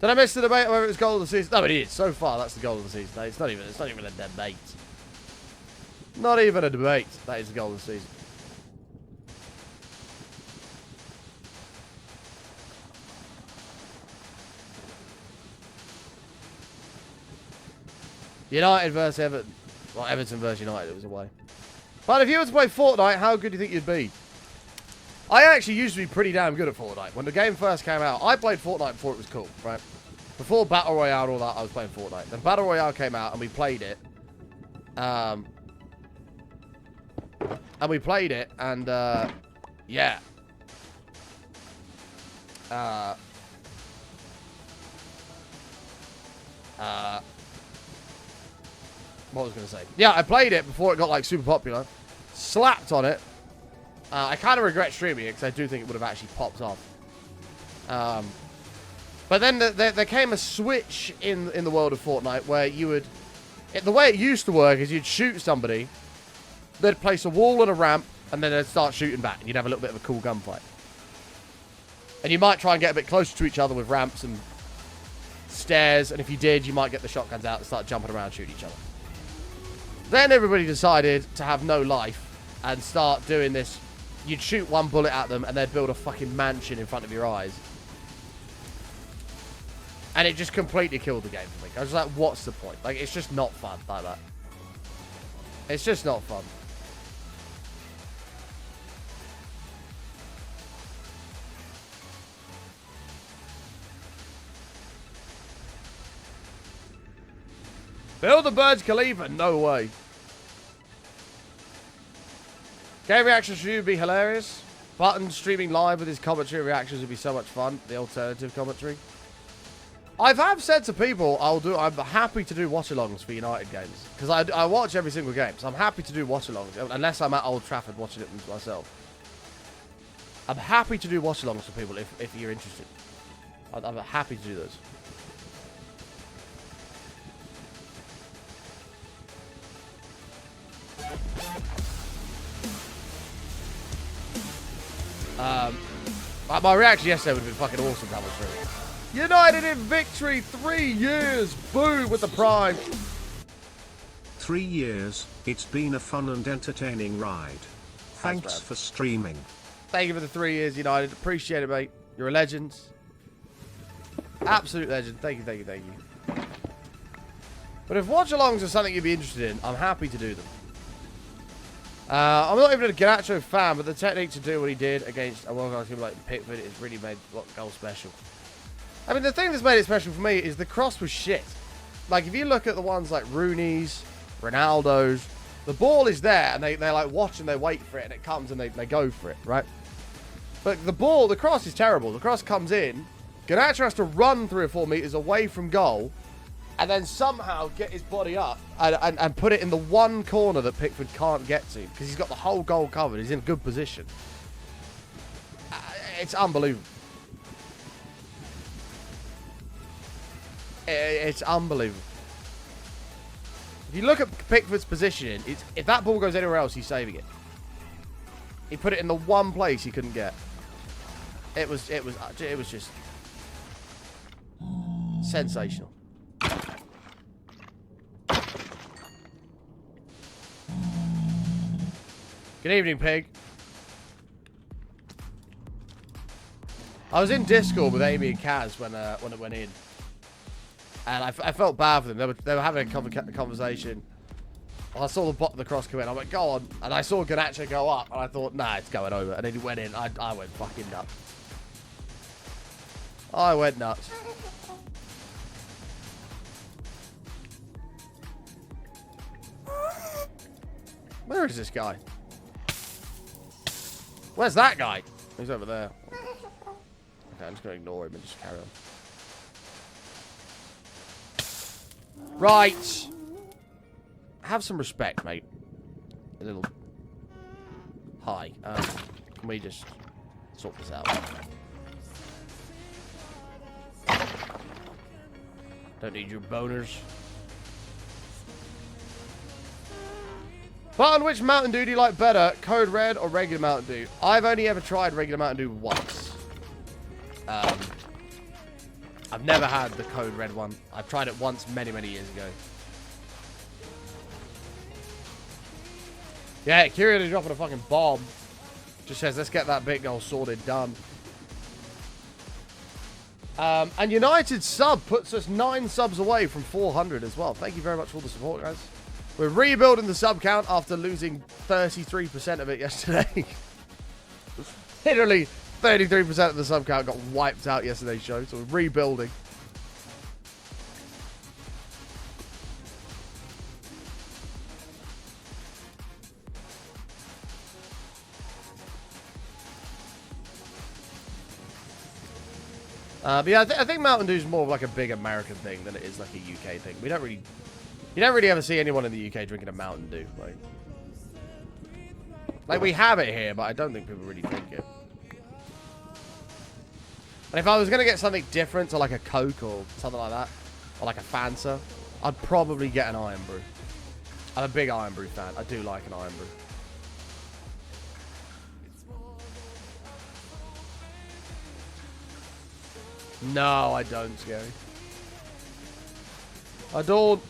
Speaker 1: Did I miss the debate on whether it was goal of the season? No, it is. So far, that's the goal of the season. It's not even a debate. Not even a debate. That is the goal of the season. United versus Everton. Well, Everton versus United, it was away. But if you were to play Fortnite, how good do you think you'd be? I actually used to be pretty damn good at Fortnite. When the game first came out, I played Fortnite before it was cool, right? Before Battle Royale and all that, I was playing Fortnite. Then Battle Royale came out and we played it. And yeah. What was I going to say? Yeah, I played it before it got, like, super popular. Slapped on it. I kind of regret streaming it because I do think it would have actually popped off. But then there came a switch in the world of Fortnite where you would... the way it used to work is you'd shoot somebody, they'd place a wall and a ramp, and then they'd start shooting back, and you'd have a little bit of a cool gunfight. And you might try and get a bit closer to each other with ramps and stairs, and if you did, you might get the shotguns out and start jumping around and shooting each other. Then everybody decided to have no life and start doing this. You'd shoot one bullet at them and they'd build a fucking mansion in front of your eyes. And it just completely killed the game for me. I was like, what's the point? Like, it's just not fun like that. It's just not fun. Build the Burj Khalifa? No way. Game reactions for you would be hilarious. Button streaming live with his commentary and reactions would be so much fun. The alternative commentary. I have said to people, I'm happy to do watch-alongs for United games. Because I watch every single game. So I'm happy to do watch-alongs. Unless I'm at Old Trafford watching it myself. I'm happy to do watch-alongs for people if you're interested. I'm happy to do those. My reaction yesterday would have been fucking awesome to have a stream. United in victory, 3 years. Boo with the prime.
Speaker 2: 3 years, it's been a fun and entertaining ride. Thanks for streaming.
Speaker 1: Thank you for the 3 years, United. Appreciate it, mate. You're a legend. Absolute legend. Thank you, thank you, thank you. But if watch-alongs are something you'd be interested in, I'm happy to do them. I'm not even a Garnacho fan, but the technique to do what he did against a world-class team like Pickford has really made the goal special. I mean, the thing that's made it special for me is the cross was shit. Like, if you look at the ones like Rooney's, Ronaldo's, the ball is there, and they like watch and they wait for it, and it comes and they go for it, right? But the cross is terrible. The cross comes in, Garnacho has to run 3 or 4 meters away from goal, and then somehow get his body up and put it in the one corner that Pickford can't get to, because he's got the whole goal covered. He's in a good position. It's unbelievable. It's unbelievable. If you look at Pickford's positioning, if that ball goes anywhere else, he's saving it. He put it in the one place he couldn't get. It was just sensational. Good evening, Pig. I was in Discord with Amy and Kaz when it went in. And I felt bad for them. They were having a conversation. I saw the bottom of the cross come in. I went, go on. And I saw Garnacho go up. And I thought, nah, it's going over. And then he went in. I went fucking nuts. I went nuts. Where is this guy? Where's that guy? He's over there. Okay, I'm just going to ignore him and just carry on. Right. Have some respect, mate. A little... Hi. Can we just sort this out? Don't need your boners. Button, which Mountain Dew do you like better? Code Red or regular Mountain Dew? I've only ever tried regular Mountain Dew once. I've never had the Code Red one. I've tried it once many, many years ago. Yeah, Kieran is dropping a fucking bomb. Just says, let's get that big goal sorted, done. And United sub puts us 9 subs away from 400 as well. Thank you very much for all the support, guys. We're rebuilding the sub count after losing 33% of it yesterday. Literally 33% of the sub count got wiped out yesterday's show, so we're rebuilding. But yeah, I think Mountain Dew is more of like a big American thing than it is like a UK thing. You don't really ever see anyone in the UK drinking a Mountain Dew. Like we have it here, but I don't think people really drink it. And if I was going to get something different to like a Coke or something like that, or like a Fanta, I'd probably get an Iron Brew. I'm a big Iron Brew fan. I do like an Iron Brew. No, I don't, Scary. I don't.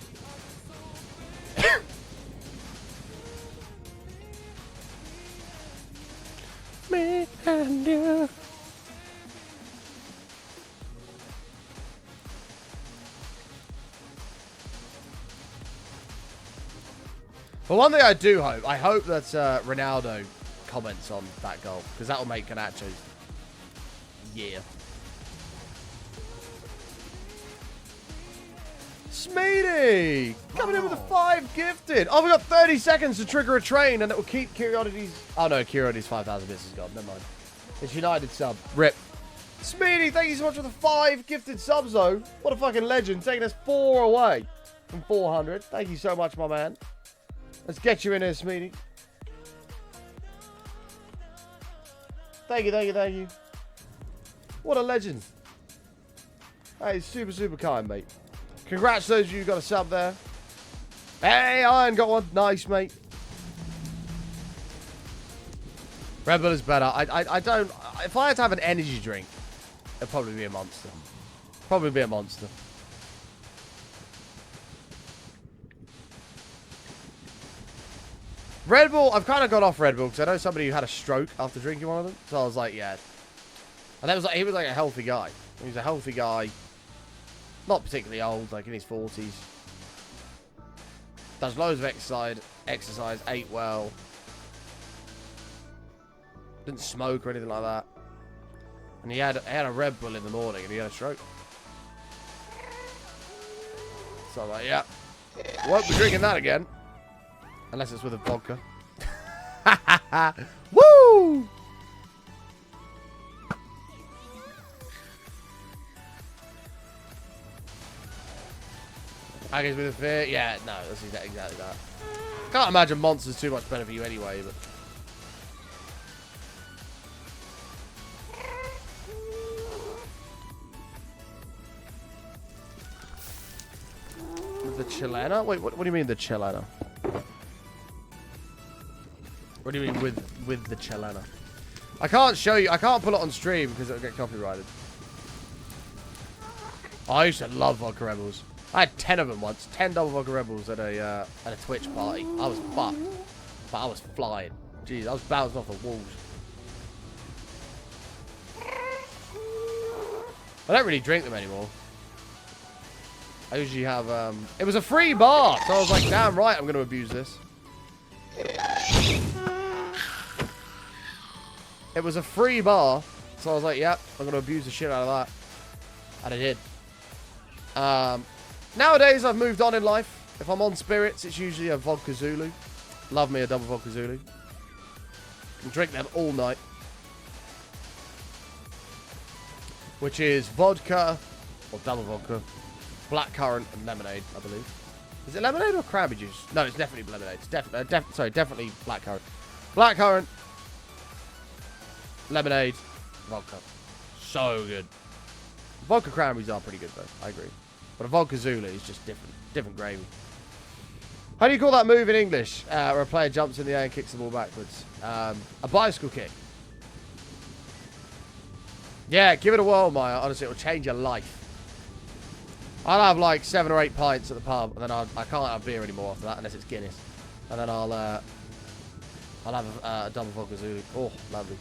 Speaker 1: Me and you. Well, one thing I do hope, I hope that Ronaldo comments on that goal, because that will make Garnacho's year. Smeedy! Coming in with a 5 gifted. Oh, we got 30 seconds to trigger a train, and it will keep Curiosity's... Oh, no, Curiosity's 5,000 bits is gone. Never mind. It's United sub. Rip. Speedy, thank you so much for the 5 gifted subs, though. What a fucking legend. Taking us 4 away from 400. Thank you so much, my man. Let's get you in here, Speedy. Thank you, thank you, thank you. What a legend. That is super, super kind, mate. Congrats to those of you who got a sub there. Hey, Iron got one. Nice, mate. Red Bull is better. I don't... If I had to have an energy drink, it'd probably be a Monster. Probably be a Monster. Red Bull, I've kind of got off Red Bull because I know somebody who had a stroke after drinking one of them. So I was like, yeah. And that was like, he was like a healthy guy. He was a healthy guy. Not particularly old, like in his 40s. Does loads of exercise, ate well. Didn't smoke or anything like that. And he had a Red Bull in the morning and he had a stroke. So I'm like, yeah. Won't be drinking that again. Unless it's with a vodka. Woo! Aggies with a fear? Yeah, no, that's exactly that. Can't imagine Monster's too much better for you anyway, but... The Chilena? Wait, what do you mean the Chilena? What do you mean with the Chilena? I can't show you. I can't pull it on stream because it'll get copyrighted. I used to love Vodka Rebels. I had 10 of them once. 10 double Vodka Rebels at a Twitch party. I was fucked. But I was flying. Jeez, I was bouncing off the walls. I don't really drink them anymore. I usually have, it was a free bar, so I was like, damn right, I'm going to abuse this. It was a free bar, so I was like, yep, I'm going to abuse the shit out of that. And I did. Nowadays, I've moved on in life. If I'm on spirits, it's usually a Vodka Zulu. Love me a double Vodka Zulu. Can drink them all night. Which is vodka, or double vodka, blackcurrant and lemonade, I believe. Is it lemonade or cranberry juice? No, it's definitely lemonade. It's definitely blackcurrant. Blackcurrant, lemonade, vodka. So good. Vodka cranberries are pretty good though. I agree. But a vodka Zulu is just different gravy. How do you call that move in English? Where a player jumps in the air and kicks the ball backwards. A bicycle kick. Yeah, give it a whirl, Maya. Honestly, it will change your life. I'll have like 7 or 8 pints at the pub, and then I can't have beer anymore after that unless it's Guinness. And then I'll have a double vodka Zulu. Oh, lovely.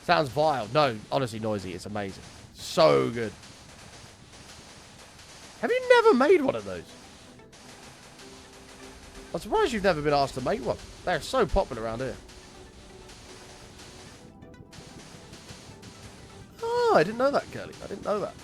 Speaker 1: Sounds vile. No, honestly, noisy. It's amazing. So good. Have you never made one of those? I'm surprised you've never been asked to make one. They're so popular around here. Oh, I didn't know that, Curly. I didn't know that.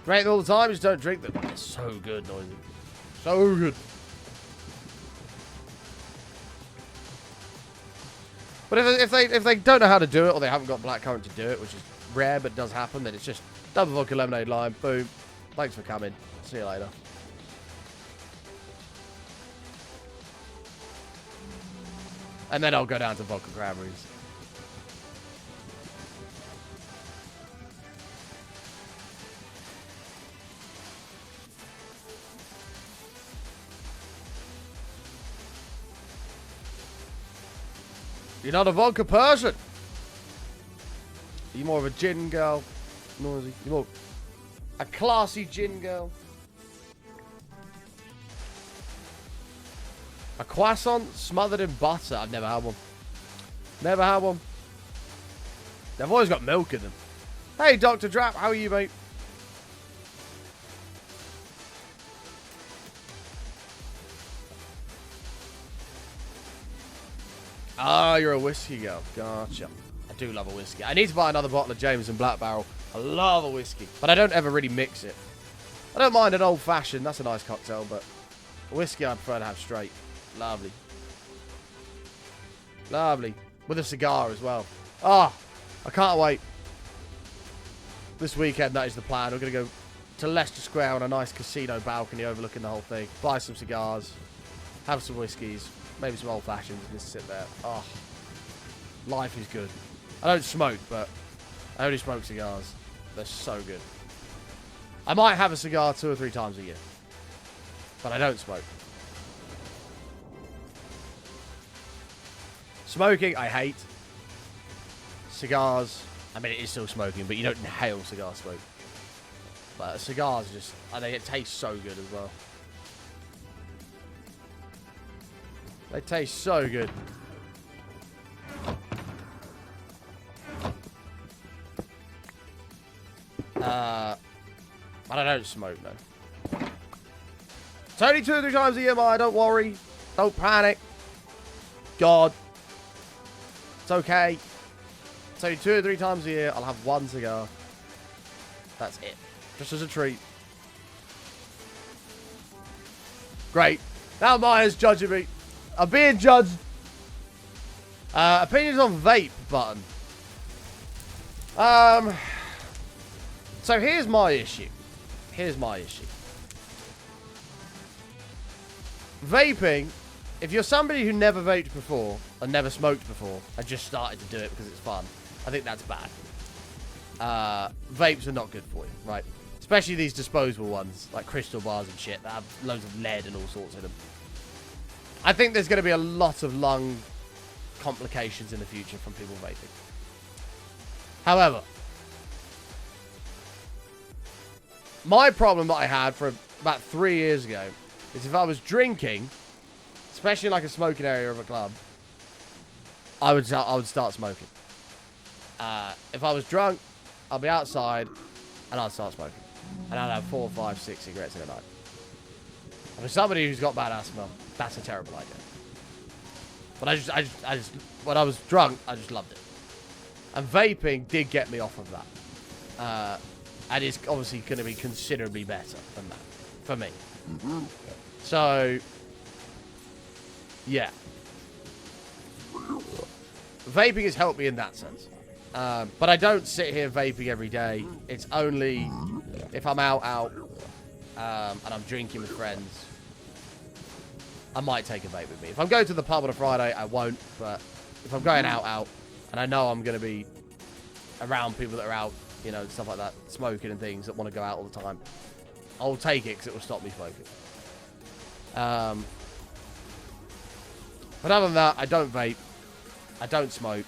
Speaker 1: Drink all the time, just don't drink them. It's so good, noisy. So good. But if they don't know how to do it, or they haven't got blackcurrant to do it, which is rare but does happen, then it's just double vodka, lemonade, lime, boom. Thanks for coming. See you later. And then I'll go down to vodka cranberries. You're not a vodka person. You're more of a gin girl. Noisy. You're more a classy gin girl. A croissant smothered in butter. I've never had one. Never had one. They've always got milk in them. Hey, Dr. Drap. How are you, mate? Ah, you're a whiskey girl. Gotcha. I do love a whiskey. I need to buy another bottle of Jameson Black Barrel. I love a whiskey. But I don't ever really mix it. I don't mind an old-fashioned. That's a nice cocktail, but a whiskey I prefer to have straight. Lovely. Lovely. With a cigar as well. Ah, I can't wait. This weekend, that is the plan. We're going to go to Leicester Square on a nice casino balcony overlooking the whole thing. Buy some cigars. Have some whiskeys. Maybe some old-fashions. Just sit there. Oh, life is good. I don't smoke, but I only smoke cigars. They're so good. I might have a cigar 2 or 3 times a year. But I don't smoke. Smoking, I hate. Cigars, I mean, it is still smoking, but you don't inhale cigar smoke. But cigars just, I think it tastes so good as well. They taste so good. But I don't smoke, though. It's only 2 or 3 times a year, Maya. Don't worry. Don't panic. God. It's okay. It's only 2 or 3 times a year. I'll have 1 cigar. That's it. Just as a treat. Great. Now Maya's judging me. I'm being judged. Opinions on vape button. So here's my issue. Vaping, if you're somebody who never vaped before, or never smoked before, and just started to do it because it's fun, I think that's bad. Vapes are not good for you, right? Especially these disposable ones, like crystal bars and shit, that have loads of lead and all sorts in them. I think there's going to be a lot of lung complications in the future from people vaping. However, my problem that I had for about 3 years ago is if I was drinking, especially in like a smoking area of a club, I would start smoking. If I was drunk, I'd be outside and I'd start smoking. And I'd have 4, 5, 6 cigarettes in a night. And for somebody who's got bad asthma, that's a terrible idea. But I just, when I was drunk, I just loved it. And vaping did get me off of that. And it's obviously going to be considerably better than that for me. So, yeah. Vaping has helped me in that sense. But I don't sit here vaping every day. It's only if I'm out, and I'm drinking with friends, I might take a vape with me. If I'm going to the pub on a Friday, I won't. But if I'm going out, and I know I'm going to be around people that are out, you know, stuff like that, smoking and things that want to go out all the time, I'll take it because it will stop me smoking. But other than that, I don't vape. I don't smoke.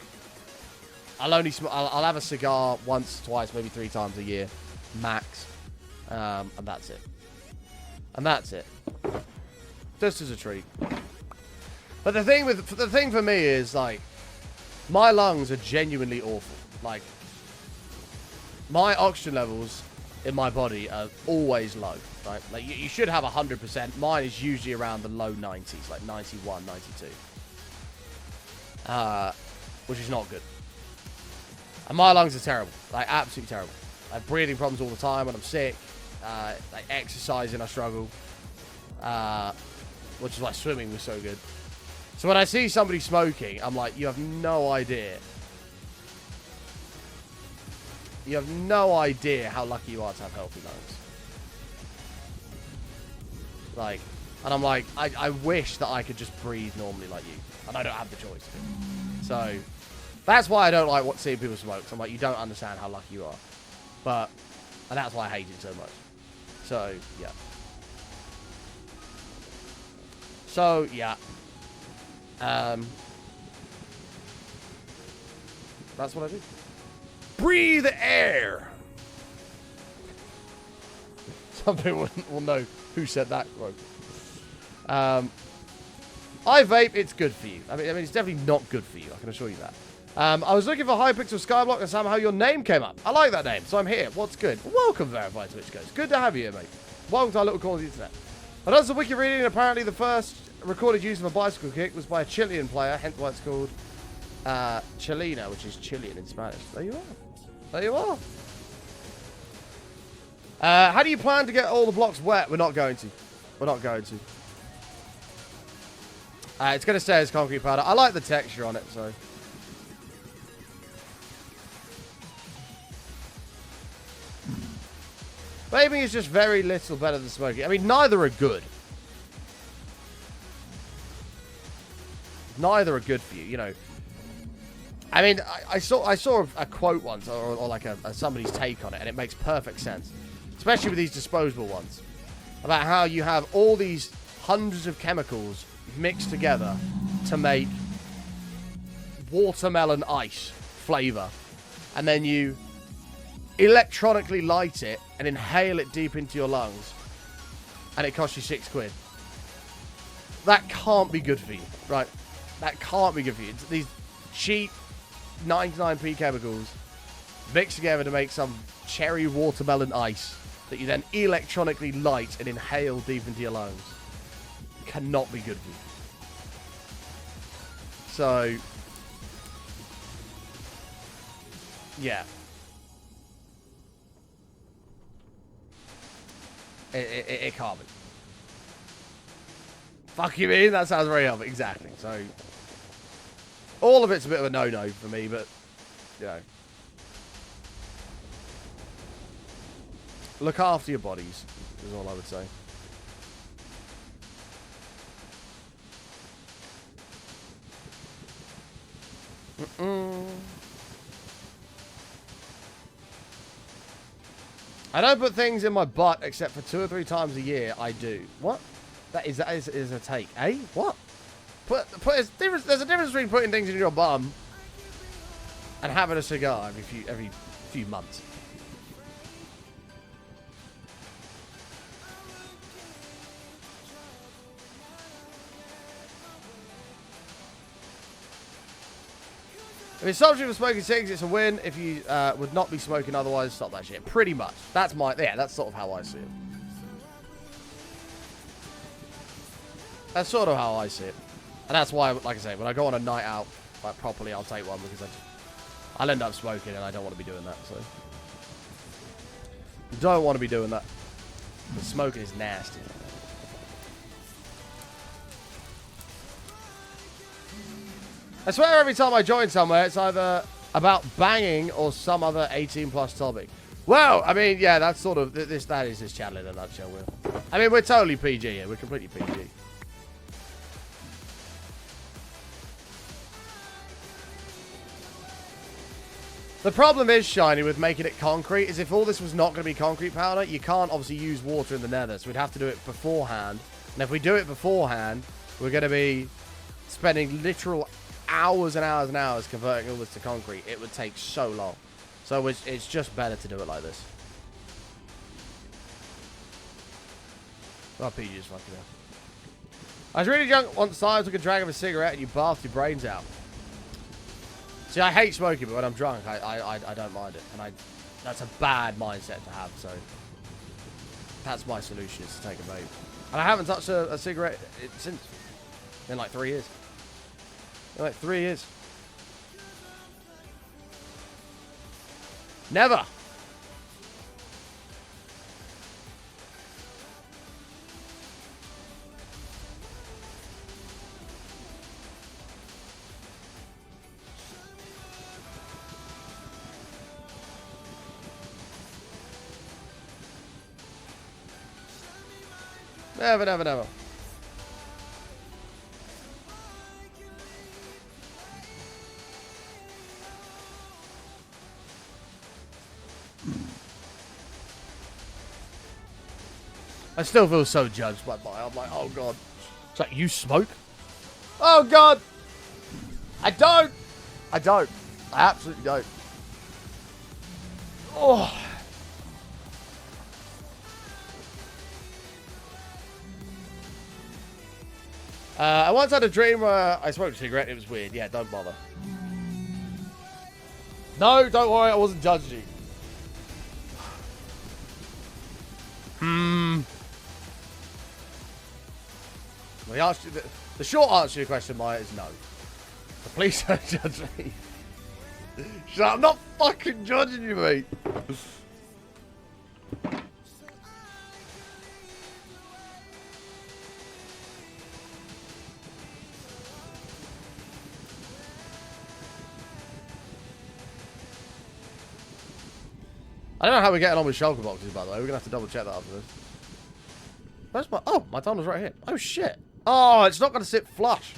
Speaker 1: I'll only I'll have a cigar once, twice, maybe 3 times a year, max, and that's it. And that's it. Just as a treat. But the thing for me is, like, my lungs are genuinely awful. Like, my oxygen levels in my body are always low, right? Like, you should have 100%. Mine is usually around the low 90s, like 91, 92. Which is not good. And my lungs are terrible. Like, absolutely terrible. I have breathing problems all the time when I'm sick. Like, exercising, I struggle. Which is why swimming was so good. So when I see somebody smoking, I'm like, you have no idea. You have no idea how lucky you are to have healthy lungs. Like, and I'm like, I wish that I could just breathe normally like you. And I don't have the choice. So, that's why I don't like seeing people smoke. So I'm like, you don't understand how lucky you are. And that's why I hate it so much. So, yeah. So, yeah. That's what I do. Breathe air! Some people will know who said that quote. I vape, it's good for you. I mean, it's definitely not good for you, I can assure you that. I was looking for Hypixel Skyblock and somehow your name came up. I like that name, so I'm here. What's good? Welcome, Verified Twitch Goes. Good to have you here, mate. Welcome to our little corner of the internet. I done some wiki reading, and apparently the first recorded use of a bicycle kick was by a Chilean player, hence why it's called Chilena, which is Chilean in Spanish. There you are. There you are. How do you plan to get all the blocks wet? We're not going to. We're not going to. It's going to stay as concrete powder. I like the texture on it, so. Vaping is just very little better than smoking. I mean, neither are good. Neither are good for you, you know. I mean, I saw a quote once, or like somebody's take on it, and it makes perfect sense. Especially with these disposable ones. About how you have all these hundreds of chemicals mixed together to make watermelon ice flavor. And then you electronically light it and inhale it deep into your lungs. And it costs you £6. That can't be good for you, right? That can't be good for you. It's these cheap 99p chemicals mixed together to make some cherry watermelon ice that you then electronically light and inhale deep into your lungs. Cannot be good for you. So, yeah. It can't be. Fuck you mean? That sounds very healthy. Exactly. So, all of it's a bit of a no-no for me, but, you know. Look after your bodies, is all I would say. I don't put things in my butt except for 2 or 3 times a year. I do. What? That is a take. Eh? What? There's a difference between putting things in your bum and having a cigar every few months. If it stops you from smoking cigs, it's a win. If you would not be smoking otherwise, stop that shit. Pretty much. That's that's sort of how I see it. That's sort of how I see it. And that's why, like I say, when I go on a night out, like properly, I'll take one because I'll end up smoking and I don't want to be doing that, so. Don't want to be doing that. But smoking is nasty. I swear every time I join somewhere, it's either about banging or some other 18+ topic. Well, I mean, yeah, that's sort of, that is this channel in a nutshell. I mean, we're totally PG here. We're completely PG. The problem is, Shiny, with making it concrete, is if all this was not going to be concrete powder, you can't obviously use water in the nether, so we'd have to do it beforehand. And if we do it beforehand, we're going to be spending literal hours and hours and hours converting all this to concrete. It would take so long. So it's just better to do it like this. Oh, PG is fucking hell. I was really drunk once time, took a drag of a cigarette, and you bathed your brains out. See, I hate smoking, but when I'm drunk, I don't mind it. And that's a bad mindset to have, so that's my solution, is to take a vape. And I haven't touched a cigarette since, in like 3 years. In like 3 years. Never. Never, never, never. I still feel so judged by I'm like, oh god. It's like, you smoke? Oh god! I don't! I don't. I absolutely don't. Oh. I once had a dream where I smoked a cigarette. It was weird. Yeah, don't bother. No, don't worry. I wasn't judging you. Well, the short answer to your question, Maya, is no. Please don't judge me. Shut up, I'm not fucking judging you, mate. I don't know how we're getting on with shulker boxes, by the way. We're going to have to double check that after this. Where's my... Oh, my tunnel's right here. Oh, shit. Oh, it's not going to sit flush.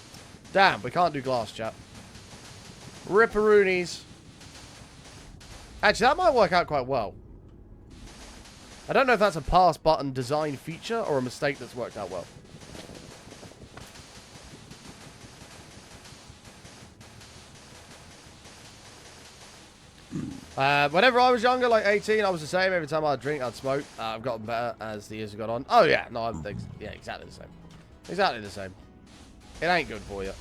Speaker 1: Damn, we can't do glass, chat. Ripperoonies. Actually, that might work out quite well. I don't know if that's a pass button design feature or a mistake that's worked out well. Whenever I was younger, like 18, I was the same. Every time I'd drink, I'd smoke. I've gotten better as the years have gone on. Oh, yeah. No, I'm yeah, exactly the same. Exactly the same. It ain't good for you.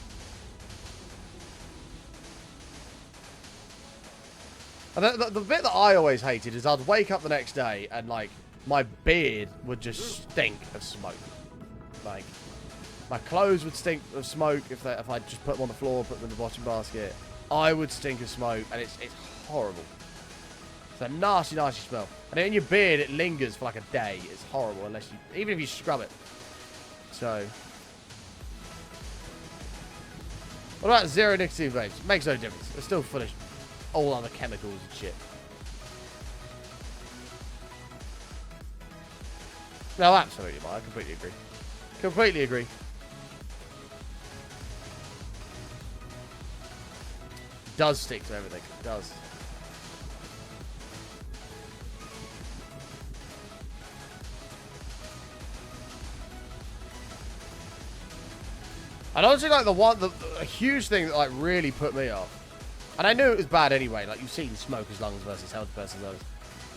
Speaker 1: And the bit that I always hated is I'd wake up the next day and, like, my beard would just stink of smoke. Like, my clothes would stink of smoke if I just put them on the floor, put them in the washing basket. I would stink of smoke, and it's horrible. It's a nasty, nasty smell. And in your beard, it lingers for like a day. It's horrible, unless you, even if you scrub it. So, what about zero nicotine vapes? Makes no difference. They're still full of all other chemicals and shit. No, absolutely, Mike. I completely agree. Completely agree. Does stick to everything. It does. And honestly, like a huge thing that like really put me off, and I knew it was bad anyway. Like you've seen smokers' lungs versus healthy person's lungs.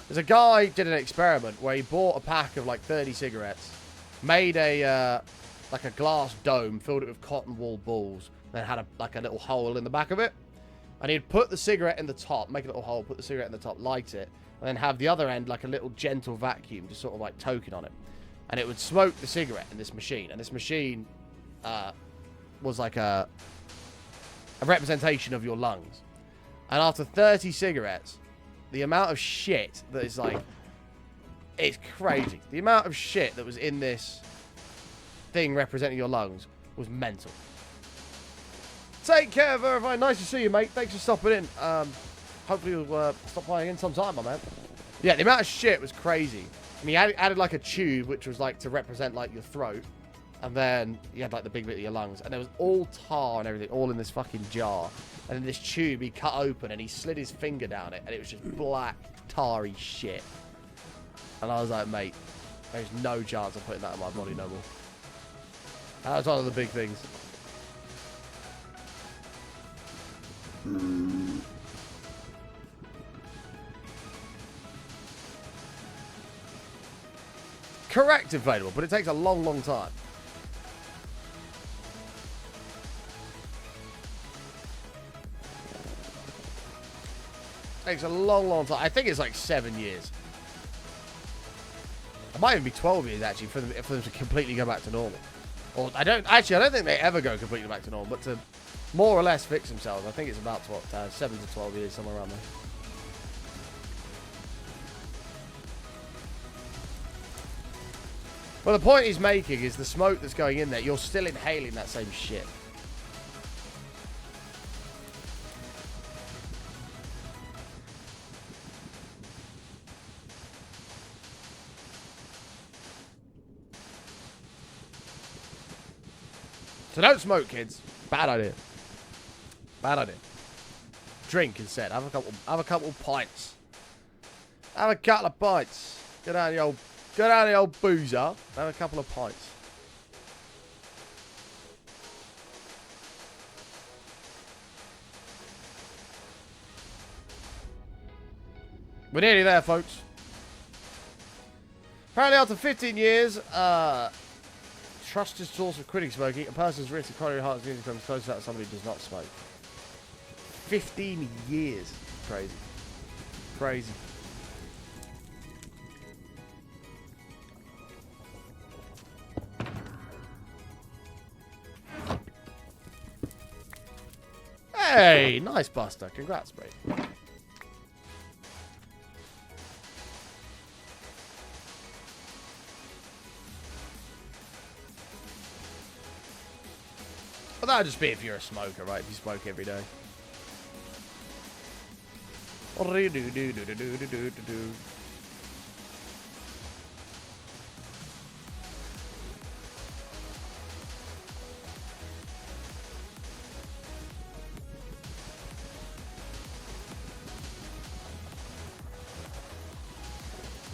Speaker 1: There's a guy did an experiment where he bought a pack of like 30 cigarettes, made a like a glass dome, filled it with cotton wool balls, then had like a little hole in the back of it. And he'd put the cigarette in the top, make a little hole, put the cigarette in the top, light it, and then have the other end like a little gentle vacuum, just sort of like toking on it. And it would smoke the cigarette in this machine. And this machine was like a representation of your lungs. And after 30 cigarettes, the amount of shit that is like, it's crazy. The amount of shit that was in this thing representing your lungs was mental. Take care, Verify. Nice to see you, mate. Thanks for stopping in. Hopefully you'll stop playing in sometime, my man. Yeah, the amount of shit was crazy. And he added like a tube, which was like to represent like your throat. And then you had like the big bit of your lungs. And there was all tar and everything, all in this fucking jar. And in this tube, he cut open and he slid his finger down it. And it was just black, tarry shit. And I was like, mate, there's no chance of putting that in my body no more. That was one of the big things. Correct, inflatable, but it takes a long, long time. Takes a long, long time. I think it's like 7 years. It might even be 12 years actually for them to completely go back to normal. Or I don't think they ever go completely back to normal, but to more or less fix themselves. I think it's about 7 to 12 years, somewhere around there. Well, the point he's making is the smoke that's going in there, you're still inhaling that same shit. So don't smoke, kids. Bad idea. Bad idea. Drink instead. Have a couple of pints. Have a couple of pints. Go down the old boozer. Have a couple of pints. We're nearly there, folks. Apparently after 15 years, trusted source of quitting smoking, a person's risk of coronary heart disease becomes closer to that of somebody who does not smoke. 15 years. Crazy. Crazy. Hey, nice Buster. Congrats, mate. Well, that'd just be if you're a smoker, right? If you smoke every day.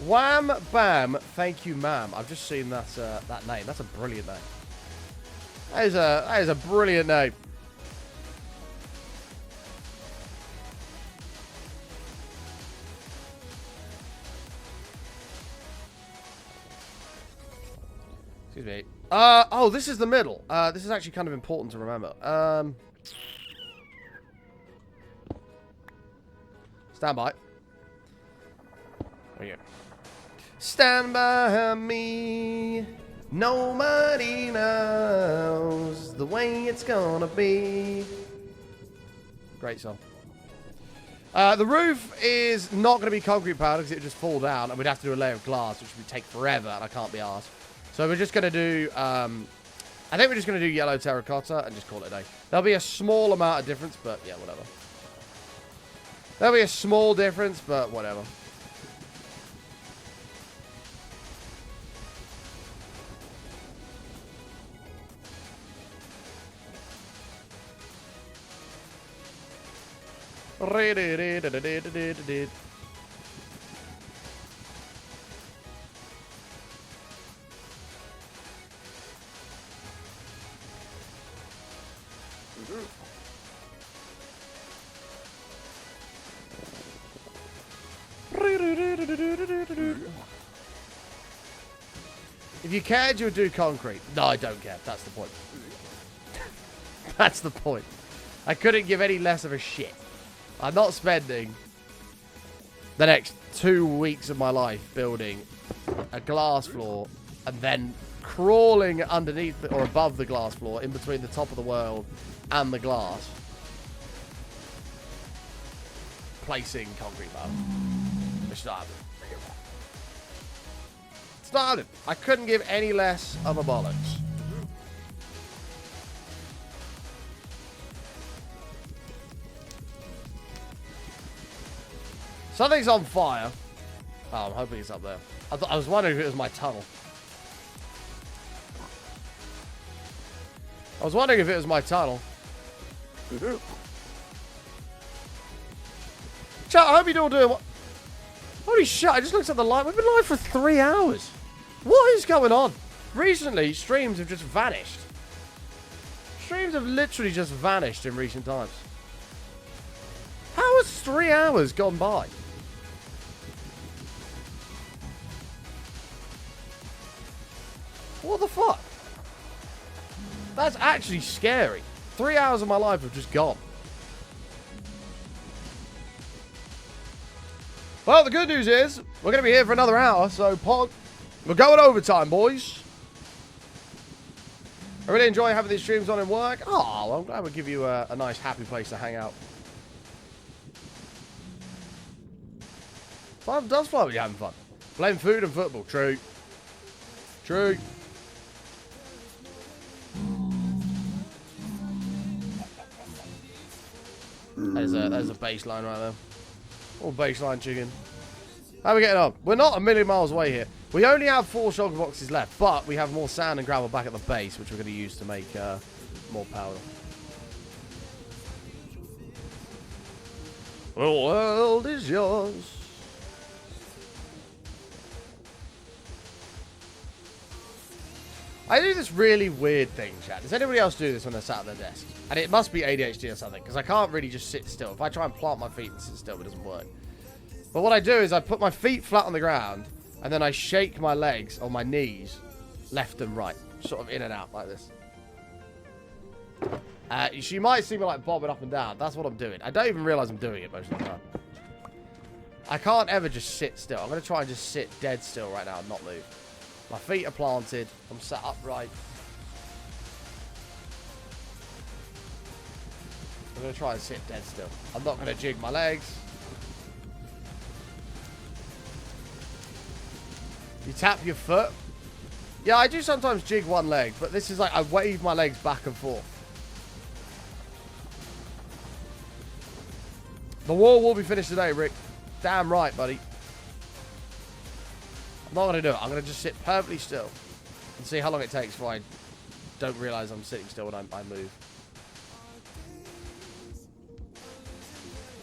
Speaker 1: Wham Bam, thank you, ma'am. I've just seen that that name. That's a brilliant name. That is a brilliant name. Excuse me. Oh, this is the middle. This is actually kind of important to remember. Stand by. There you go. Stand by me. Nobody knows the way it's gonna be. Great song. The roof is not going to be concrete powder because it would just fall down and we'd have to do a layer of glass, which would take forever and I can't be arsed. So we're just going to do, I think we're just going to do yellow terracotta and just call it a day. There'll be a small amount of difference, but yeah, whatever. There'll be a small difference, but whatever. If you cared, you would do concrete. No, I don't care. That's the point. That's the point. I couldn't give any less of a shit. I'm not spending the next 2 weeks of my life building a glass floor and then crawling underneath or above the glass floor in between the top of the world and the glass, placing concrete bar. It's not happening. It's not happening. I couldn't give any less of a bollocks. Something's on fire. Oh, I'm hoping it's up there. I was wondering if it was my tunnel. I was wondering if it was my tunnel. Chat, I hope you're all doing what? Holy shit, I just looked at the live. We've been live for 3 hours. What is going on? Recently, streams have just vanished. Streams have literally just vanished in recent times. How has 3 hours gone by? What the fuck? That's actually scary. 3 hours of my life have just gone. Well, the good news is, we're going to be here for another hour, so we're going overtime, boys. I really enjoy having these streams on in work. Oh, well, I'm glad we give you a nice, happy place to hang out. Fun does fly when you're having fun. Playing food and football. True. True. There's a baseline right there. All baseline chicken. How are we getting on? We're not a million miles away here. We only have 4 shulker boxes left, but we have more sand and gravel back at the base, which we're going to use to make more powder. The world is yours. I do this really weird thing, chat. Does anybody else do this when they're sat at their desk? And it must be ADHD or something, because I can't really just sit still. If I try and plant my feet and sit still, it doesn't work. But what I do is I put my feet flat on the ground, and then I shake my legs or my knees left and right, sort of in and out like this. You might see me like bobbing up and down. That's what I'm doing. I don't even realize I'm doing it most of the time. I can't ever just sit still. I'm going to try and just sit dead still right now and not move. My feet are planted. I'm sat upright. I'm going to try and sit dead still. I'm not going to jig my legs. You tap your foot. Yeah, I do sometimes jig one leg, but this is like I wave my legs back and forth. The wall will be finished today, Rick. Damn right, buddy. I'm not going to do it. I'm going to just sit perfectly still and see how long it takes before I don't realize I'm sitting still when I move.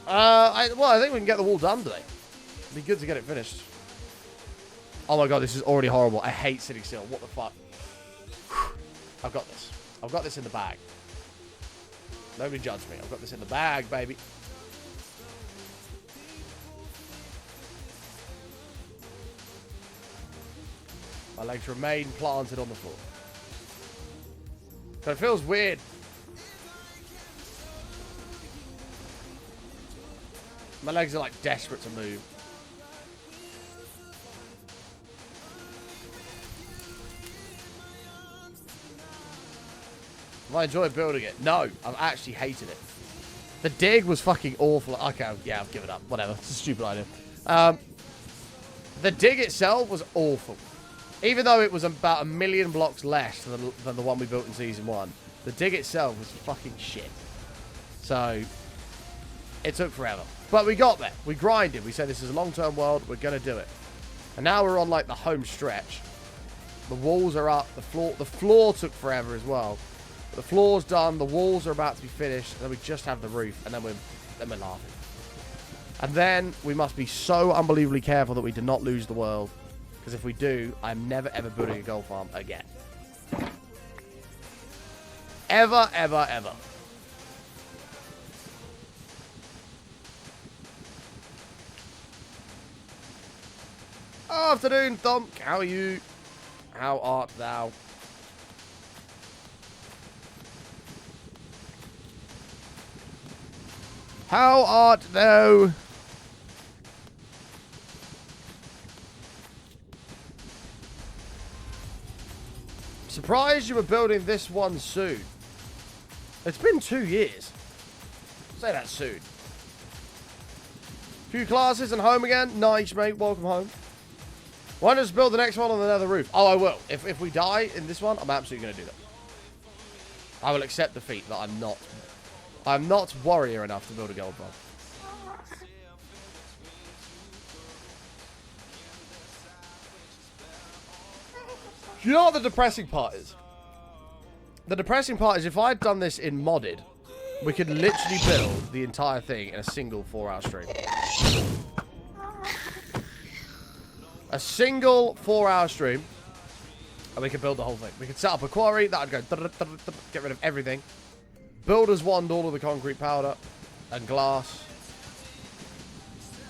Speaker 1: Well, I think we can get the wall done today. It'd be good to get it finished. Oh my god, this is already horrible. I hate sitting still. What the fuck? I've got this. I've got this in the bag. Nobody judge me. I've got this in the bag, baby. My legs remain planted on the floor. But it feels weird. My legs are like desperate to move. Have I enjoyed building it? No, I've actually hated it. The dig was fucking awful. Okay, yeah, I've given up. Whatever. It's a stupid idea. The dig itself was awful. Even though it was about 1 million blocks less than the one we built in Season 1, the dig itself was fucking shit. So, it took forever. But we got there. We grinded. We said this is a long-term world. We're going to do it. And now we're on, like, the home stretch. The walls are up. The floor took forever as well. The floor's done. The walls are about to be finished. And then we just have the roof. And then we're laughing. And then we must be so unbelievably careful that we do not lose the world. Because if we do, I'm never, ever building a gold farm again. Ever, ever, ever. Afternoon, Thomp. How are you? How art thou? How art thou? Surprised you were building this one soon. It's been 2 years. Say that soon. Few classes and home again. Nice, mate. Welcome home. Why not just build the next one on the nether roof? Oh, I will. If we die in this one, I'm absolutely going to do that. I will accept defeat that I'm not warrior enough to build a gold farm. You know what the depressing part is? The depressing part is if I'd done this in modded, we could literally build the entire thing in a single 4-hour stream. A single 4-hour stream, and we could build the whole thing. We could set up a quarry, that would go, get rid of everything. Builder's wand all of the concrete powder and glass,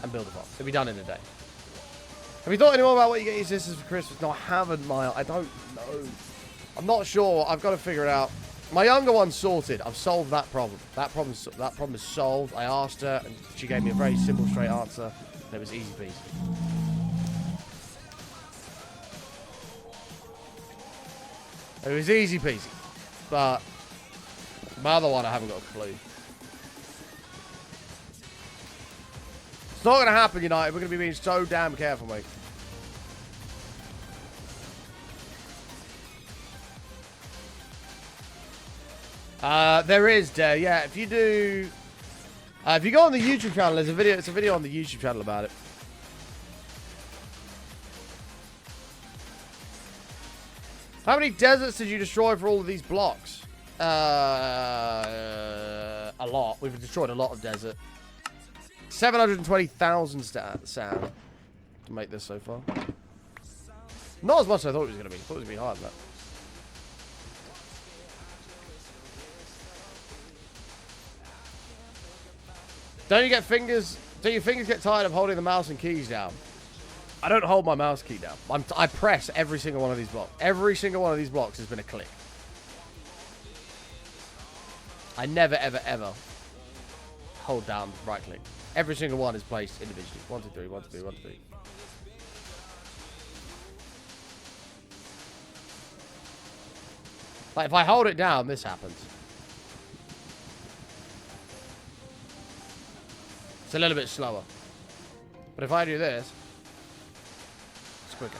Speaker 1: and build a farm. It'll be done in a day. Have you thought any more about what you get your sisters for Christmas? No, I haven't, Mile. I don't know. I'm not sure. I've got to figure it out. My younger one's sorted. I've solved that problem. That problem is solved. I asked her, and she gave me a very simple, straight answer. And it was easy peasy. It was easy peasy. But my other one, I haven't got a clue. It's not going to happen, United. We're going to be being so damn careful, mate. There is, yeah. If you do, if you go on the YouTube channel, there's a video. It's a video on the YouTube channel about it. How many deserts did you destroy for all of these blocks? A lot. We've destroyed a lot of desert. 720,000 sand to make this so far. Not as much as I thought it was going to be. I thought it was going to be higher than that. Don't your fingers get tired of holding the mouse and keys down? I don't hold my mouse key down. I press every single one of these blocks. Every single one of these blocks has been a click. I never, ever, ever hold down right click. Every single one is placed individually. 1, 2, 3, 1, 2, 3, 1, 2, 3. Like, if I hold it down, this happens. It's a little bit slower. But if I do this, it's quicker.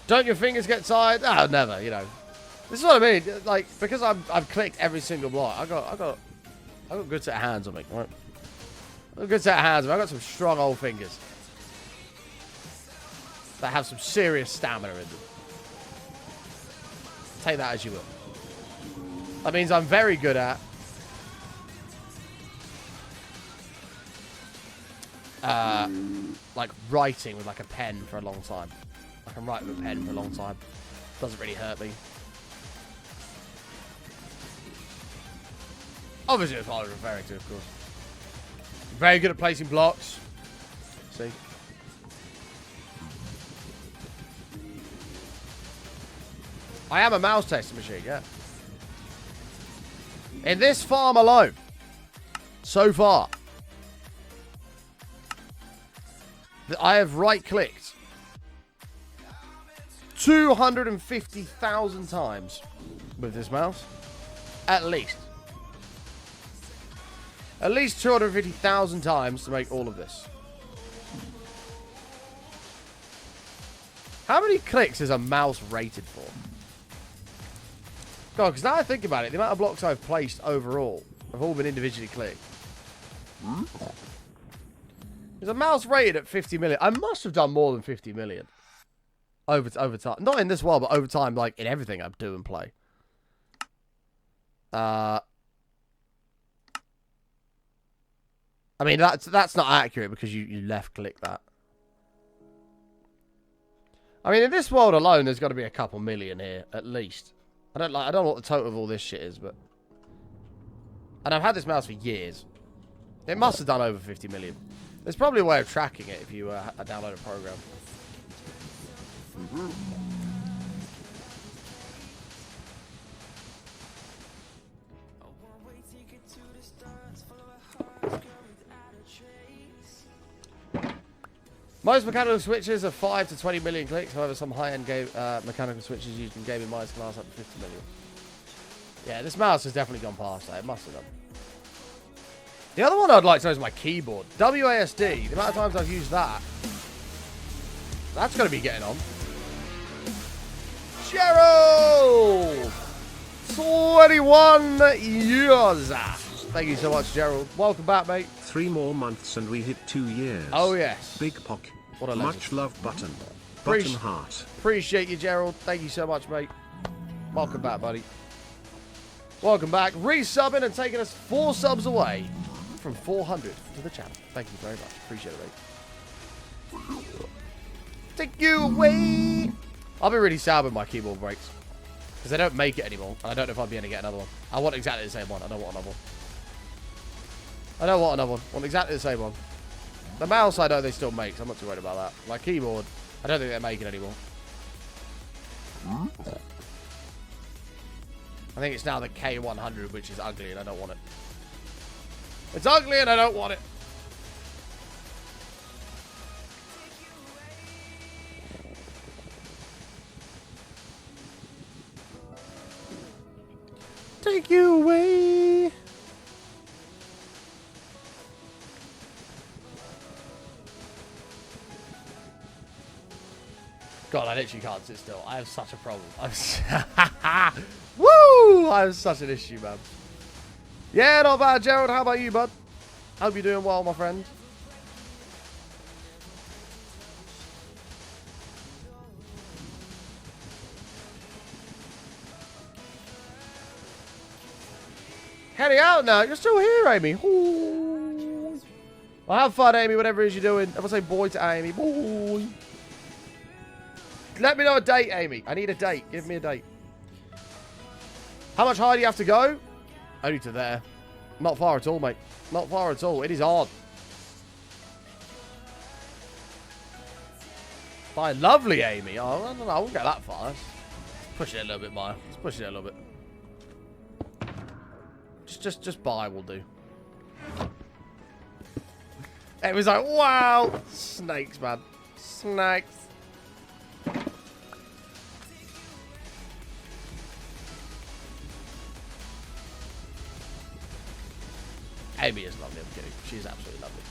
Speaker 1: Don't your fingers get tired? No, never, you know. This is what I mean. Like, because I've clicked every single block, I got a good set of hands on me, right? A good set of hands. I've got some strong old fingers that have some serious stamina in them. Take that as you will. That means I'm very good at like writing with like a pen for a long time. I can write with a pen for a long time. Doesn't really hurt me. Obviously, that's what I was referring to, of course. Very good at placing blocks. See? I am a mouse testing machine, yeah. In this farm alone, so far, I have right-clicked 250,000 times with this mouse. At least. At least 250,000 times to make all of this. How many clicks is a mouse rated for? God, because now I think about it, the amount of blocks I've placed overall have all been individually clicked. Is a mouse rated at 50 million? I must have done more than 50 million. Over time. Not in this world, but over time, like in everything I do and play. I mean, that's not accurate because you left click that. I mean, in this world alone, there's got to be a couple million here, at least. I don't know what the total of all this shit is, but... And I've had this mouse for years. It must have done over 50 million. There's probably a way of tracking it if you download a program. Most mechanical switches are 5 to 20 million clicks. However, some high-end mechanical switches used in gaming mice can last up to 50 million. Yeah, this mouse has definitely gone past that. It must have done. The other one I'd like to know is my keyboard. WASD, the amount of times I've used that. That's going to be getting on. Gerald! 21 years. Thank you so much, Gerald. Welcome back, mate.
Speaker 2: 3 more months and we hit 2 years.
Speaker 1: Oh, yes.
Speaker 2: Big Pock.
Speaker 1: What a legend.
Speaker 2: Much love button. Button heart.
Speaker 1: Appreciate you, Gerald. Thank you so much, mate. Welcome back, buddy. Welcome back. Resubbing and taking us 4 subs away from 400 to the channel. Thank you very much. Appreciate it, mate. Take you away. I'll be really sad when my keyboard breaks. Because they don't make it anymore. And I don't know if I'll be able to get another one. I want exactly the same one. I don't want another one. I don't want another one. I want exactly the same one. The mouse I know they still make, so I'm not too worried about that. My keyboard, I don't think they're making anymore. I think it's now the K100, which is ugly, and I don't want it. It's ugly, and I don't want it. Take you away. God, I literally can't sit still. I have such a problem. Woo! I have such an issue, man. Yeah, not bad, Gerald. How about you, bud? Hope you're doing well, my friend. Heading out now. You're still here, Amy. Ooh. Well, have fun, Amy, whatever it is you're doing. I'm going to say boy to Amy. Boy. Let me know a date, Amy. I need a date. Give me a date. How much higher do you have to go? Only to there. Not far at all, mate. Not far at all. It is hard. Bye, lovely Amy. Oh, I don't know. I won't go that far. Let's push it a little bit, Maya. Let's push it a little bit. Just bye will do. It was like, wow. Snakes, man. Snakes. Amy is lovely, I'm kidding. She's absolutely lovely.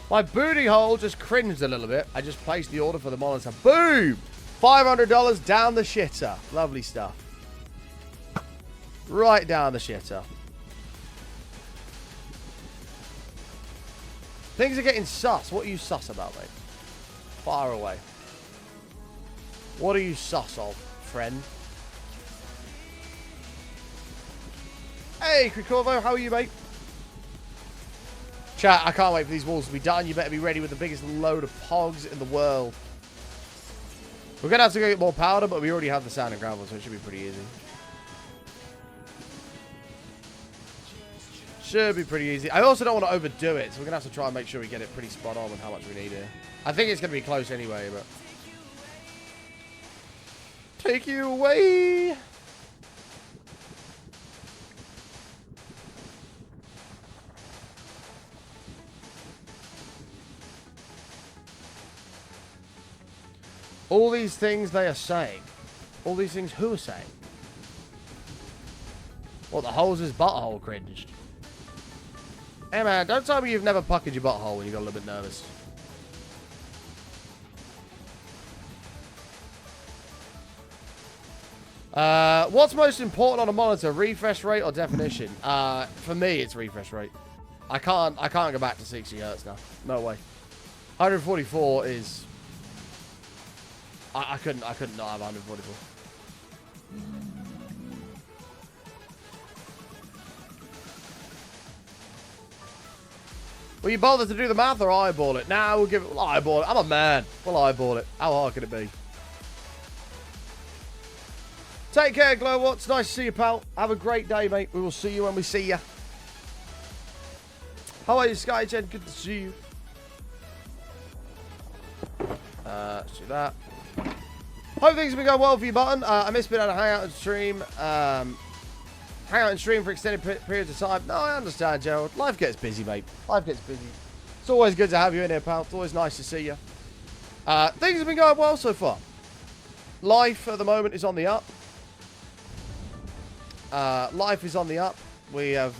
Speaker 1: My booty hole just cringed a little bit. I just placed the order for the monitor. Boom! $500 down the shitter. Lovely stuff. Right down the shitter. Things are getting sus. What are you sus about, mate? Far away. What are you sus of, friend? Hey, Cricorvo, how are you, mate? Chat, I can't wait for these walls to be done. You better be ready with the biggest load of pogs in the world. We're going to have to go get more powder, but we already have the sand and gravel, so it should be pretty easy. Should be pretty easy. I also don't want to overdo it, so we're going to have to try and make sure we get it pretty spot on with how much we need here. I think it's going to be close anyway, but... Take you away! All these things they are saying. All these things who are saying? What, the hole's butthole cringed? Hey man, don't tell me you've never puckered your butthole when you got a little bit nervous. What's most important on a monitor? Refresh rate or definition? For me, it's refresh rate. I can't go back to 60 Hz now. No way. 144 is... I couldn't not have 144. Will you bother to do the math or eyeball it? Nah, we'll give it... We'll eyeball it. I'm a man. We'll eyeball it. How hard can it be? Take care, Glow. It's nice to see you, pal. Have a great day, mate. We will see you when we see you. How are you, SkyGen? Good to see you. Let's do that. Hope things have been going well for you, Button. I miss being able to hang out and stream. Hang out and stream for extended periods of time. No, I understand, Gerald. Life gets busy, mate. Life gets busy. It's always good to have you in here, pal. It's always nice to see you. Things have been going well so far. Life at the moment is on the up. Life is on the up. We have...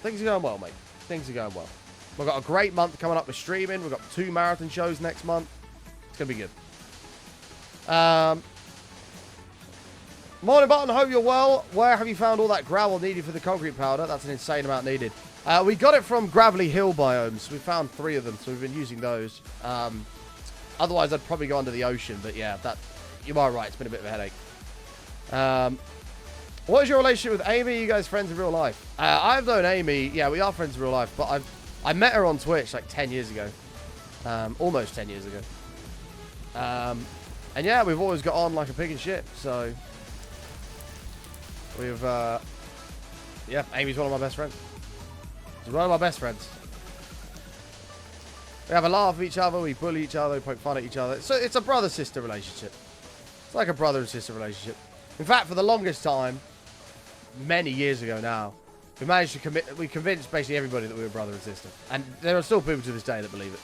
Speaker 1: things are going well, mate. Things are going well. We've got a great month coming up with streaming. We've got 2 marathon shows next month. It's going to be good. Morning, Button. Hope you're well. Where have you found all that gravel needed for the concrete powder? That's an insane amount needed. We got it from gravelly hill biomes. We found 3 of them, so we've been using those. Otherwise, I'd probably go under the ocean. But yeah, you are right. It's been a bit of a headache. What is your relationship with Amy? You guys friends in real life? I've known Amy. Yeah, we are friends in real life. But I met her on Twitch like 10 years ago. Almost 10 years ago. And yeah, we've always got on like a pig in shit. So we've yeah, Amy's one of my best friends. She's one of my best friends. We have a laugh at each other, we bully each other, we poke fun at each other. So it's a brother-sister relationship. It's like a brother and sister relationship. In fact, for the longest time, many years ago now, we managed to we convinced basically everybody that we were brother and sister. And there are still people to this day that believe it.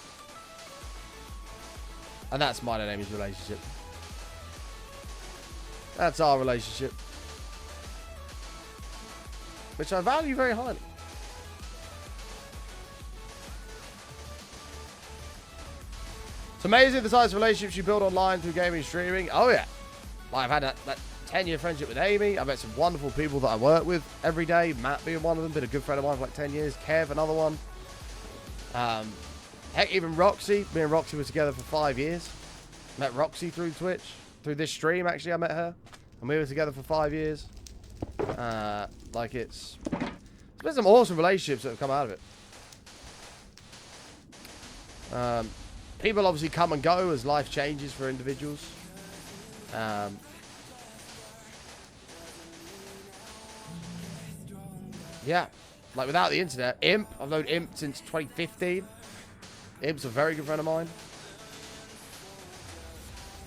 Speaker 1: And that's mine and Amy's relationship. That's our relationship. Which I value very highly. It's amazing the types of relationships you build online through gaming and streaming. Oh yeah. Like I've had that 10-year friendship with Amy. I've met some wonderful people that I work with every day. Matt being one of them. Been a good friend of mine for like 10 years. Kev, another one. Heck, even Roxy. Me and Roxy were together for 5 years. Met Roxy through Twitch. Through this stream, actually, I met her. And we were together for 5 years. Like, it's been some awesome relationships that have come out of it. People obviously come and go as life changes for individuals. Yeah. Like, without the internet, Imp. I've known Imp since 2015. Imp's a very good friend of mine.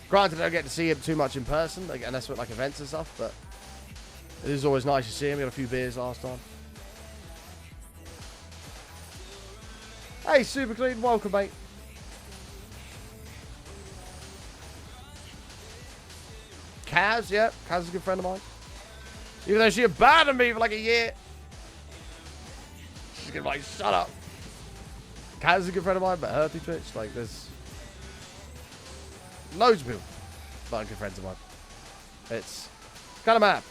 Speaker 1: Granted, I don't get to see him too much in person, like, unless with like events and stuff, but it is always nice to see him. We had a few beers last time. Hey, Super Clean, welcome, mate. Kaz, yeah, Kaz is a good friend of mine. Even though she abandoned me for like a year. She's gonna be like, shut up. Kaz is a good friend of mine, but her through Twitch. Like, there's loads of people that are good friends of mine. It's kind of mad.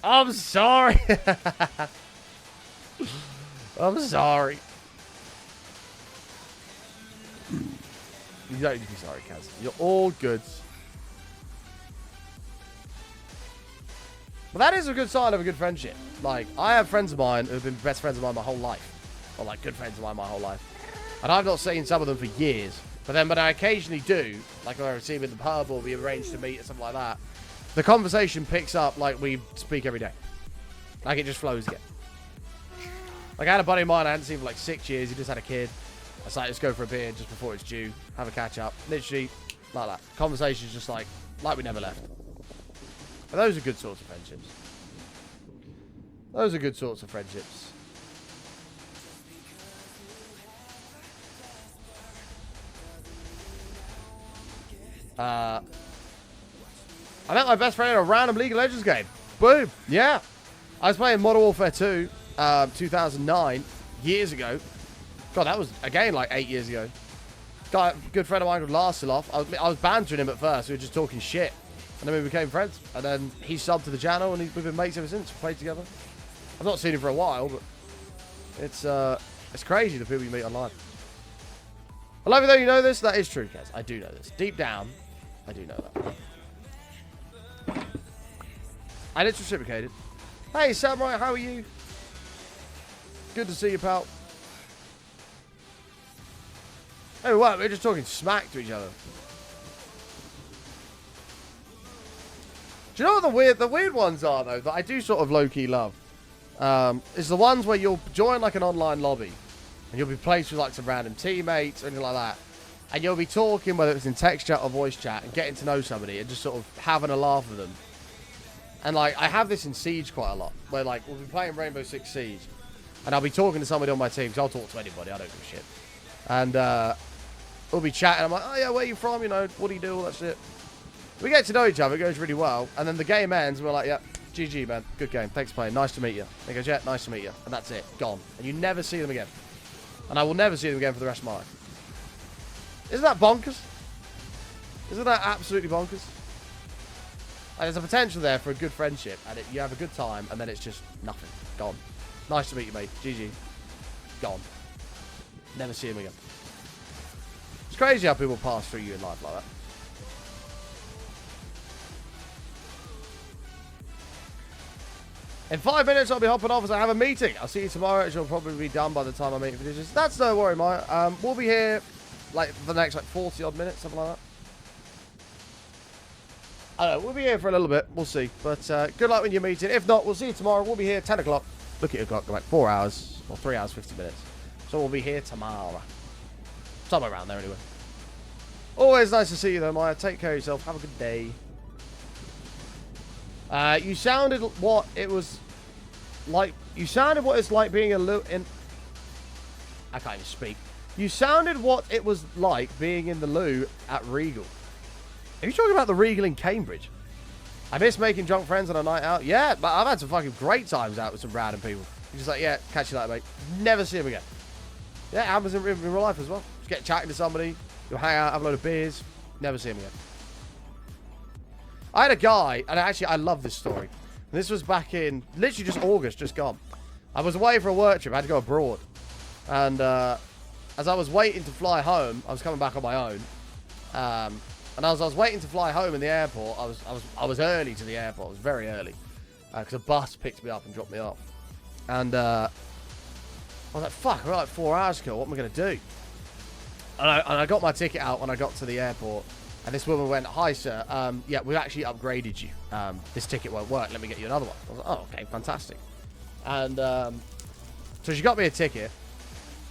Speaker 1: I'm sorry. I'm sorry. You don't need to be sorry, Kaz. You're all good. But that is a good sign of a good friendship. Like, I have friends of mine who have been best friends of mine my whole life. Or, like, good friends of mine my whole life. And I've not seen some of them for years. But then when I occasionally do, like when I see them in the pub or we arrange to meet or something like that, the conversation picks up like we speak every day. Like, it just flows again. Like, I had a buddy of mine I hadn't seen for like 6 years. He just had a kid. I was like, let's go for a beer just before it's due. Have a catch up. Literally, like that. Conversation's just like we never left. And those are good sorts of friendships. Those are good sorts of friendships. I met my best friend in a random League of Legends game. Boom. Yeah. I was playing Modern Warfare 2, 2009, years ago. God, that was, again, like 8 years ago. Got a good friend of mine called Larsiloff. I was bantering him at first. We were just talking shit. And then we became friends. And then he subbed to the channel, and we've been mates ever since. We played together. I've not seen him for a while, but it's crazy the people you meet online. I love you though, you know this. That is true, Kez. I do know this. Deep down, I do know that. And it's reciprocated. Hey, Samurai, how are you? Good to see you, pal. Oh, what? We're just talking smack to each other. Do you know what the weird ones are, though, that I do sort of low-key love? Is the ones where you'll join, like, an online lobby, and you'll be placed with, like, some random teammates or anything like that, and you'll be talking, whether it's in text chat or voice chat, and getting to know somebody and just sort of having a laugh with them. And, like, I have this in Siege quite a lot, where, like, we'll be playing Rainbow Six Siege, and I'll be talking to somebody on my team, because I'll talk to anybody, I don't give a shit. And, we'll be chatting, I'm like, oh, yeah, where are you from, you know, what do you do, all that shit. We get to know each other, it goes really well, and then the game ends, and we're like, yeah, GG, man, good game, thanks for playing, nice to meet you. And he goes, yeah, nice to meet you, and that's it, gone. And you never see them again. And I will never see them again for the rest of my life. Isn't that bonkers? Isn't that absolutely bonkers? And there's a potential there for a good friendship, and you have a good time, and then it's just nothing. Gone. Nice to meet you, mate. GG. Gone. Never see him again. It's crazy how people pass through you in life like that. In 5 minutes, I'll be hopping off as I have a meeting. I'll see you tomorrow, as you'll probably be done by the time I meet for dishes. That's no worry, Maya. We'll be here, like, for the next, like, 40-odd minutes, something like that. I don't know, we'll be here for a little bit. We'll see. But good luck with your meeting. If not, we'll see you tomorrow. We'll be here 10 o'clock. Look at your clock. Like 4 hours. Or 3 hours, 50 minutes. So we'll be here tomorrow. Somewhere around there, anyway. Always nice to see you, though, Maya. Take care of yourself. Have a good day. You sounded what it was like. You sounded what it's like being a little in. I can't even speak. You sounded what it was like being in the loo at Regal. Are you talking about the Regal in Cambridge? I miss making drunk friends on a night out. Yeah, but I've had some fucking great times out with some random people. You're just like, yeah, catch you later, mate. Never see them again. Yeah, it happens in real life as well. Just get chatting to somebody. You'll hang out, have a load of beers. Never see them again. I had a guy, and actually, I love this story. And this was back in, literally just August, just gone. I was away for a work trip. I had to go abroad. And as I was waiting to fly home, I was coming back on my own. And as I was waiting to fly home in the airport, I was early to the airport. I was very early. Because a bus picked me up and dropped me off. And I was like, fuck, we're like 4 hours ago. What am I going to do? And I got my ticket out when I got to the airport. And this woman went, hi, sir. Yeah, we've actually upgraded you. This ticket won't work. Let me get you another one. I was like, oh, okay, fantastic. And so she got me a ticket.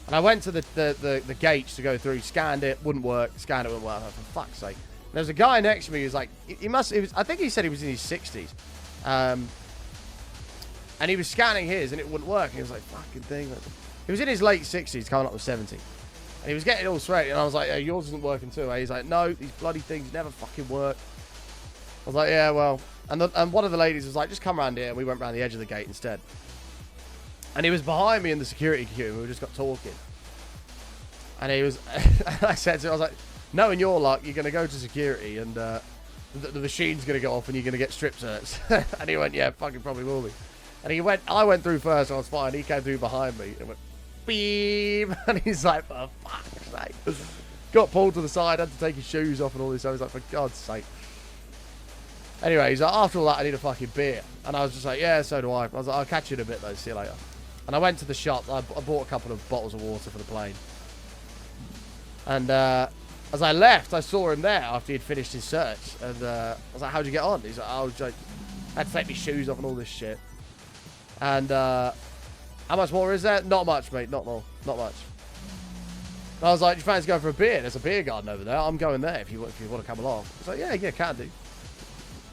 Speaker 1: And I went to the gates to go through, scanned it, wouldn't work. Scanned it, wouldn't work. I was like, for fuck's sake. And there was a guy next to me who was like, I think he said he was in his 60s. And he was scanning his and it wouldn't work. And he was like, fucking thing. He was in his late 60s, coming up with 70. And he was getting all sweaty. And I was like, hey, yours isn't working too. Eh? He's like, no, these bloody things never fucking work. was like, yeah, well. And one of the ladies was like, just come around here. And we went around the edge of the gate instead. And he was behind me in the security queue. And we just got talking. And he was, I said to him, I was like, knowing your luck, you're going to go to security and the machine's going to go off and you're going to get strip searched. And he went, yeah, fucking probably will be. And I went through first, I was fine. He came through behind me and went, beep. And he's like, for fuck's sake. Got pulled to the side, had to take his shoes off and all this. I was like, for God's sake. Anyway, he's like, after all that, I need a fucking beer. And I was just like, yeah, so do I. I was like, I'll catch you in a bit though, see you later. And I went to the shop, I bought a couple of bottles of water for the plane. And as I left, I saw him there after he'd finished his search. And I was like, how'd you get on? He's like, I had to take my shoes off and all this shit. And how much more is there? Not much, mate, not more, not much. And I was like, do you fancy going for a beer? There's a beer garden over there. I'm going there if you want to come along. I was like, yeah, can do.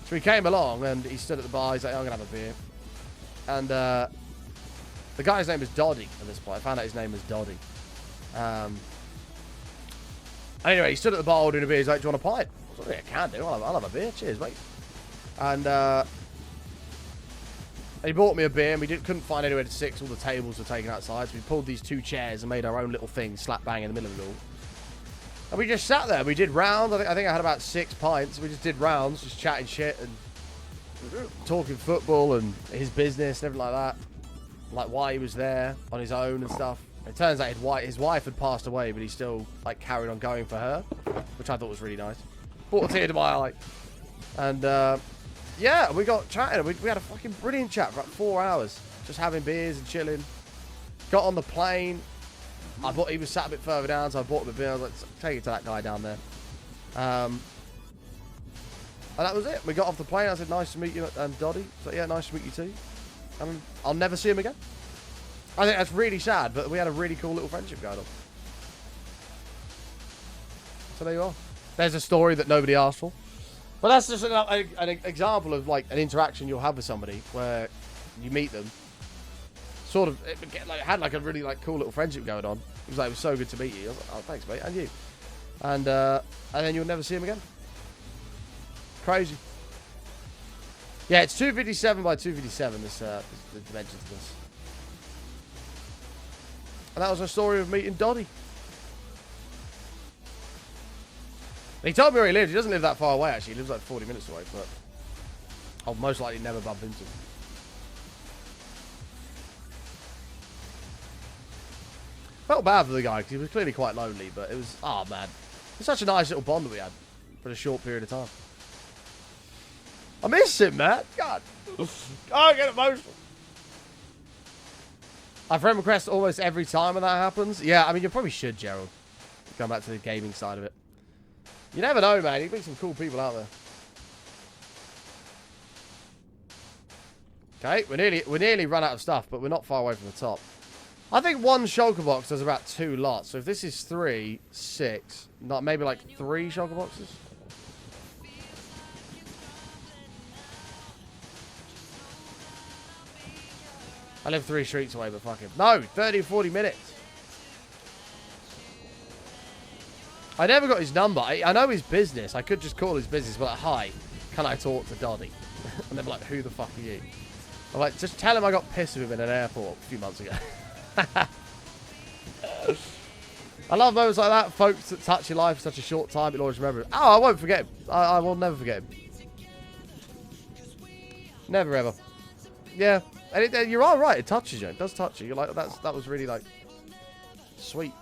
Speaker 1: So he came along and he stood at the bar. He's like, I'm going to have a beer. And the guy's name was Doddy at this point. I found out his name was Doddy. Anyway, he stood at the bar ordering a beer. He's like, do you want a pint? I was like, yeah, can do. I'll have a beer. Cheers, mate. And he bought me a beer, and we couldn't find anywhere to sit because all the tables were taken outside. So we pulled these 2 chairs and made our own little thing, slap bang in the middle of it all. And we just sat there. We did rounds. I think I had about 6 pints. We just did rounds, just chatting shit and talking football and his business and everything like that. Like why he was there on his own and stuff. It turns out his wife had passed away, but he still like carried on going for her, which I thought was really nice. Brought a tear to my eye. And yeah, we got chatting. We had a fucking brilliant chat for about 4 hours. Just having beers and chilling. Got on the plane. He was sat a bit further down, so I bought him a beer. I was like, take it to that guy down there. And that was it. We got off the plane. I said, nice to meet you, Doddy. So yeah, nice to meet you too. I'll never see him again. I think that's really sad, but we had a really cool little friendship going on. So there you are. There's a story that nobody asked for. But that's just an example of like an interaction you'll have with somebody where you meet them. Sort of had like a really like cool little friendship going on. It was like, it was so good to meet you. I was like, oh, thanks, mate, and you. And then you'll never see him again. Crazy. Yeah, it's 257 by 257. The dimensions of this. And that was a story of meeting Doddy. He told me where he lives. He doesn't live that far away, actually. He lives like 40 minutes away, but I'll most likely never bump into him. Felt bad for the guy because he was clearly quite lonely, but it was, oh man. It's such a nice little bond that we had for a short period of time. I miss him, man. God. I get emotional. I friend request almost every time when that happens. Yeah, I mean, you probably should, Gerald. Going back to the gaming side of it. You never know, man. You meet some cool people out there. Okay, we're nearly run out of stuff, but we're not far away from the top. I think one shulker box does about 2 lots. So if this is 3, 6, not maybe like 3 shulker boxes. I live 3 streets away, but fuck him. No, 30 or 40 minutes. I never got his number. I know his business. I could just call his business, but like, hi, can I talk to Doddy? And they're like, who the fuck are you? I'm like, just tell him I got pissed with him in an airport a few months ago. I love moments like that. Folks that touch your life for such a short time, you'll always remember it. Oh, I won't forget him. I will never forget him. Never ever. Yeah. And you're all right. It touches you. It does touch you. You're like, that was really like sweet.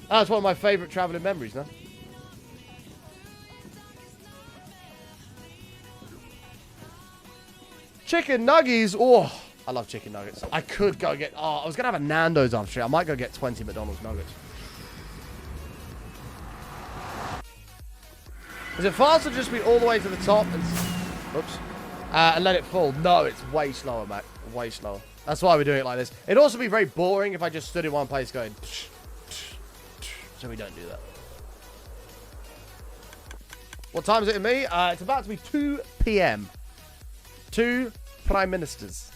Speaker 1: Oh, it's one of my favourite travelling memories now. Chicken nuggies. Oh, I love chicken nuggets. I could go get... Oh, I was going to have a Nando's after it. I might go get 20 McDonald's nuggets. Is it faster to just be all the way to the top and... Oops. And let it fall? No, it's way slower, Mac. Way slower. That's why we're doing it like this. It'd also be very boring if I just stood in one place going... So we don't do that. What time is it in me? It's about to be 2 p.m. 2 Prime Ministers.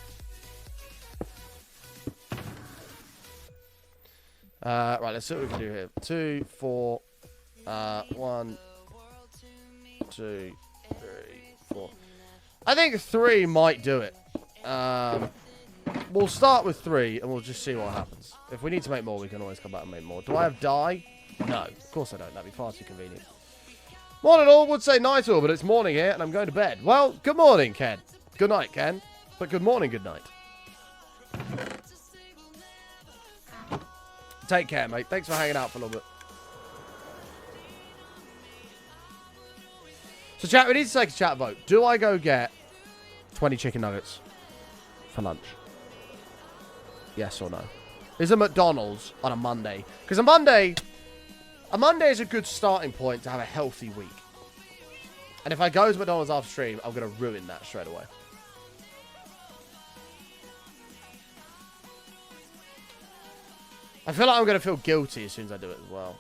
Speaker 1: Right, let's see what we can do here. 2, 4. 1, 2, 3, 4. I think 3 might do it. We'll start with 3 and we'll just see what happens. If we need to make more, we can always come back and make more. Do I have dye? No, of course I don't. That'd be far too convenient. Morning all, would say night all, but it's morning here and I'm going to bed. Well, good morning, Ken. Good night, Ken. But good morning, good night. Take care, mate. Thanks for hanging out for a little bit. So, chat, we need to take a chat vote. Do I go get 20 chicken nuggets for lunch? Yes or no? Is a McDonald's on a Monday? Because a Monday is a good starting point to have a healthy week. And if I go to McDonald's after stream, I'm going to ruin that straight away. I feel like I'm going to feel guilty as soon as I do it as well.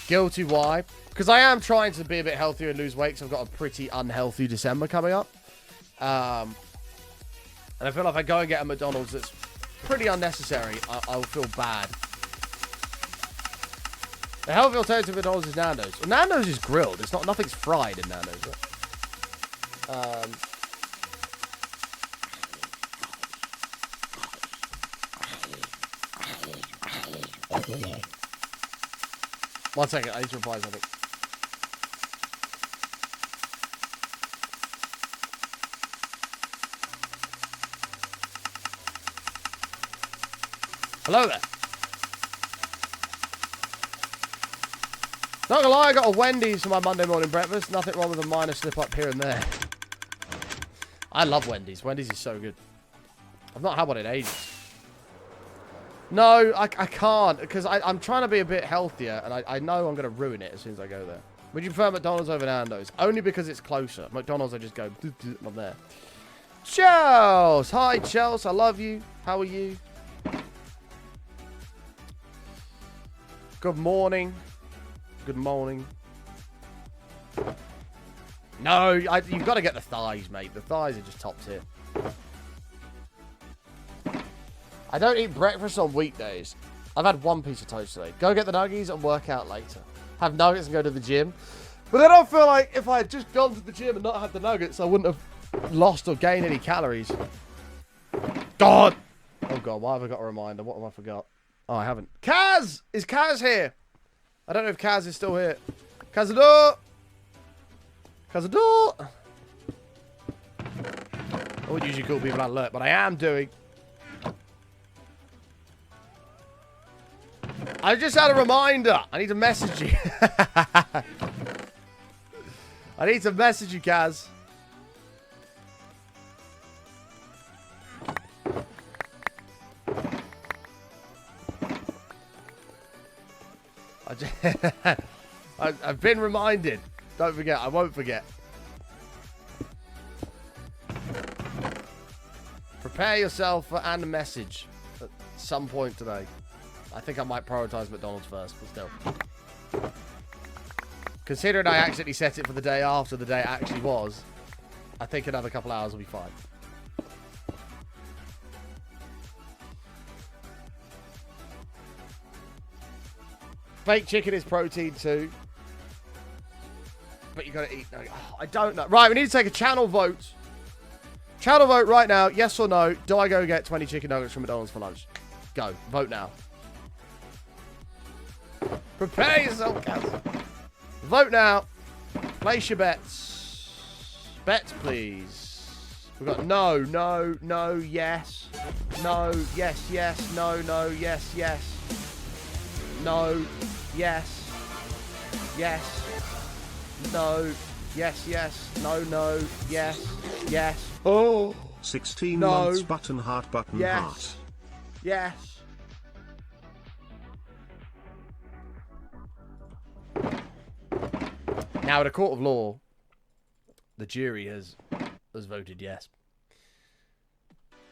Speaker 1: Guilty, why? Because I am trying to be a bit healthier and lose weight, so I've got a pretty unhealthy December coming up. And I feel like if I go and get a McDonald's that's pretty unnecessary, I'll feel bad. The healthy alternative to McDonald's is Nando's. Well, Nando's is grilled. It's not, nothing's fried in Nando's. Right? One second, I need to reply something. Hello there. Not gonna lie, I got a Wendy's for my Monday morning breakfast. Nothing wrong with a minor slip up here and there. I love Wendy's. Wendy's is so good. I've not had one in ages. No, I can't, because I'm trying to be a bit healthier, and I know I'm going to ruin it as soon as I go there. Would you prefer McDonald's over Nando's? Only because it's closer. McDonald's, I just go, I'm there. Chels! Hi, Chels. I love you. How are you? Good morning. Good morning. No, you've got to get the thighs, mate. The thighs are just top tier. I don't eat breakfast on weekdays. I've had one piece of toast today. Go get the nuggies and work out later. Have nuggets and go to the gym. But then I feel like if I had just gone to the gym and not had the nuggets, I wouldn't have lost or gained any calories. God! Oh, God, why have I got a reminder? What have I forgot? Oh, I haven't. Kaz! Is Kaz here? I don't know if Kaz is still here. Kazador! Kazador! I wouldn't usually call people alert, but I am doing. I just had a reminder. I need to message you. I need to message you, Kaz. I've been reminded. Don't forget. I won't forget. Prepare yourself for and a message at some point today. I think I might prioritize McDonald's first, but still. Considering I accidentally set it for the day after the day it actually was, I think another couple hours will be fine. Baked chicken is protein too. But you gotta eat. No, oh, I don't know. Right, we need to take a channel vote. Channel vote right now. Yes or no. Do I go get 20 chicken nuggets from McDonald's for lunch? Go. Vote now. Prepare yourself, Kaz. Vote now. Place your bets. Bets, please. We've got no, no, no, yes. No, yes, yes, no, no, yes, yes. No, yes. Yes. No, yes, yes. No, no, yes. Yes. Oh.
Speaker 2: 16
Speaker 1: no.
Speaker 2: months button heart button
Speaker 1: yes.
Speaker 2: heart.
Speaker 1: Yes. Now, in a court of law, the jury has voted yes.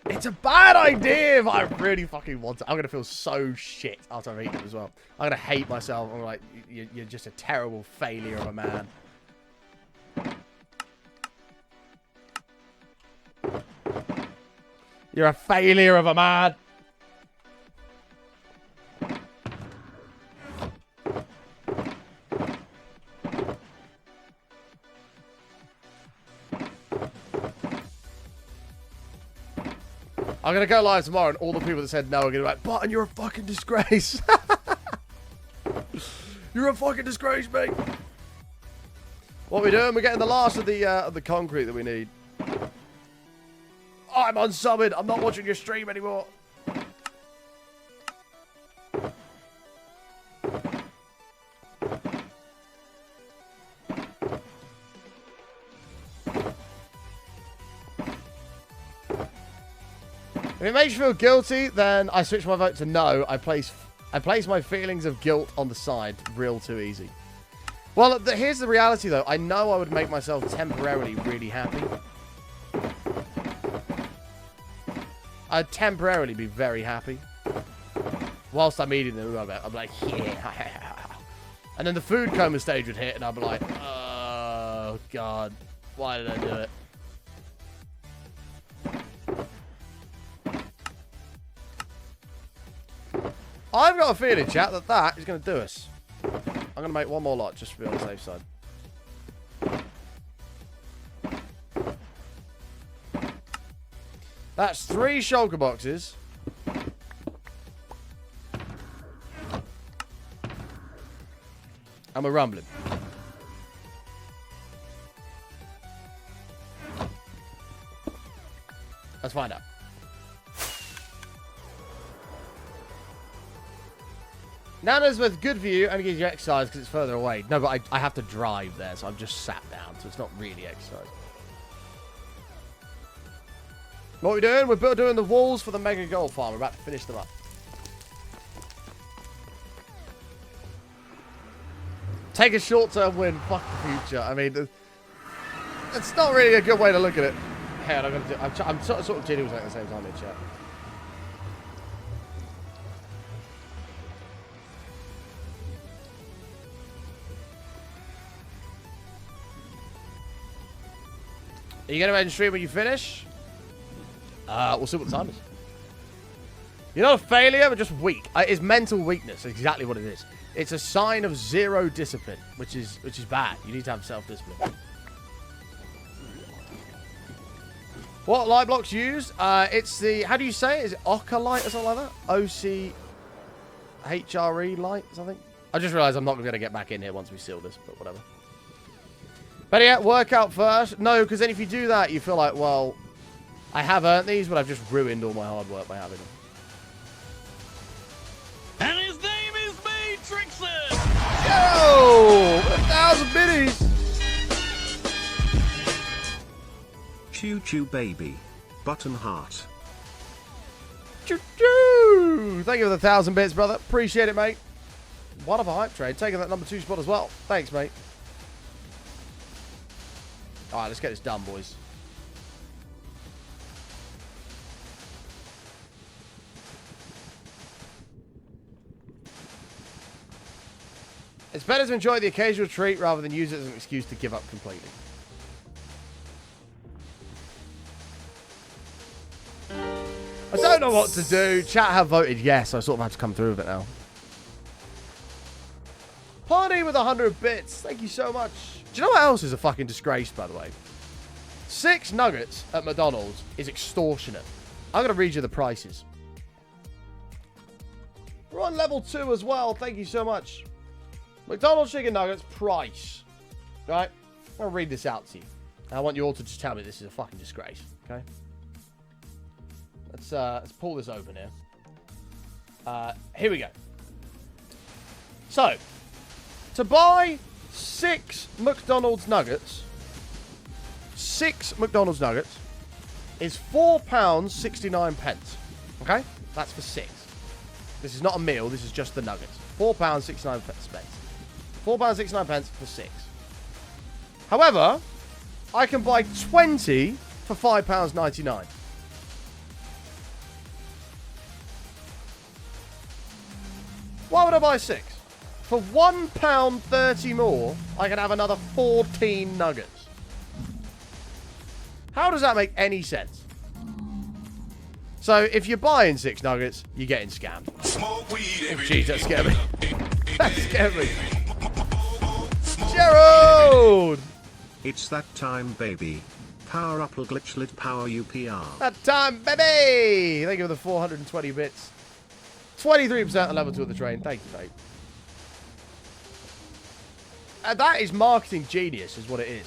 Speaker 1: It's a bad idea if I really fucking want it. I'm going to feel so shit after I've eaten it as well. I'm going to hate myself. I'm like, you're just a terrible failure of a man. You're a failure of a man. I'm going to go live tomorrow and all the people that said no are going to be like, Button, you're a fucking disgrace. You're a fucking disgrace, mate. What are we doing? We're getting the last of the concrete that we need. Oh, I'm unsubbed. I'm not watching your stream anymore. If it makes you feel guilty, then I switch my vote to no. I place my feelings of guilt on the side. Real too easy. Well, here's the reality, though. I know I would make myself temporarily really happy. I'd temporarily be very happy. Whilst I'm eating them, I'm like, yeah. And then the food coma stage would hit, and I'd be like, oh, God. Why did I do it? I've got a feeling, chat, that is going to do us. I'm going to make one more lot just to be on the safe side. That's 3 shulker boxes. And we're rumbling. Let's find out. Nana's with good view and gives you exercise because it's further away. No, but I have to drive there, so I've just sat down, so it's not really exercise. What are we doing? We're doing the walls for the mega gold farm. We're about to finish them up. Take a short-term win. Fuck the future. I mean, it's not really a good way to look at it. Hey, I'm sort of jitty at the same time in chat. Are you going to end stream when you finish? We'll see what the time is. You're not a failure, but just weak. It's mental weakness. Exactly what it is. It's a sign of zero discipline, which is bad. You need to have self-discipline. What light blocks used? It's the, how do you say it? Is it Oka light or something like that? O-C-H-R-E light or something? I just realized I'm not going to get back in here once we seal this, but whatever. But yeah, workout first. No, because then if you do that, you feel like, well, I have earned these, but I've just ruined all my hard work by having them.
Speaker 4: And his name is Matrixon!
Speaker 1: Yo! 1,000 biddies!
Speaker 2: Choo choo baby. Button heart.
Speaker 1: Choo choo! Thank you for the 1,000 bits, brother. Appreciate it, mate. What of a hype trade. Taking that number 2 spot as well. Thanks, mate. Alright, let's get this done, boys. It's better to enjoy the occasional treat rather than use it as an excuse to give up completely. I don't know what to do. Chat have voted yes. I sort of have to come through with it now. Party with 100 bits. Thank you so much. Do you know what else is a fucking disgrace, by the way? 6 nuggets at McDonald's is extortionate. I'm going to read you the prices. We're on level 2 as well. Thank you so much. McDonald's chicken nuggets price. Right? I'm going to read this out to you. I want you all to just tell me this is a fucking disgrace. Okay? Let's pull this open here. Here we go. So, to buy 6 McDonald's nuggets, 6 McDonald's nuggets is £4.69. Okay? That's for 6. This is not a meal. This is just the nuggets. £4.69. £4.69 for 6. However, I can buy 20 for £5.99. Why would I buy 6? For £1.30 more, I can have another 14 nuggets. How does that make any sense? So, if you're buying 6 nuggets, you're getting scammed. Jeez, that scared me. That scared me. Gerald!
Speaker 2: It's that time, baby. Power up glitchlet power UPR.
Speaker 1: That time, baby! Thank you for the 420 bits. 23% at level 2 of the train. Thank you, mate. And that is marketing genius, is what it is.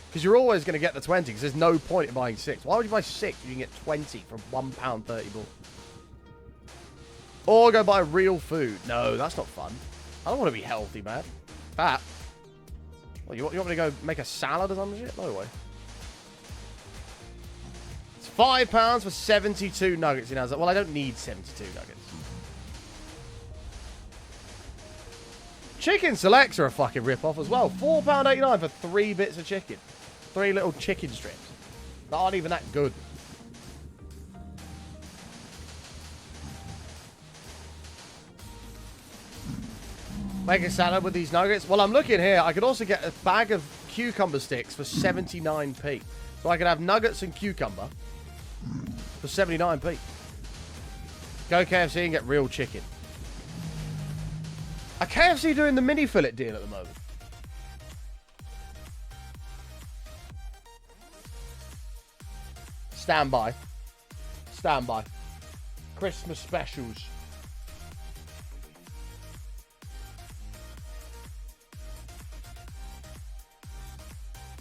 Speaker 1: Because you're always going to get the 20, because there's no point in buying 6. Why would you buy 6 if you can get 20 from £1.30 more? Or go buy real food. No, that's not fun. I don't want to be healthy, man. Fat. Well, you want me to go make a salad or some shit? No way. It's £5 for 72 nuggets in Asda. Well, I don't need 72 nuggets. Chicken selects are a fucking rip-off as well. £4.89 for 3 bits of chicken. 3 little chicken strips. That aren't even that good. Make a salad with these nuggets. Well, I'm looking here. I could also get a bag of cucumber sticks for 79p. So I could have nuggets and cucumber for 79p. Go KFC and get real chicken. Are KFC doing the mini fillet deal at the moment? Stand by. Stand by. Christmas specials.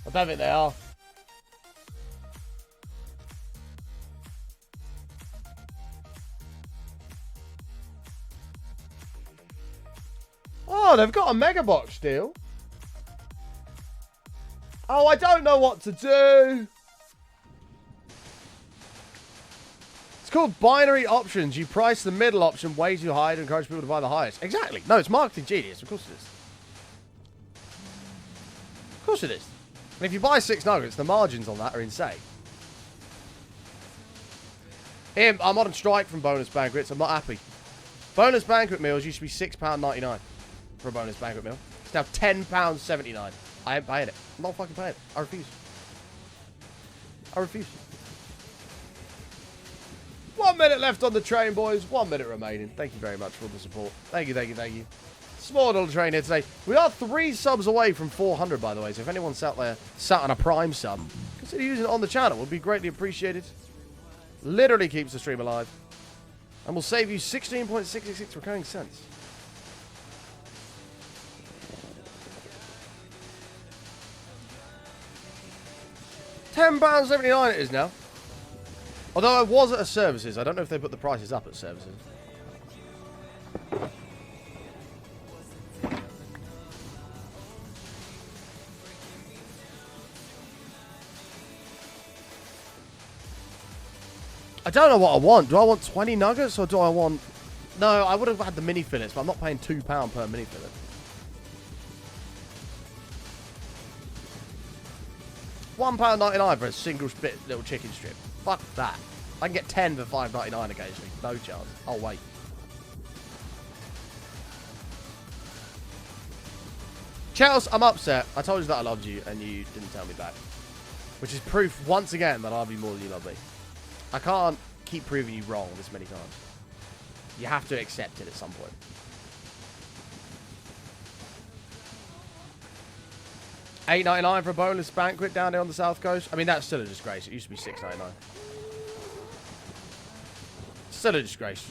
Speaker 1: I don't think they are. Oh, they've got a mega box deal. Oh, I don't know what to do. It's called binary options. You price the middle option way too high to encourage people to buy the highest. Exactly. No, it's marketing genius. Of course it is. Of course it is. And if you buy 6 nuggets, the margins on that are insane. I'm on strike from bonus banquets. I'm not happy. Bonus banquet meals used to be £6.99 for a bonus banquet meal. It's now £10.79. I ain't paying it. I'm not fucking paying it. I refuse. I refuse. 1 minute left on the train, boys. 1 minute remaining. Thank you very much for the support. Thank you, thank you, thank you. Small little train here today. We are 3 subs away from 400, by the way. So if anyone's out there sat on a Prime sub, consider using it on the channel. It would be greatly appreciated. Literally keeps the stream alive. And will save you 16.66 recurring cents. £10.79 it is now. Although I was at a services. I don't know if they put the prices up at services. I don't know what I want. Do I want 20 nuggets or do I want... No, I would have had the mini fillets, but I'm not paying £2 per mini fillet. £1.99 for a single split little chicken strip. Fuck that. I can get 10 for $5.99 occasionally. No chance. I'll wait. Chels, I'm upset. I told you that I loved you and you didn't tell me back. Which is proof once again that I love you more than you love me. I can't keep proving you wrong this many times. You have to accept it at some point. $8.99 for a boneless banquet down there on the south coast. I mean, that's still a disgrace. It used to be $6.99. Still a disgrace.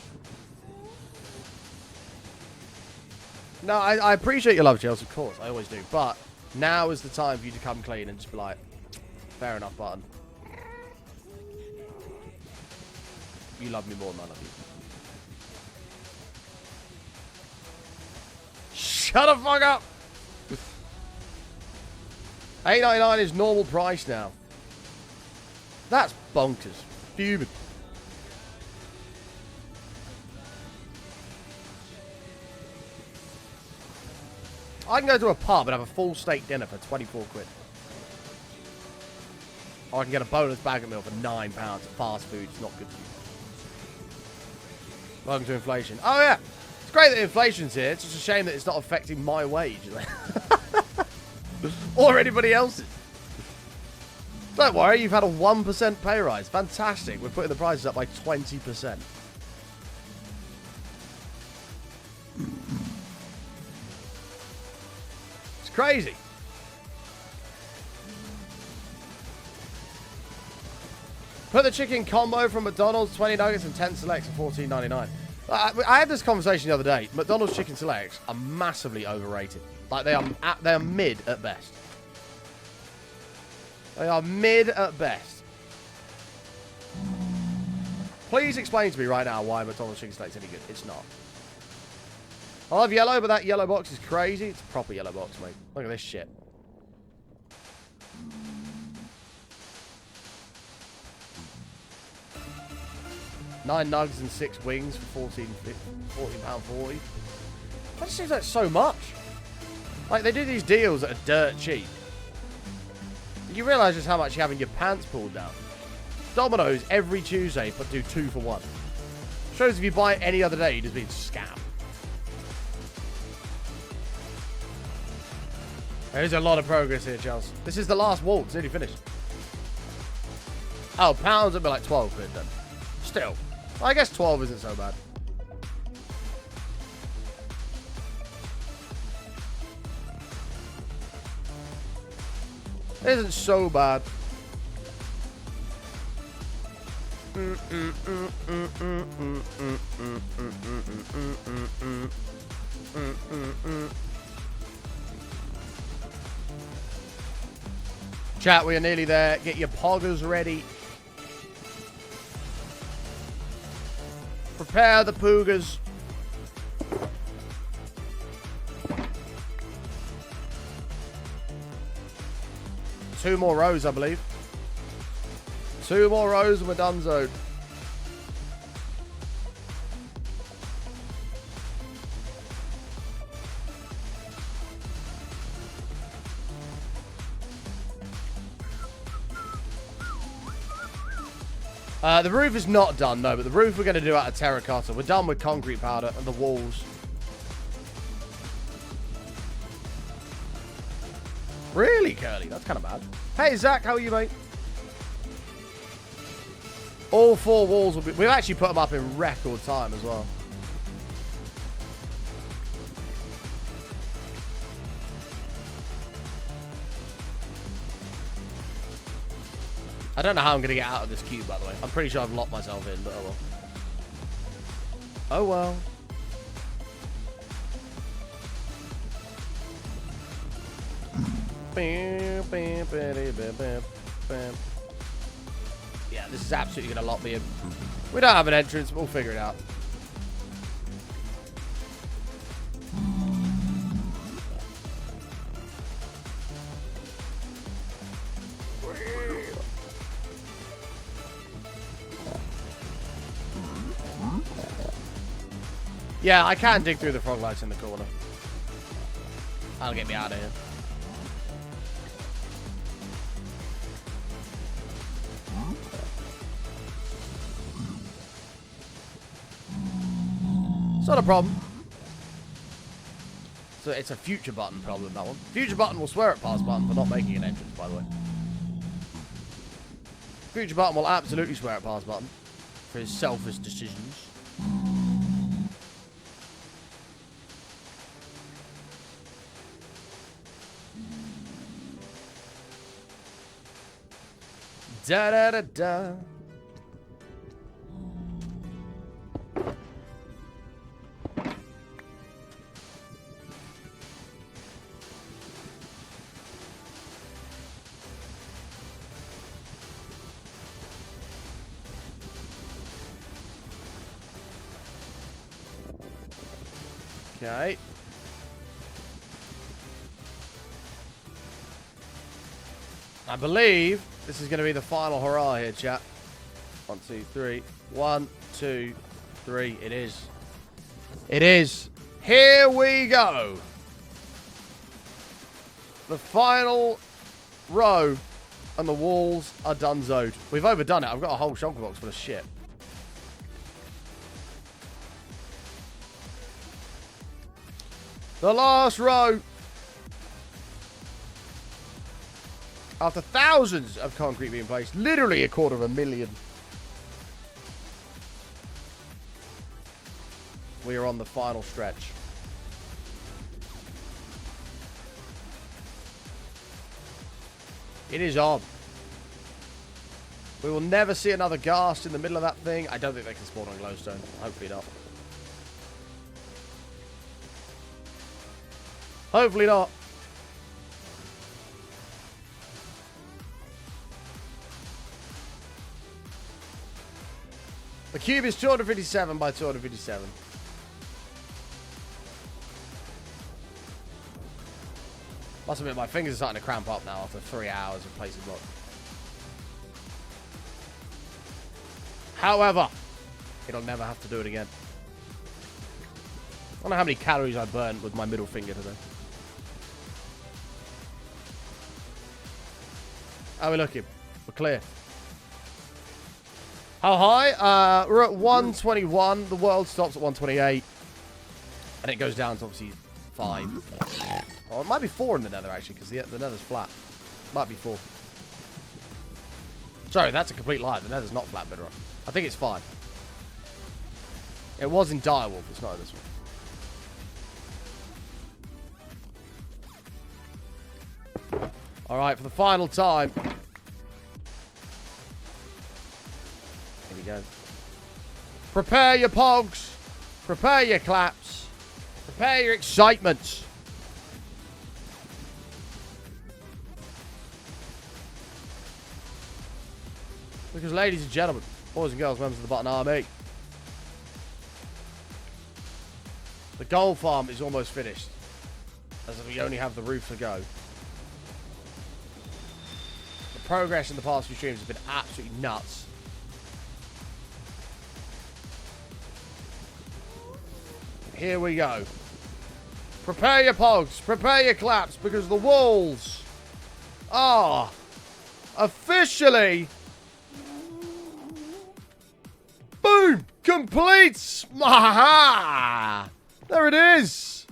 Speaker 1: No, I appreciate your love, Chelsea, of course. I always do. But now is the time for you to come clean and just be like, fair enough, button. You love me more than I love you. Shut the fuck up! $8.99 is normal price now. That's bonkers. Fuming. I can go to a pub and have a full steak dinner for 24 quid. Or I can get a bonus bag of meal for £9. Fast food, it's not good for you. Welcome to inflation. Oh yeah, it's great that inflation's here. It's just a shame that it's not affecting my wage. Or anybody else's. Don't worry, you've had a 1% pay rise. Fantastic. We're putting the prices up by 20%. It's crazy. Put the chicken combo from McDonald's, 20 nuggets and 10 selects for $14.99. I had this conversation the other day. McDonald's chicken selects are massively overrated. Like they are mid at best. They are mid at best. Please explain to me right now why McDonald's chicken selects any good. It's not. I love yellow, but that yellow box is crazy. It's a proper yellow box, mate. Look at this shit. Nine nugs and 6 wings for £14.40. That just seems like so much. Like, they do these deals that are dirt cheap. You realise just how much you're having your pants pulled down. Domino's every Tuesday but do 2 for 1. Shows if you buy it any other day, you're just being scammed. There's a lot of progress here, Charles. This is the last wall. It's nearly finished. Oh, pounds would be like 12 quid then. Still. I guess 12 isn't so bad. It isn't so bad. Chat, we are nearly there. Get your poggers ready. Prepare the poogers. Two more rows, I believe. 2 more rows and we're donezo. The roof is not done, no, but the roof we're going to do out of terracotta. We're done with concrete powder and the walls. Really, Curly? That's kind of bad. Hey, Zach, how are you, mate? All 4 walls will be... We've actually put them up in record time as well. I don't know how I'm going to get out of this cube, by the way. I'm pretty sure I've locked myself in, but oh well. Oh well. Yeah, this is absolutely going to lock me in. We don't have an entrance, but we'll figure it out. Yeah, I can dig through the frog lights in the corner. That'll get me out of here. It's not a problem. So it's a future button problem, that one. Future button will swear at past button for not making an entrance, by the way. Future button will absolutely swear at past button for his selfish decisions. Da da da da. Okay. I believe this is going to be the final hurrah here, chat. 1, 2, 3. 1, 2, 3. It is. It is. Here we go. The final row and the walls are donezoed. We've overdone it. I've got a whole shulker box full of shit. The last row. After thousands of concrete being placed, literally 250,000. We are on the final stretch. It is on. We will never see another ghast in the middle of that thing. I don't think they can spawn on glowstone. Hopefully not. Hopefully not. The cube is 257 by 257. Must admit, my fingers are starting to cramp up now after 3 hours of placing blocks. However, it'll never have to do it again. I don't know how many calories I burned with my middle finger today. How are we looking? We're clear. How high? We're at 121. The world stops at 128. And it goes down to obviously 5. Or it might be 4 in the nether, actually, because the nether's flat. Might be 4. Sorry, that's a complete lie. The nether's not flat, Bedrock. I think it's 5. It was in Direwolf. It's not in this one. Alright, for the final time. Here we go. Prepare your pogs. Prepare your claps. Prepare your excitement. Because, ladies and gentlemen, boys and girls, members of the Button Army, the gold farm is almost finished, as we only have the roof to go. The progress in the past few streams has been absolutely nuts. Here we go. Prepare your pogs, prepare your claps, because the walls are officially... Boom! Complete! Aha! There it is!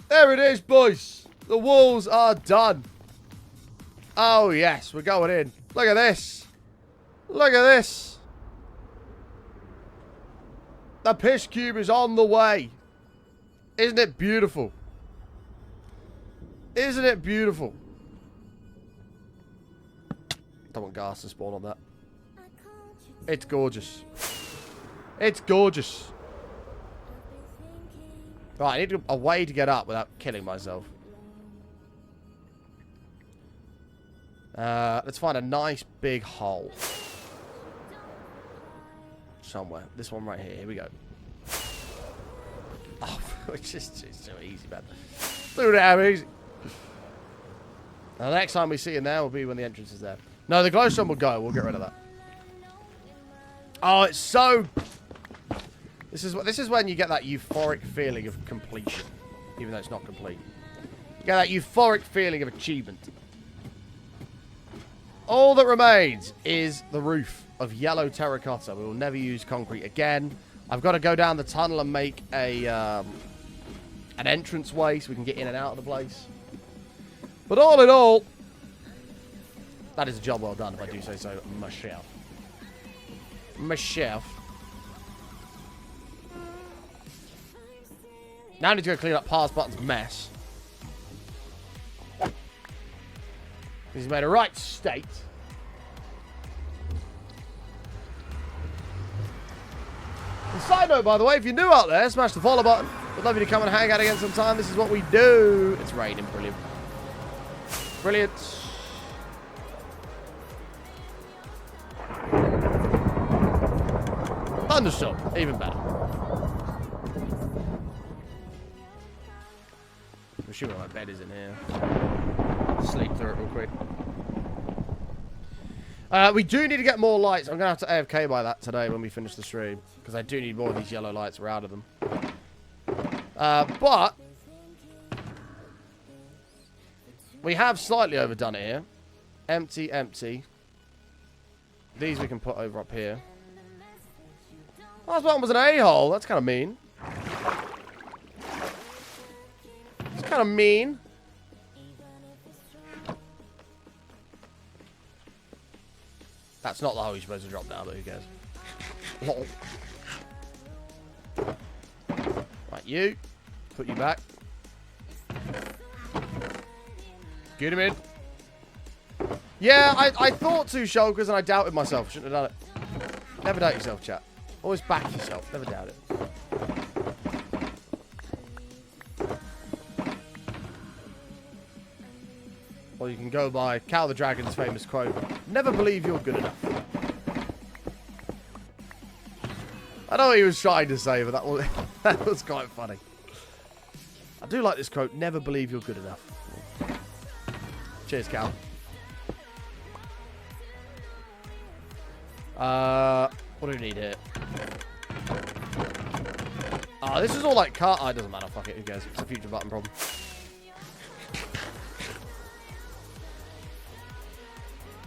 Speaker 1: There it is, boys! The walls are done. Oh, yes, we're going in. Look at this. Look at this. The piss cube is on the way. Isn't it beautiful? Isn't it beautiful? Don't want gas to spawn on that. It's gorgeous. It's gorgeous. Right, I need a way to get up without killing myself. Let's find a nice big hole. Somewhere. This one right here. Here we go. Oh, it's just so easy, man. Look at how easy. Now, the next time we see it there will be when the entrance is there. No, the glowstone will go. We'll get rid of that. Oh, it's so... This is when you get that euphoric feeling of completion. Even though it's not complete. You get that euphoric feeling of achievement. All that remains is the roof of yellow terracotta. We will never use concrete again. I've got to go down the tunnel and make a an entrance way so we can get in and out of the place. But all in all, that is a job well done, if I do say so myself. Now I need to go clean up Pars Button's mess. He's made a right state. And side note, by the way, if you're new out there, smash the follow button. We'd love you to come and hang out again sometime. This is what we do. It's raining. Brilliant. Brilliant. Thunderstorm. Even better. I'm assuming my bed is in here. Sleep through it real quick. We do need to get more lights. I'm going to have to AFK by that today when we finish the stream. Because I do need more of these yellow lights. We're out of them. But we have slightly overdone it here. Empty, empty. These we can put over up here. Last one was an a-hole. That's kind of mean. Kind of mean. That's not the hole you're supposed to drop down, but who cares? Lol. Right, you. Put you back. Get him in. Yeah, I thought 2 shulkers and I doubted myself. Shouldn't have done it. Never doubt yourself, chat. Always back yourself. Never doubt it. Or you can go by Cal the Dragon's famous quote, never believe you're good enough. I know what he was trying to say, but that was quite funny. I do like this quote, never believe you're good enough. Cheers, Cal. What do we need here? Oh, this is all like car. Oh, it doesn't matter. Fuck it. Who cares? It's a future button problem.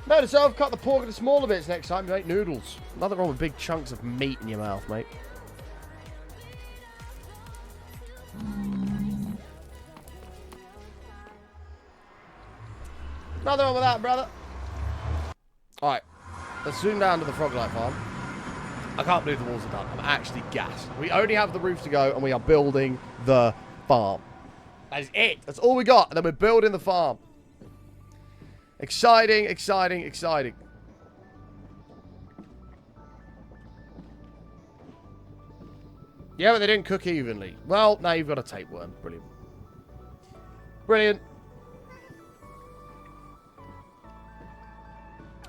Speaker 1: Note to self, cut the pork into smaller bits next time you make noodles. Nothing wrong with big chunks of meat in your mouth, mate. Nothing wrong with that, brother. Alright. Let's zoom down to the Froglight farm. I can't believe the walls are done. I'm actually gassed. We only have the roof to go, and we are building the farm. That is it. That's all we got. And then we're building the farm. Exciting, exciting, exciting. Yeah, but they didn't cook evenly. Well, now you've got a tapeworm. Brilliant. Brilliant.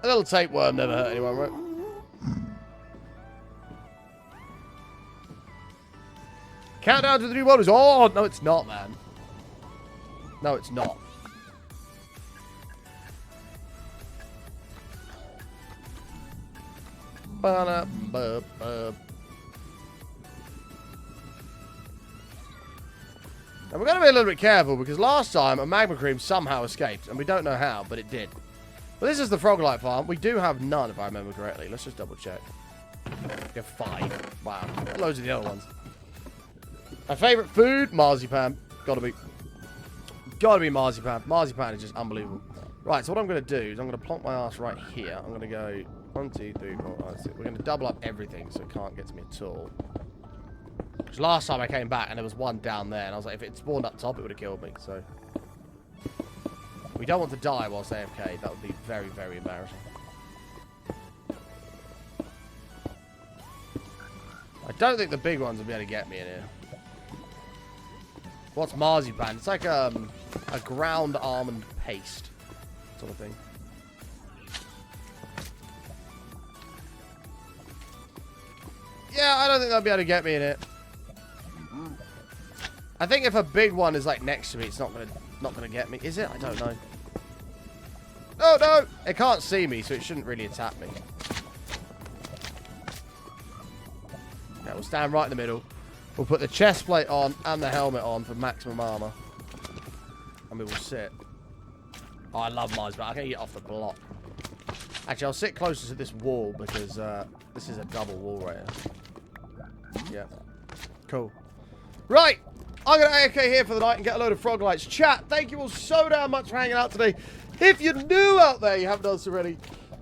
Speaker 1: A little tapeworm never hurt anyone, right? Countdown to the new models. Oh, no, it's not, man. No, it's not. And we're going to be a little bit careful because last time a magma cream somehow escaped and we don't know how, but it did. But this is the Froglight farm. We do have none, if I remember correctly. Let's just double check. We have 5. Wow. Loads of the other ones. My favourite food? Marzipan. Gotta be marzipan. Marzipan is just unbelievable. Right, so what I'm going to do is I'm going to plonk my ass right here. I'm going to go 1, 2, 3, 4, 5, 6. We're going to double up everything so it can't get to me at all. Because last time I came back and there was one down there. And I was like, if it spawned up top, it would have killed me. So we don't want to die whilst AFK. That would be very, very embarrassing. I don't think the big ones will be able to get me in here. What's marzipan? It's like a ground almond paste sort of thing. Yeah, I don't think they'll be able to get me in it. I think if a big one is like next to me, it's not gonna get me. Is it? I don't know. Oh no! It can't see me, so it shouldn't really attack me. Yeah, we'll stand right in the middle. We'll put the chest plate on and the helmet on for maximum armor. And we will sit. Oh, I love mines, but I can get off the block. Actually, I'll sit closer to this wall because this is a double wall right here. Yeah. Cool. Right. I'm going to AFK here for the night and get a load of Froglights. Chat, thank you all so damn much for hanging out today. If you're new out there, you haven't done so already,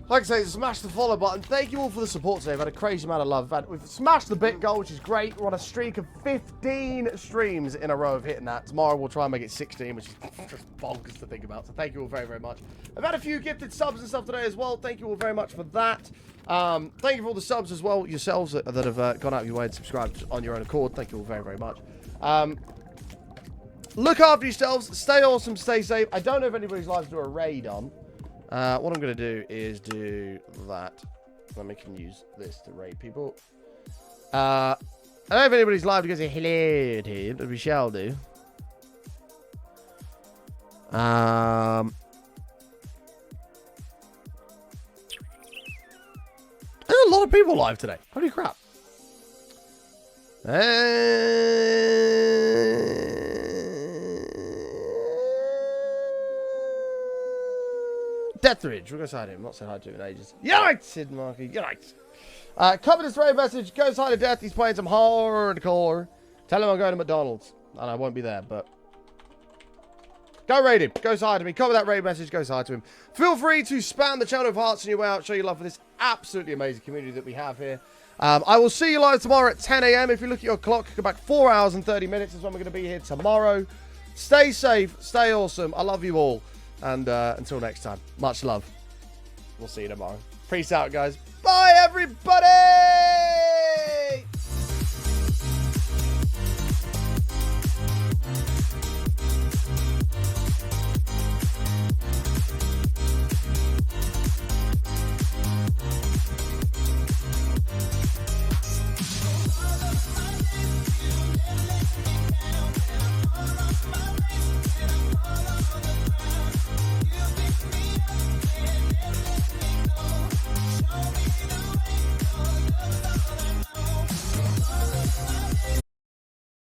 Speaker 1: like I say, smash the follow button. Thank you all for the support today. I've had a crazy amount of love. We've smashed the bit goal, which is great. We're on a streak of 15 streams in a row of hitting that. Tomorrow we'll try and make it 16, which is just bonkers to think about. So thank you all very, very much. I've had a few gifted subs and stuff today as well. Thank you all very much for that. Thank you for all the subs as well, yourselves that have gone out of your way and subscribed on your own accord. Thank you all very, very much. Look after yourselves. Stay awesome. Stay safe. I don't know if anybody's live to do a raid on. What I'm going to do is do that. Then we can use this to raid people. I don't know if anybody's live to say hello to him, but we shall do. There's a lot of people live today. Holy crap. Deathridge, we're going to say hi to him. Not said hi to him in ages. Yikes, Sid Marky, yikes. Cover this raid message. Goes hi to Death. He's playing some hardcore. Tell him I'm going to McDonald's. And I won't be there, but Go raid him. Go say hi to me. Comment that raid message. Go say hi to him. Feel free to spam the channel of hearts on your way out. Show your love for this absolutely amazing community that we have here. I will see you live tomorrow at 10 a.m. If you look at your clock, go back 4 hours and 30 minutes is when we're going to be here tomorrow. Stay safe. Stay awesome. I love you all. And until next time, much love. We'll see you tomorrow. Peace out, guys. Bye, everybody!